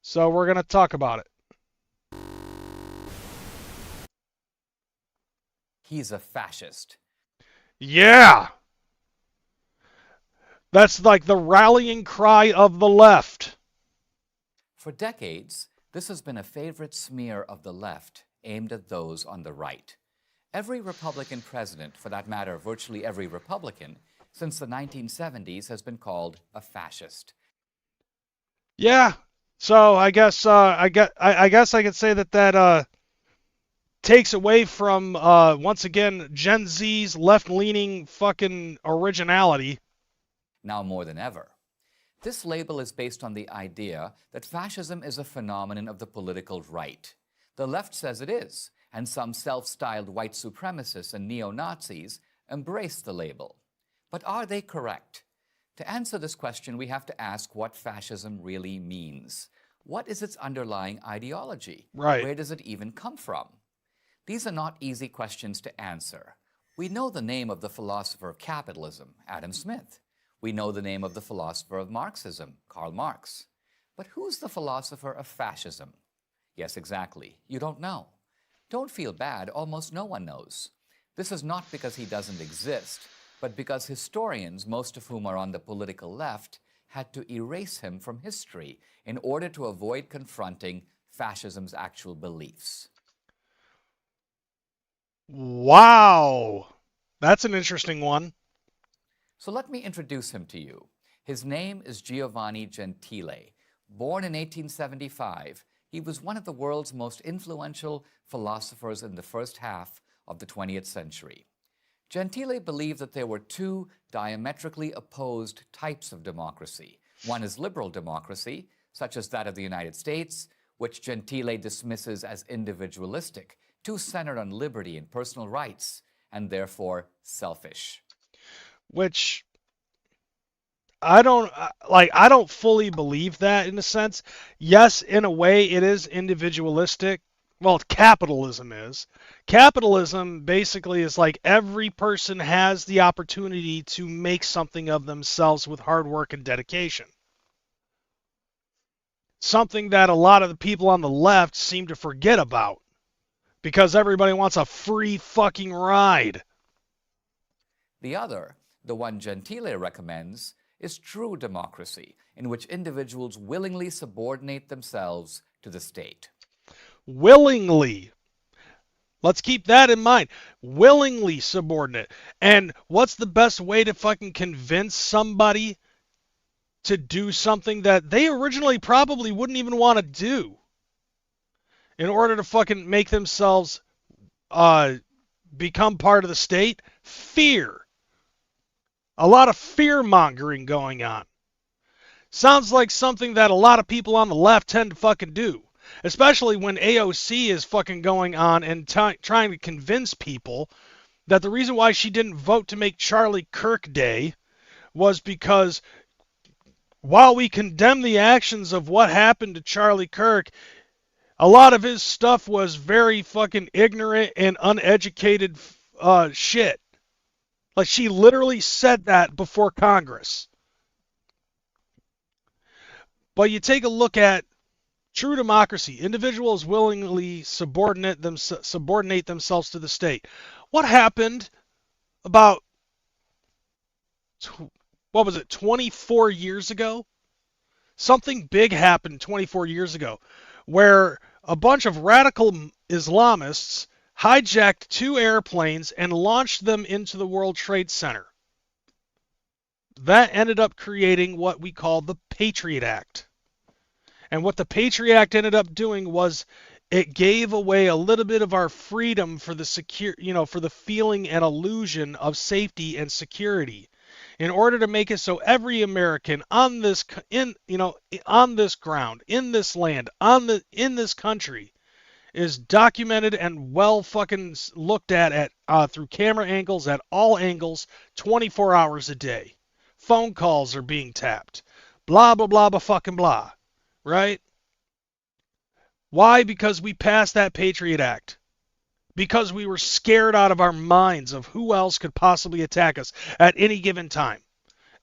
So we're going to talk about it. He's a fascist. Yeah! That's like the rallying cry of the left. For decades, this has been a favorite smear of the left aimed at those on the right. Every Republican president, for that matter, virtually every Republican, since the 1970s has been called a fascist. Yeah, so I guess I guess I could say that takes away from once again Gen Z's left-leaning fucking originality. Now more than ever. This label is based on the idea that fascism is a phenomenon of the political right. The left says it is, and some self-styled white supremacists and neo-Nazis embrace the label. But are they correct? To answer this question, we have to ask what fascism really means. What is its underlying ideology? Right. Where does it even come from? These are not easy questions to answer. We know the name of the philosopher of capitalism, Adam Smith. We know the name of the philosopher of Marxism, Karl Marx. But who's the philosopher of fascism? Yes, exactly. You don't know. Don't feel bad. Almost no one knows. This is not because he doesn't exist, but because historians, most of whom are on the political left, had to erase him from history in order to avoid confronting fascism's actual beliefs. Wow. That's an interesting one. So let me introduce him to you. His name is Giovanni Gentile. Born in 1875, he was one of the world's most influential philosophers in the first half of the 20th century. Gentile believed that there were two diametrically opposed types of democracy. One is liberal democracy, such as that of the United States, which Gentile dismisses as individualistic, too centered on liberty and personal rights, and therefore selfish. Which I don't fully believe that in a sense. Yes, in a way it is individualistic. Well, capitalism is. Capitalism basically is like every person has the opportunity to make something of themselves with hard work and dedication. Something that a lot of the people on the left seem to forget about because everybody wants a free fucking ride. The other, the one Gentile recommends, is true democracy, in which individuals willingly subordinate themselves to the state. Willingly. Let's keep that in mind. Willingly subordinate. And what's the best way to fucking convince somebody to do something that they originally probably wouldn't even want to do in order to fucking make themselves become part of the state? Fear. A lot of fear-mongering going on. Sounds like something that a lot of people on the left tend to fucking do. Especially when AOC is fucking going on and trying to convince people that the reason why she didn't vote to make Charlie Kirk Day was because while we condemn the actions of what happened to Charlie Kirk, a lot of his stuff was very fucking ignorant and uneducated shit. Like, she literally said that before Congress. But you take a look at true democracy. Individuals willingly subordinate themselves to the state. What happened about, 24 years ago? Something big happened 24 years ago where a bunch of radical Islamists hijacked 2 airplanes and launched them into the World Trade Center. That ended up creating what we call the Patriot Act. And what the Patriot Act ended up doing was it gave away a little bit of our freedom for the for the feeling and illusion of safety and security, in order to make it so every American on this on this ground, in this land, in this country, is documented and well fucking looked at through camera angles at all angles, 24 hours a day. Phone calls are being tapped. Blah blah blah blah fucking blah. Right? Why? Because we passed that Patriot Act. Because we were scared out of our minds of who else could possibly attack us at any given time.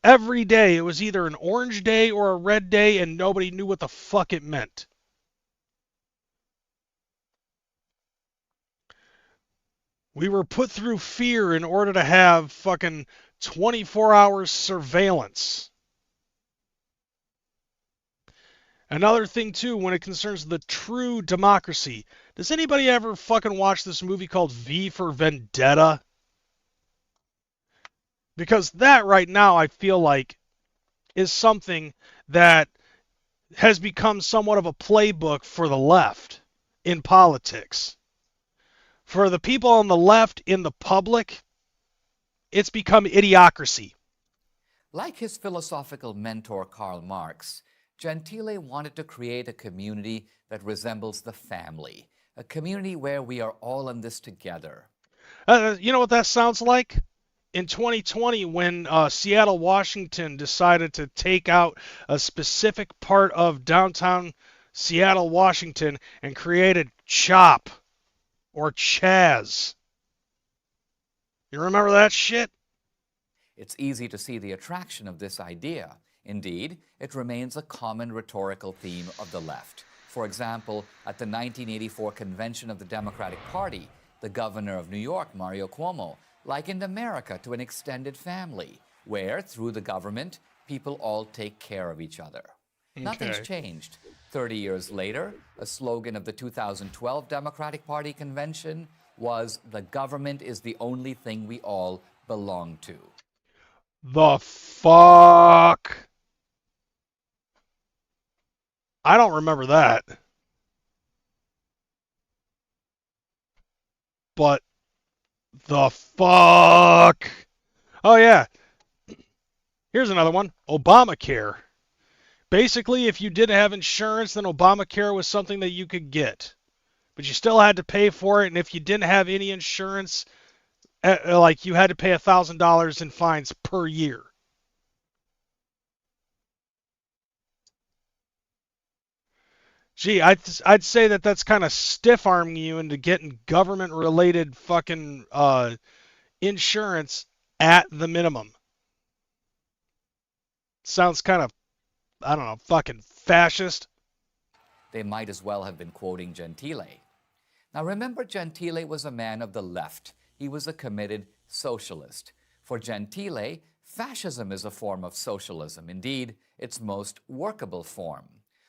Every day it was either an orange day or a red day and nobody knew what the fuck it meant. We were put through fear in order to have fucking 24 hours surveillance. Another thing, too, when it concerns the true democracy. Does anybody ever fucking watch this movie called V for Vendetta? Because that right now, I feel like, is something that has become somewhat of a playbook for the left in politics. For the people on the left in the public, it's become idiocracy. Like his philosophical mentor Karl Marx, Gentile wanted to create a community that resembles the family, a community where we are all in this together. You know what that sounds like? In 2020, when Seattle, Washington decided to take out a specific part of downtown Seattle, Washington and created CHOP or Chaz. You remember that shit? It's easy to see the attraction of this idea. Indeed, it remains a common rhetorical theme of the left. For example, at the 1984 convention of the Democratic Party, the governor of New York, Mario Cuomo, likened America to an extended family, where, through the government, people all take care of each other. Okay. Nothing's changed. 30 years later, a slogan of the 2012 Democratic Party convention was, "The government is the only thing we all belong to." The fuck? I don't remember that. But The fuck? Oh, yeah. Here's another one. Obamacare. Basically, if you didn't have insurance, then Obamacare was something that you could get. But you still had to pay for it, and if you didn't have any insurance, like you had to pay $1,000 in fines per year. Gee, I'd say that that's kind of stiff-arming you into getting government-related fucking insurance at the minimum. Sounds kind of, I don't know, fucking fascist. They might as well have been quoting Gentile. Now remember, Gentile was a man of the left. He was a committed socialist. For Gentile, fascism is a form of socialism, indeed, its most workable form.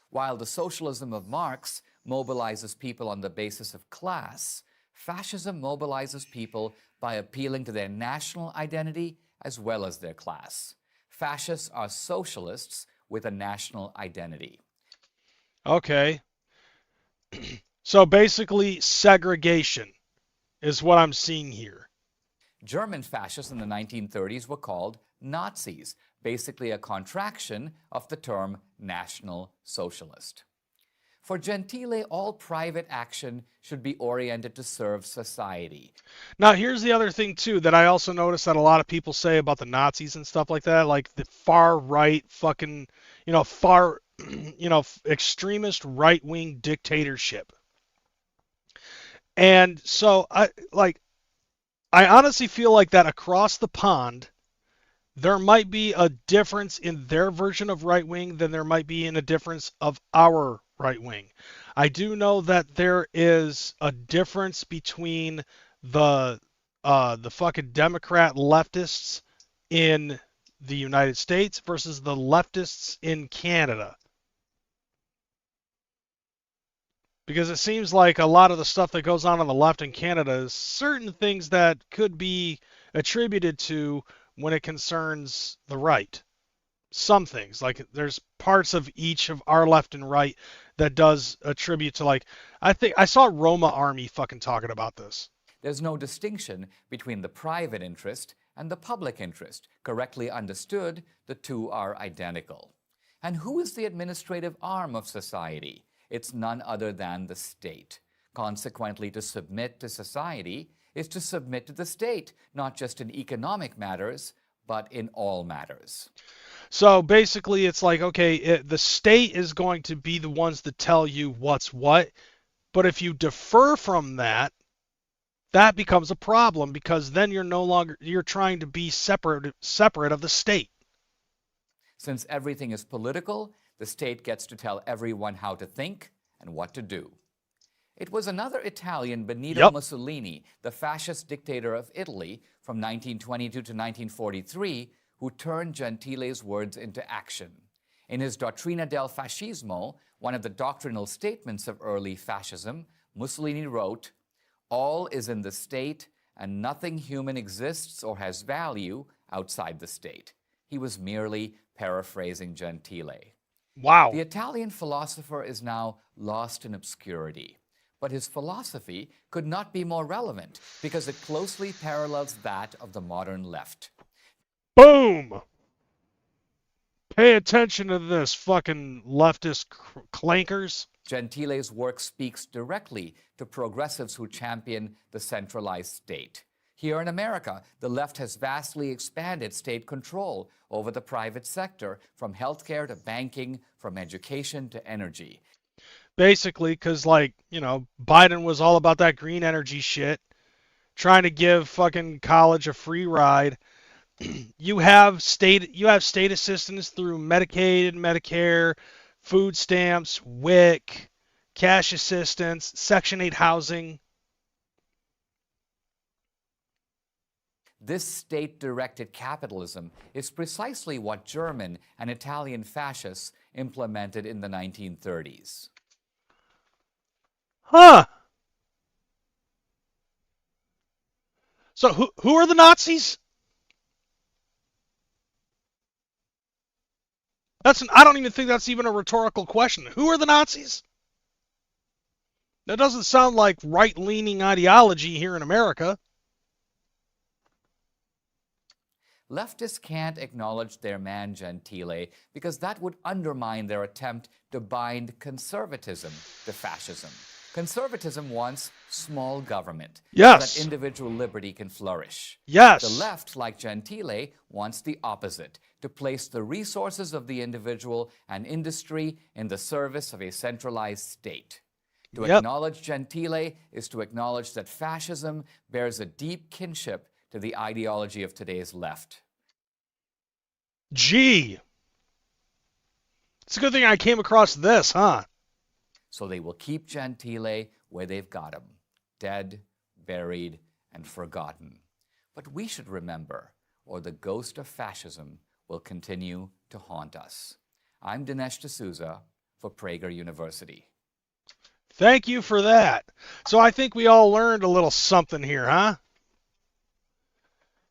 While the socialism of Marx mobilizes people on the basis of class, fascism mobilizes people by appealing to their national identity as well as their class. Fascists are socialists with a national identity. Okay. So basically, segregation is what I'm seeing here. German fascists in the 1930s were called Nazis, basically a contraction of the term National Socialist. For Gentile, all private action should be oriented to serve society. Now, here's the other thing, too, that I also notice that a lot of people say about the Nazis and stuff like that, like the far-right fucking, extremist right-wing dictatorship. And so, I honestly feel like that across the pond, there might be a difference in their version of right wing than there might be in a difference of our right wing. I do know that there is a difference between the fucking Democrat leftists in the United States versus the leftists in Canada. Because it seems like a lot of the stuff that goes on the left in Canada is certain things that could be attributed to when it concerns the right. Some things, like there's parts of each of our left and right that does attribute to, like, I think I saw Roma Army fucking talking about this. There's no distinction between the private interest and the public interest. Correctly understood, the two are identical. And who is the administrative arm of society? It's none other than the state. Consequently, to submit to society is to submit to the state, not just in economic matters, but in all matters. So basically, it's like, okay, the state is going to be the ones that tell you what's what, but if you defer from that, that becomes a problem because then you're trying to be separate of the state. Since everything is political, the state gets to tell everyone how to think and what to do. It was another Italian, Benito Mussolini, the fascist dictator of Italy from 1922 to 1943, who turned Gentile's words into action. In his Dottrina del Fascismo, one of the doctrinal statements of early fascism, Mussolini wrote, "All is in the state, and nothing human exists or has value outside the state." He was merely paraphrasing Gentile. Wow. The Italian philosopher is now lost in obscurity. But his philosophy could not be more relevant because it closely parallels that of the modern left. Boom! Pay attention to this, fucking leftist clankers. Gentile's work speaks directly to progressives who champion the centralized state. Here in America, the left has vastly expanded state control over the private sector, from healthcare to banking, from education to energy. Basically, because, Biden was all about that green energy shit, trying to give fucking college a free ride. You have state assistance through Medicaid and Medicare, food stamps, WIC, cash assistance, Section 8 housing. This state-directed capitalism is precisely what German and Italian fascists implemented in the 1930s. Huh. So who are the Nazis? I don't even think that's even a rhetorical question. Who are the Nazis? That doesn't sound like right-leaning ideology here in America. Leftists can't acknowledge their man Gentile because that would undermine their attempt to bind conservatism to fascism. Conservatism wants small government so that individual liberty can flourish. Yes. The left, like Gentile, wants the opposite, to place the resources of the individual and industry in the service of a centralized state. To acknowledge Gentile is to acknowledge that fascism bears a deep kinship to the ideology of today's left. Gee. It's a good thing I came across this, huh? So they will keep Gentile where they've got him, dead, buried, and forgotten. But we should remember, or the ghost of fascism will continue to haunt us. I'm Dinesh D'Souza for Prager University. Thank you for that. So I think we all learned a little something here, huh?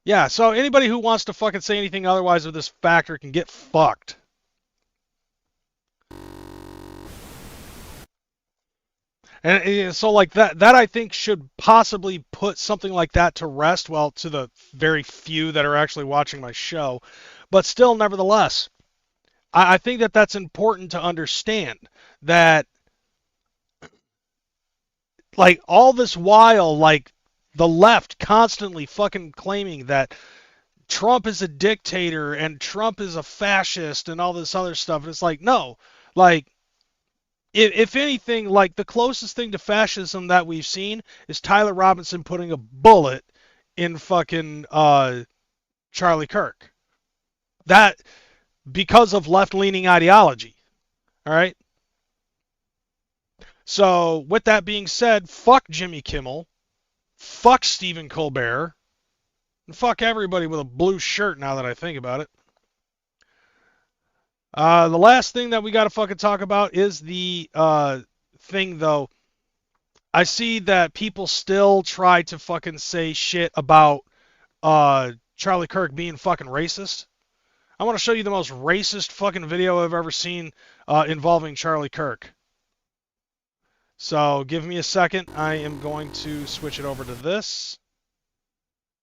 Yeah, so anybody who wants to fucking say anything otherwise of this factor can get fucked. And so like that I think should possibly put something like that to rest, well, to the very few that are actually watching my show. But still, nevertheless, I think that that's important to understand that, like, all this while, like, the left constantly fucking claiming that Trump is a dictator and Trump is a fascist and all this other stuff. And it's like, no, like, if anything, like, the closest thing to fascism that we've seen is Tyler Robinson putting a bullet in fucking Charlie Kirk. That, because of left-leaning ideology. All right? So, with that being said, fuck Jimmy Kimmel, fuck Stephen Colbert, and fuck everybody with a blue shirt now that I think about it. The last thing that we got to fucking talk about is the thing, though. I see that people still try to fucking say shit about Charlie Kirk being fucking racist. I want to show you the most racist fucking video I've ever seen involving Charlie Kirk. So give me a second. I am going to switch it over to this.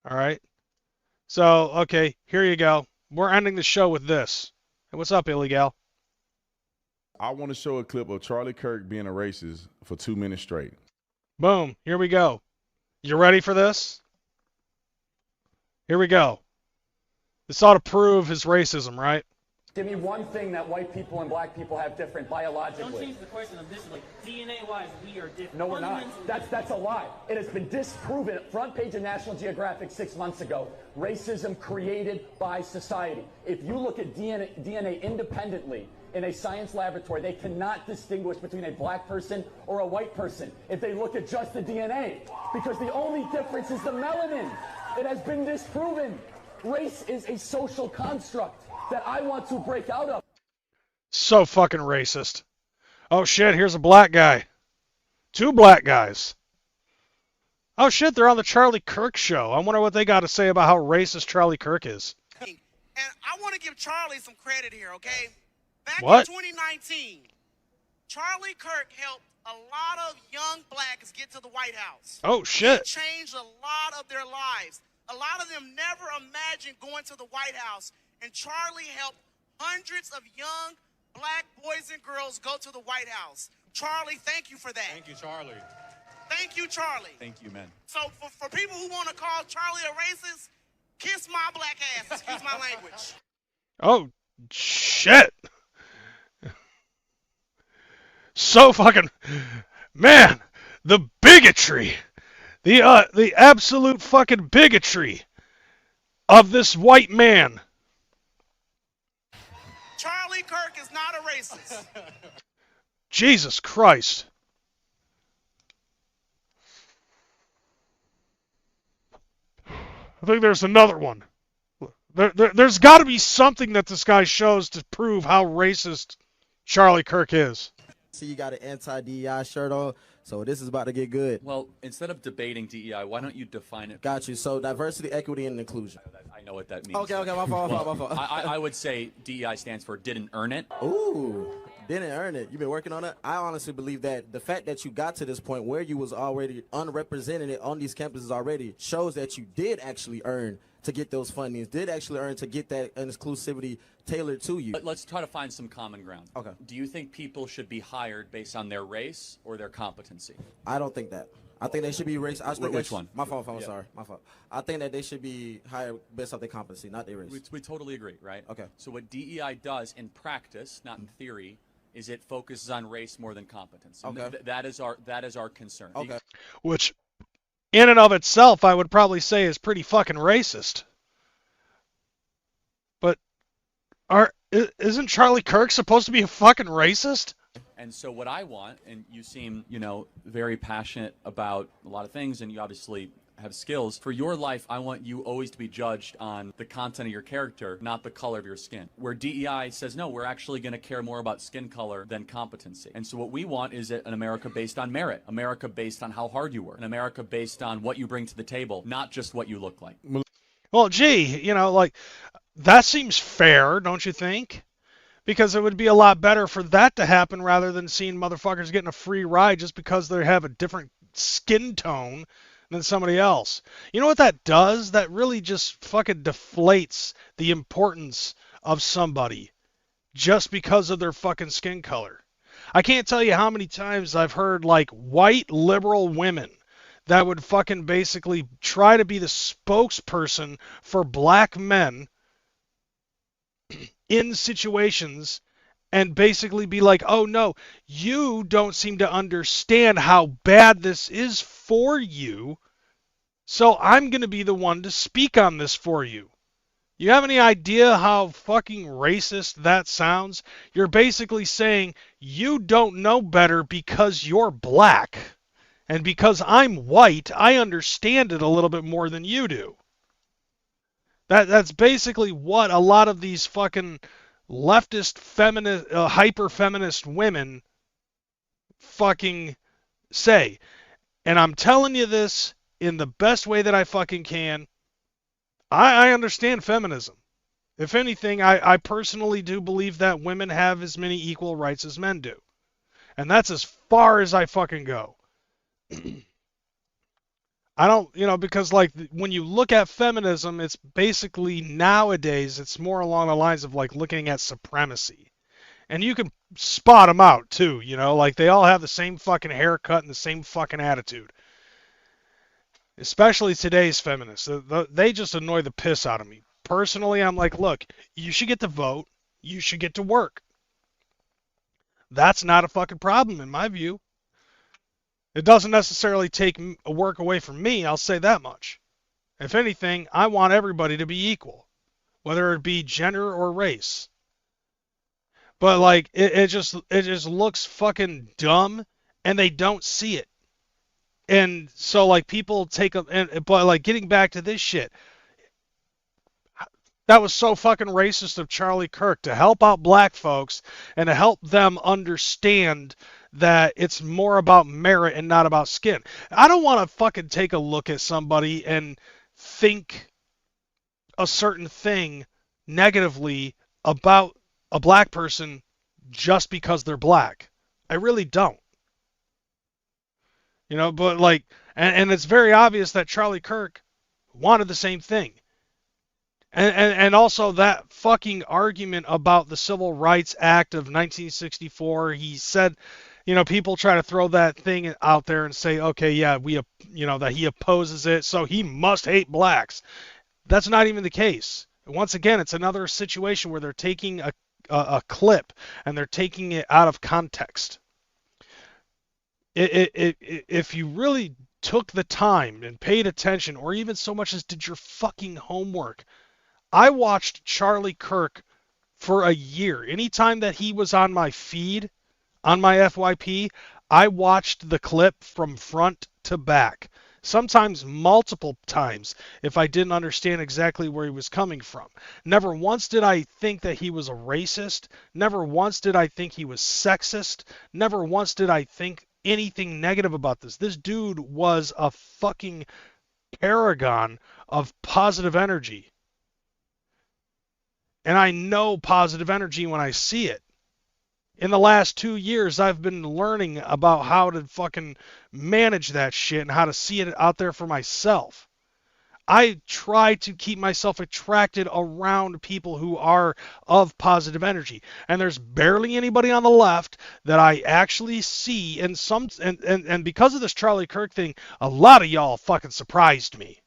All right. So, okay, here you go. We're ending the show with this. Hey, what's up, Illegal? I want to show a clip of Charlie Kirk being a racist for 2 minutes straight. Boom. Here we go. You ready for this? Here we go. This ought to prove his racism, right? Give me one thing that white people and black people have different biologically. Don't change the question of this. Like, DNA-wise, we are different. No, we're not. That's a lie. It has been disproven. Front page of National Geographic 6 months ago. Racism created by society. If you look at DNA independently in a science laboratory, they cannot distinguish between a black person or a white person if they look at just the DNA. Because the only difference is the melanin. It has been disproven. Race is a social construct that I want to break out of. So fucking racist. Oh shit, here's a black guy. 2 black guys. Oh shit, they're on the Charlie Kirk show. I wonder what they got to say about how racist Charlie Kirk is. And I want to give Charlie some credit here, okay? Back What? in 2019, Charlie Kirk helped a lot of young blacks get to the White House. Oh shit. He changed a lot of their lives. A lot of them never imagined going to the White House. And Charlie helped hundreds of young black boys and girls go to the White House. Charlie, thank you for that. Thank you, Charlie. Thank you, Charlie. Thank you, man. So for people who want to call Charlie a racist, kiss my black ass. Excuse my language. Oh shit. So fucking, man, the bigotry, the absolute fucking bigotry of this white man. Charlie Kirk is not a racist. Jesus Christ. I think there's another one. There's got to be something that this guy shows to prove how racist Charlie Kirk is. See, you got an anti-DEI shirt on, so this is about to get good. Well, instead of debating DEI, why don't you define it? Got you. So diversity, equity, and inclusion. I know what that means. Okay, my fault. I would say DEI stands for didn't earn it. Ooh, didn't earn it. You've been working on it. I honestly believe that the fact that you got to this point where you was already unrepresented on these campuses already shows that you did actually earn to get those fundings, did actually earn to get that exclusivity tailored to you. But let's try to find some common ground. Okay. Do you think people should be hired based on their race or their competency? I don't think that. I think they should be race. Which one? My fault. Yeah. Sorry. My fault. I think that they should be hired based off their competency, not their race. We totally agree, right? Okay. So what DEI does in practice, not in theory, is it focuses on race more than competence. And Okay. that is our concern. Okay. Which, in and of itself, I would probably say is pretty fucking racist. But isn't Charlie Kirk supposed to be a fucking racist? And so what I want, and you seem, very passionate about a lot of things, and you obviously have skills. For your life, I want you always to be judged on the content of your character, not the color of your skin. Where DEI says, no, we're actually going to care more about skin color than competency. And so what we want is an America based on merit, America based on how hard you work, an America based on what you bring to the table, not just what you look like. Well, gee, that seems fair, don't you think? Because it would be a lot better for that to happen rather than seeing motherfuckers getting a free ride just because they have a different skin tone than somebody else. You know what that does? That really just fucking deflates the importance of somebody just because of their fucking skin color. I can't tell you how many times I've heard white liberal women that would fucking basically try to be the spokesperson for black men in situations and basically be like, oh no, you don't seem to understand how bad this is for you, so I'm going to be the one to speak on this for you. You have any idea how fucking racist that sounds? You're basically saying you don't know better because you're black, and because I'm white, I understand it a little bit more than you do. That's basically what a lot of these fucking leftist feminist, hyper-feminist women fucking say. And I'm telling you this in the best way that I fucking can. I understand feminism. If anything, I personally do believe that women have as many equal rights as men do. And that's as far as I fucking go. I don't, because when you look at feminism, it's basically nowadays, it's more along the lines of looking at supremacy. And you can spot them out too, they all have the same fucking haircut and the same fucking attitude. Especially today's feminists. They just annoy the piss out of me. Personally, I'm like, look, you should get to vote. You should get to work. That's not a fucking problem in my view. It doesn't necessarily take work away from me, I'll say that much. If anything, I want everybody to be equal, whether it be gender or race. But it just looks fucking dumb, and they don't see it. And so people take but getting back to this shit, that was so fucking racist of Charlie Kirk to help out black folks and to help them understand that it's more about merit and not about skin. I don't want to fucking take a look at somebody and think a certain thing negatively about a black person just because they're black. I really don't. But and it's very obvious that Charlie Kirk wanted the same thing. And also that fucking argument about the Civil Rights Act of 1964, he said, people try to throw that thing out there and say, okay, yeah, that he opposes it, so he must hate blacks. That's not even the case. Once again, it's another situation where they're taking a clip and they're taking it out of context. If you really took the time and paid attention, or even so much as did your fucking homework, I watched Charlie Kirk for a year. Anytime that he was on my feed, on my FYP, I watched the clip from front to back. Sometimes multiple times if I didn't understand exactly where he was coming from. Never once did I think that he was a racist. Never once did I think he was sexist. Never once did I think anything negative about this. This dude was a fucking paragon of positive energy. And I know positive energy when I see it. In the last 2 years, I've been learning about how to fucking manage that shit and how to see it out there for myself. I try to keep myself attracted around people who are of positive energy. And there's barely anybody on the left that I actually see. And because of this Charlie Kirk thing, a lot of y'all fucking surprised me.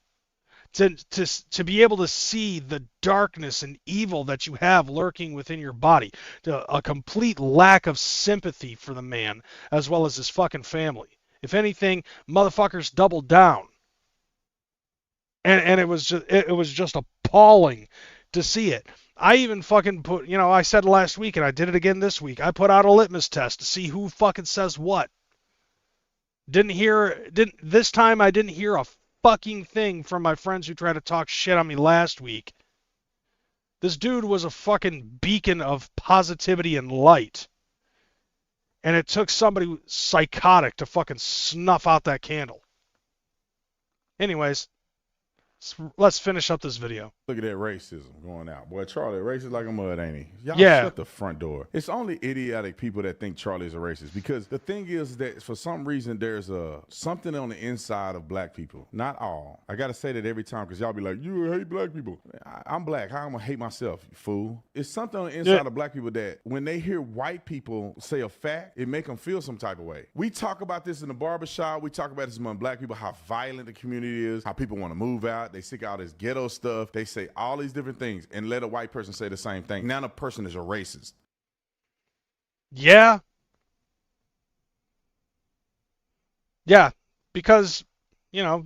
To be able to see the darkness and evil that you have lurking within your body, a complete lack of sympathy for the man as well as his fucking family. If anything, motherfuckers doubled down, and it was just appalling to see it. I even fucking put, I said last week and I did it again this week. I put out a litmus test to see who fucking says what. This time I didn't hear a fucking thing from my friends who tried to talk shit on me last week. This dude was a fucking beacon of positivity and light. And it took somebody psychotic to fucking snuff out that candle. Anyways, let's finish up this video. Look at that racism going out. Boy, Charlie, racist like a mud, ain't he? Y'all shut the front door. It's only idiotic people that think Charlie's a racist, because the thing is that for some reason there's something on the inside of black people. Not all. I got to say that every time because y'all be like, you hate black people. I'm black. How am I going to hate myself, you fool? It's something on the inside of black people that when they hear white people say a fact, it make them feel some type of way. We talk about this in the barbershop. We talk about this among black people, how violent the community is, how people want to move out. They seek out this ghetto stuff. They say all these different things and let a white person say the same thing. Now the person is a racist. Yeah. Yeah, because, they're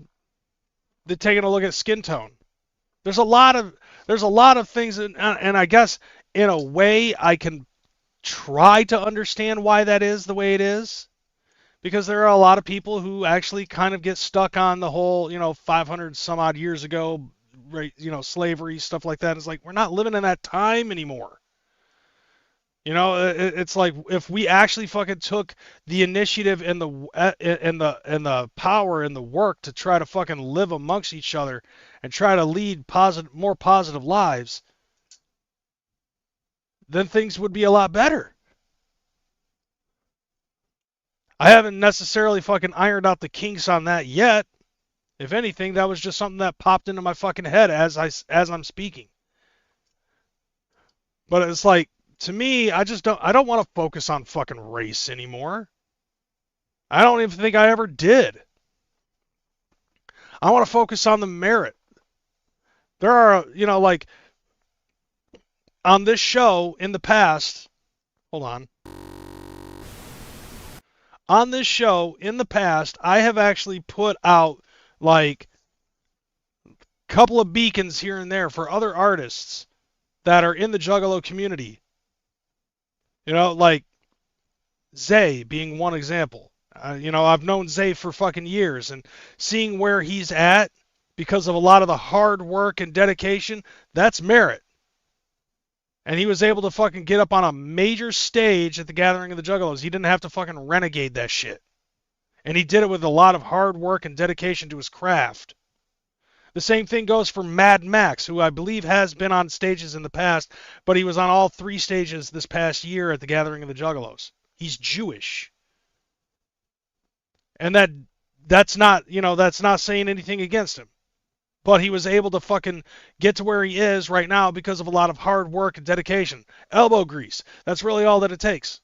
taking a look at skin tone. There's a lot of things, and I guess in a way I can try to understand why that is the way it is. Because there are a lot of people who actually kind of get stuck on the whole, 500 some odd years ago, slavery, stuff like that. It's like, we're not living in that time anymore. It's like if we actually fucking took the initiative and the power and the work to try to fucking live amongst each other and try to lead more positive lives, then things would be a lot better. I haven't necessarily fucking ironed out the kinks on that yet. If anything, that was just something that popped into my fucking head as I'm speaking. But it's like, to me, I don't want to focus on fucking race anymore. I don't even think I ever did. I want to focus on the merit. There are, on this show in the past, hold on. On this show in the past, I have actually put out like a couple of beacons here and there for other artists that are in the Juggalo community. Like Zay being one example. I've known Zay for fucking years, and seeing where he's at because of a lot of the hard work and dedication, that's merit. And he was able to fucking get up on a major stage at the Gathering of the Juggalos. He didn't have to fucking renegade that shit. And he did it with a lot of hard work and dedication to his craft. The same thing goes for Mad Max, who I believe has been on stages in the past, but he was on all 3 stages this past year at the Gathering of the Juggalos. He's Jewish. And that's not saying anything against him. But he was able to fucking get to where he is right now because of a lot of hard work and dedication. Elbow grease. That's really all that it takes.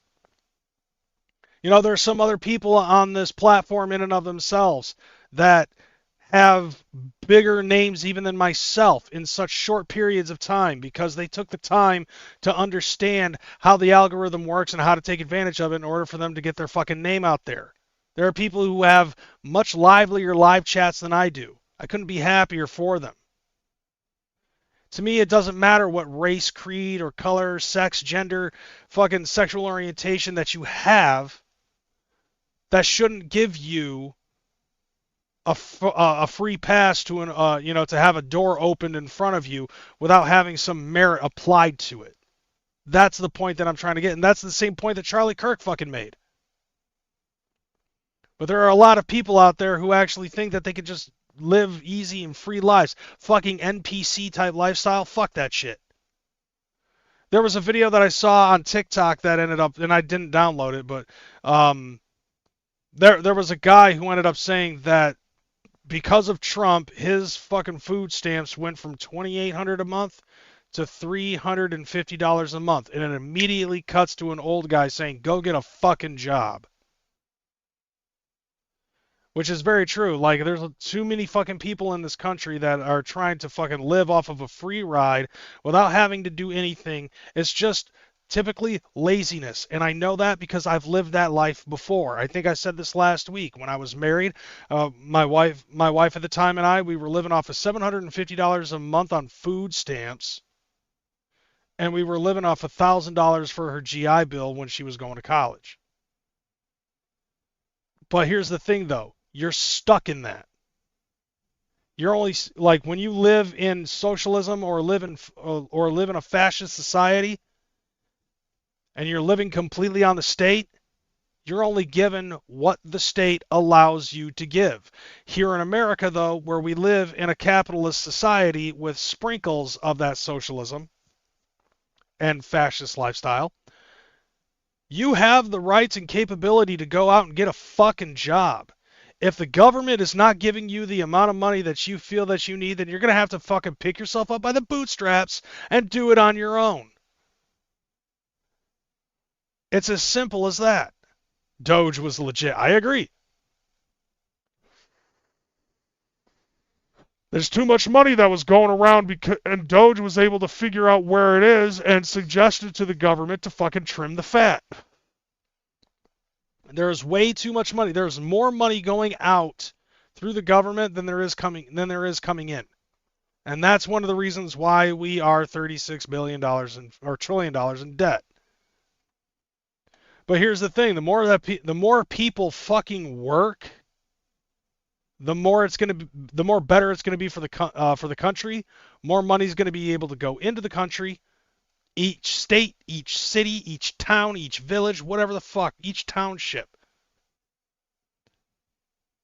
There's some other people on this platform in and of themselves that have bigger names even than myself in such short periods of time because they took the time to understand how the algorithm works and how to take advantage of it in order for them to get their fucking name out there. There are people who have much livelier live chats than I do. I couldn't be happier for them. To me, it doesn't matter what race, creed, or color, sex, gender, fucking sexual orientation that you have. That shouldn't give you a free pass to to have a door opened in front of you without having some merit applied to it. That's the point that I'm trying to get, and that's the same point that Charlie Kirk fucking made. But there are a lot of people out there who actually think that they could just live easy and free lives. Fucking NPC type lifestyle. Fuck that shit. There was a video that I saw on TikTok that ended up, and I didn't download it, but there was a guy who ended up saying that because of Trump, his fucking food stamps went from $2,800 a month to $350 a month, and it immediately cuts to an old guy saying, "Go get a fucking job." Which is very true. Like, there's too many fucking people in this country that are trying to fucking live off of a free ride without having to do anything. It's just typically laziness. And I know that because I've lived that life before. I think I said this last week when I was married. My wife at the time and we were living off of $750 a month on food stamps. And we were living off $1,000 for her GI Bill when she was going to college. But here's the thing, though. You're stuck in that. You're only like when you live in socialism or live in a fascist society, and you're living completely on the state. You're only given what the state allows you to give. Here in America, though, where we live in a capitalist society with sprinkles of that socialism and fascist lifestyle, you have the rights and capability to go out and get a fucking job. If the government is not giving you the amount of money that you feel that you need, then you're going to have to fucking pick yourself up by the bootstraps and do it on your own. It's as simple as that. Doge was legit. I agree. There's too much money that was going around, and Doge was able to figure out where it is and suggested to the government to fucking trim the fat. There's way too much money. There's more money going out through the government than there is coming in. And that's one of the reasons why we are $36 billion or trillion in debt. But here's the thing, the more people fucking work, the more better it's going to be for the country. More money is going to be able to go into the country. Each state, each city, each town, each village, whatever the fuck, each township.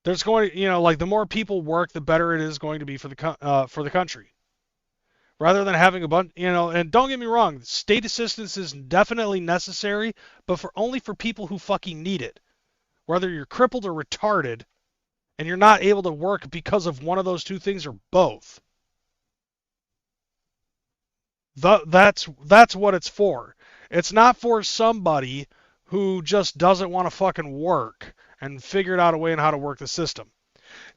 There's going to, like the more people work, the better it is going to be for the country. Rather than having a bunch, and don't get me wrong, state assistance is definitely necessary, but only for people who fucking need it. Whether you're crippled or retarded, and you're not able to work because of one of those two things or both. That's what it's for. It's not for somebody who just doesn't want to fucking work and figured out a way on how to work the system.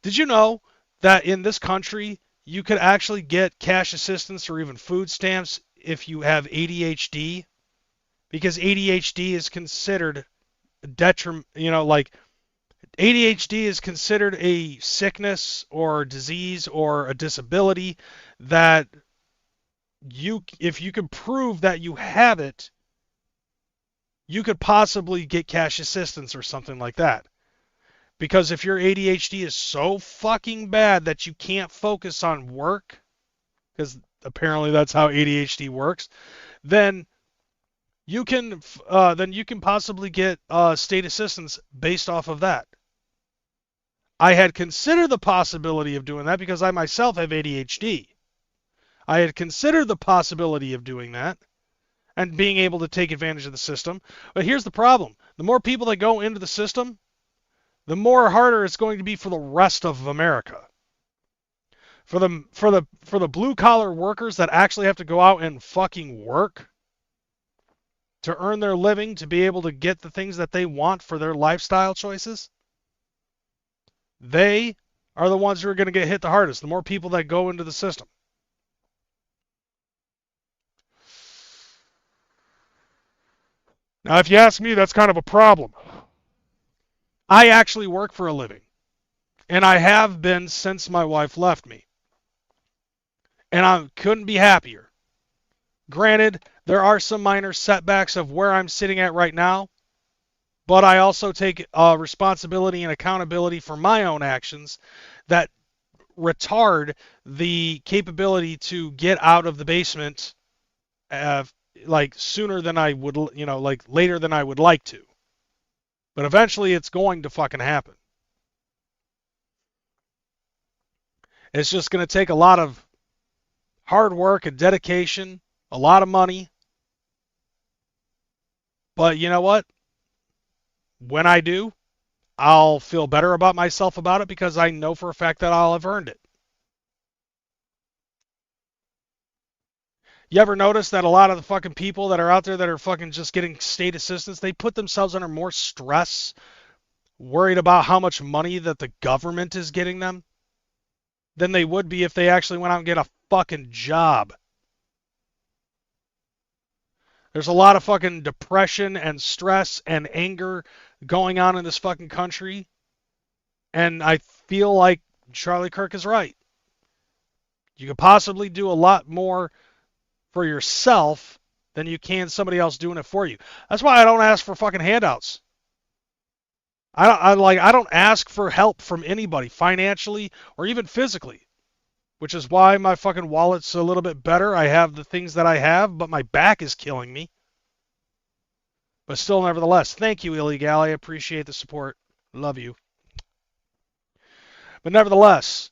Did you know that in this country you could actually get cash assistance or even food stamps if you have ADHD? Because ADHD is considered ADHD is considered a sickness or disease or a disability that if you could prove that you have it, you could possibly get cash assistance or something like that. Because if your ADHD is so fucking bad that you can't focus on work, because apparently that's how ADHD works, then you can possibly get state assistance based off of that. I had considered the possibility of doing that because I myself have ADHD. I had considered the possibility of doing that and being able to take advantage of the system. But here's the problem. The more people that go into the system, the more harder it's going to be for the rest of America. For the blue collar workers that actually have to go out and fucking work to earn their living, to be able to get the things that they want for their lifestyle choices, they are the ones who are going to get hit the hardest. The more people that go into the system. Now, if you ask me, that's kind of a problem. I actually work for a living, and I have been since my wife left me. And I couldn't be happier. Granted, there are some minor setbacks of where I'm sitting at right now, but I also take responsibility and accountability for my own actions that retard the capability to get out of the basement sooner than I would, later than I would like to. But eventually it's going to fucking happen. It's just going to take a lot of hard work and dedication, a lot of money, But you know what? When I do, I'll feel better about myself about it because I know for a fact that I'll have earned it. You ever notice that a lot of the fucking people that are out there that are fucking just getting state assistance, they put themselves under more stress, worried about how much money that the government is getting them, than they would be if they actually went out and get a fucking job. There's a lot of fucking depression and stress and anger going on in this fucking country. And I feel like Charlie Kirk is right. You could possibly do a lot more for yourself than you can somebody else doing it for you. That's why I don't ask for fucking handouts. I don't ask for help from anybody financially or even physically, which is why my fucking wallet's a little bit better. I have the things that I have, but my back is killing me. But still, nevertheless, thank you, Illegal. I appreciate the support. Love you. But nevertheless,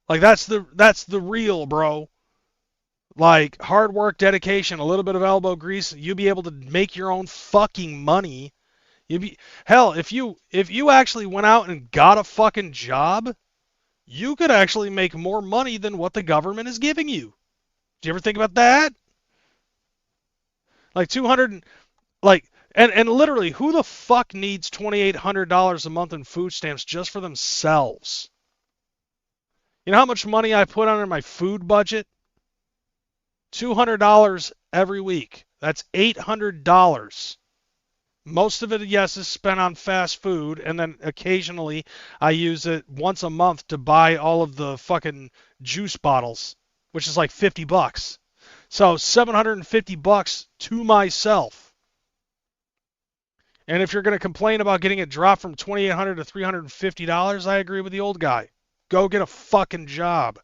like that's the real, bro. Like hard work, dedication, a little bit of elbow grease, you'll be able to make your own fucking money. Hell, if you actually went out and got a fucking job, you could actually make more money than what the government is giving you. Do you ever think about that? Like 200, like, and literally, who the fuck needs $2,800 a month in food stamps just for themselves? You know how much money I put under my food budget? $200 every week. That's $800. Most of it, yes, is spent on fast food, and then occasionally I use it once a month to buy all of the fucking juice bottles, which is like $50. So $750 to myself. And if you're going to complain about getting it dropped from $2,800 to $350, I agree with the old guy. Go get a fucking job.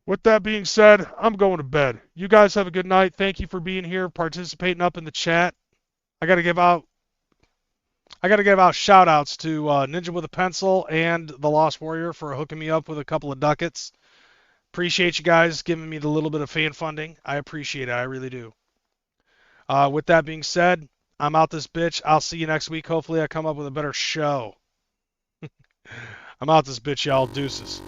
With that being said, I'm going to bed. You guys have a good night. Thank you for being here, participating up in the chat. I got to give out shout outs to Ninja with a Pencil and the Lost Warrior for hooking me up with a couple of ducats. Appreciate you guys giving me the little bit of fan funding. I appreciate it. I really do. With that being said, I'm out this bitch. I'll see you next week. Hopefully I come up with a better show. I'm out this bitch, y'all. Deuces.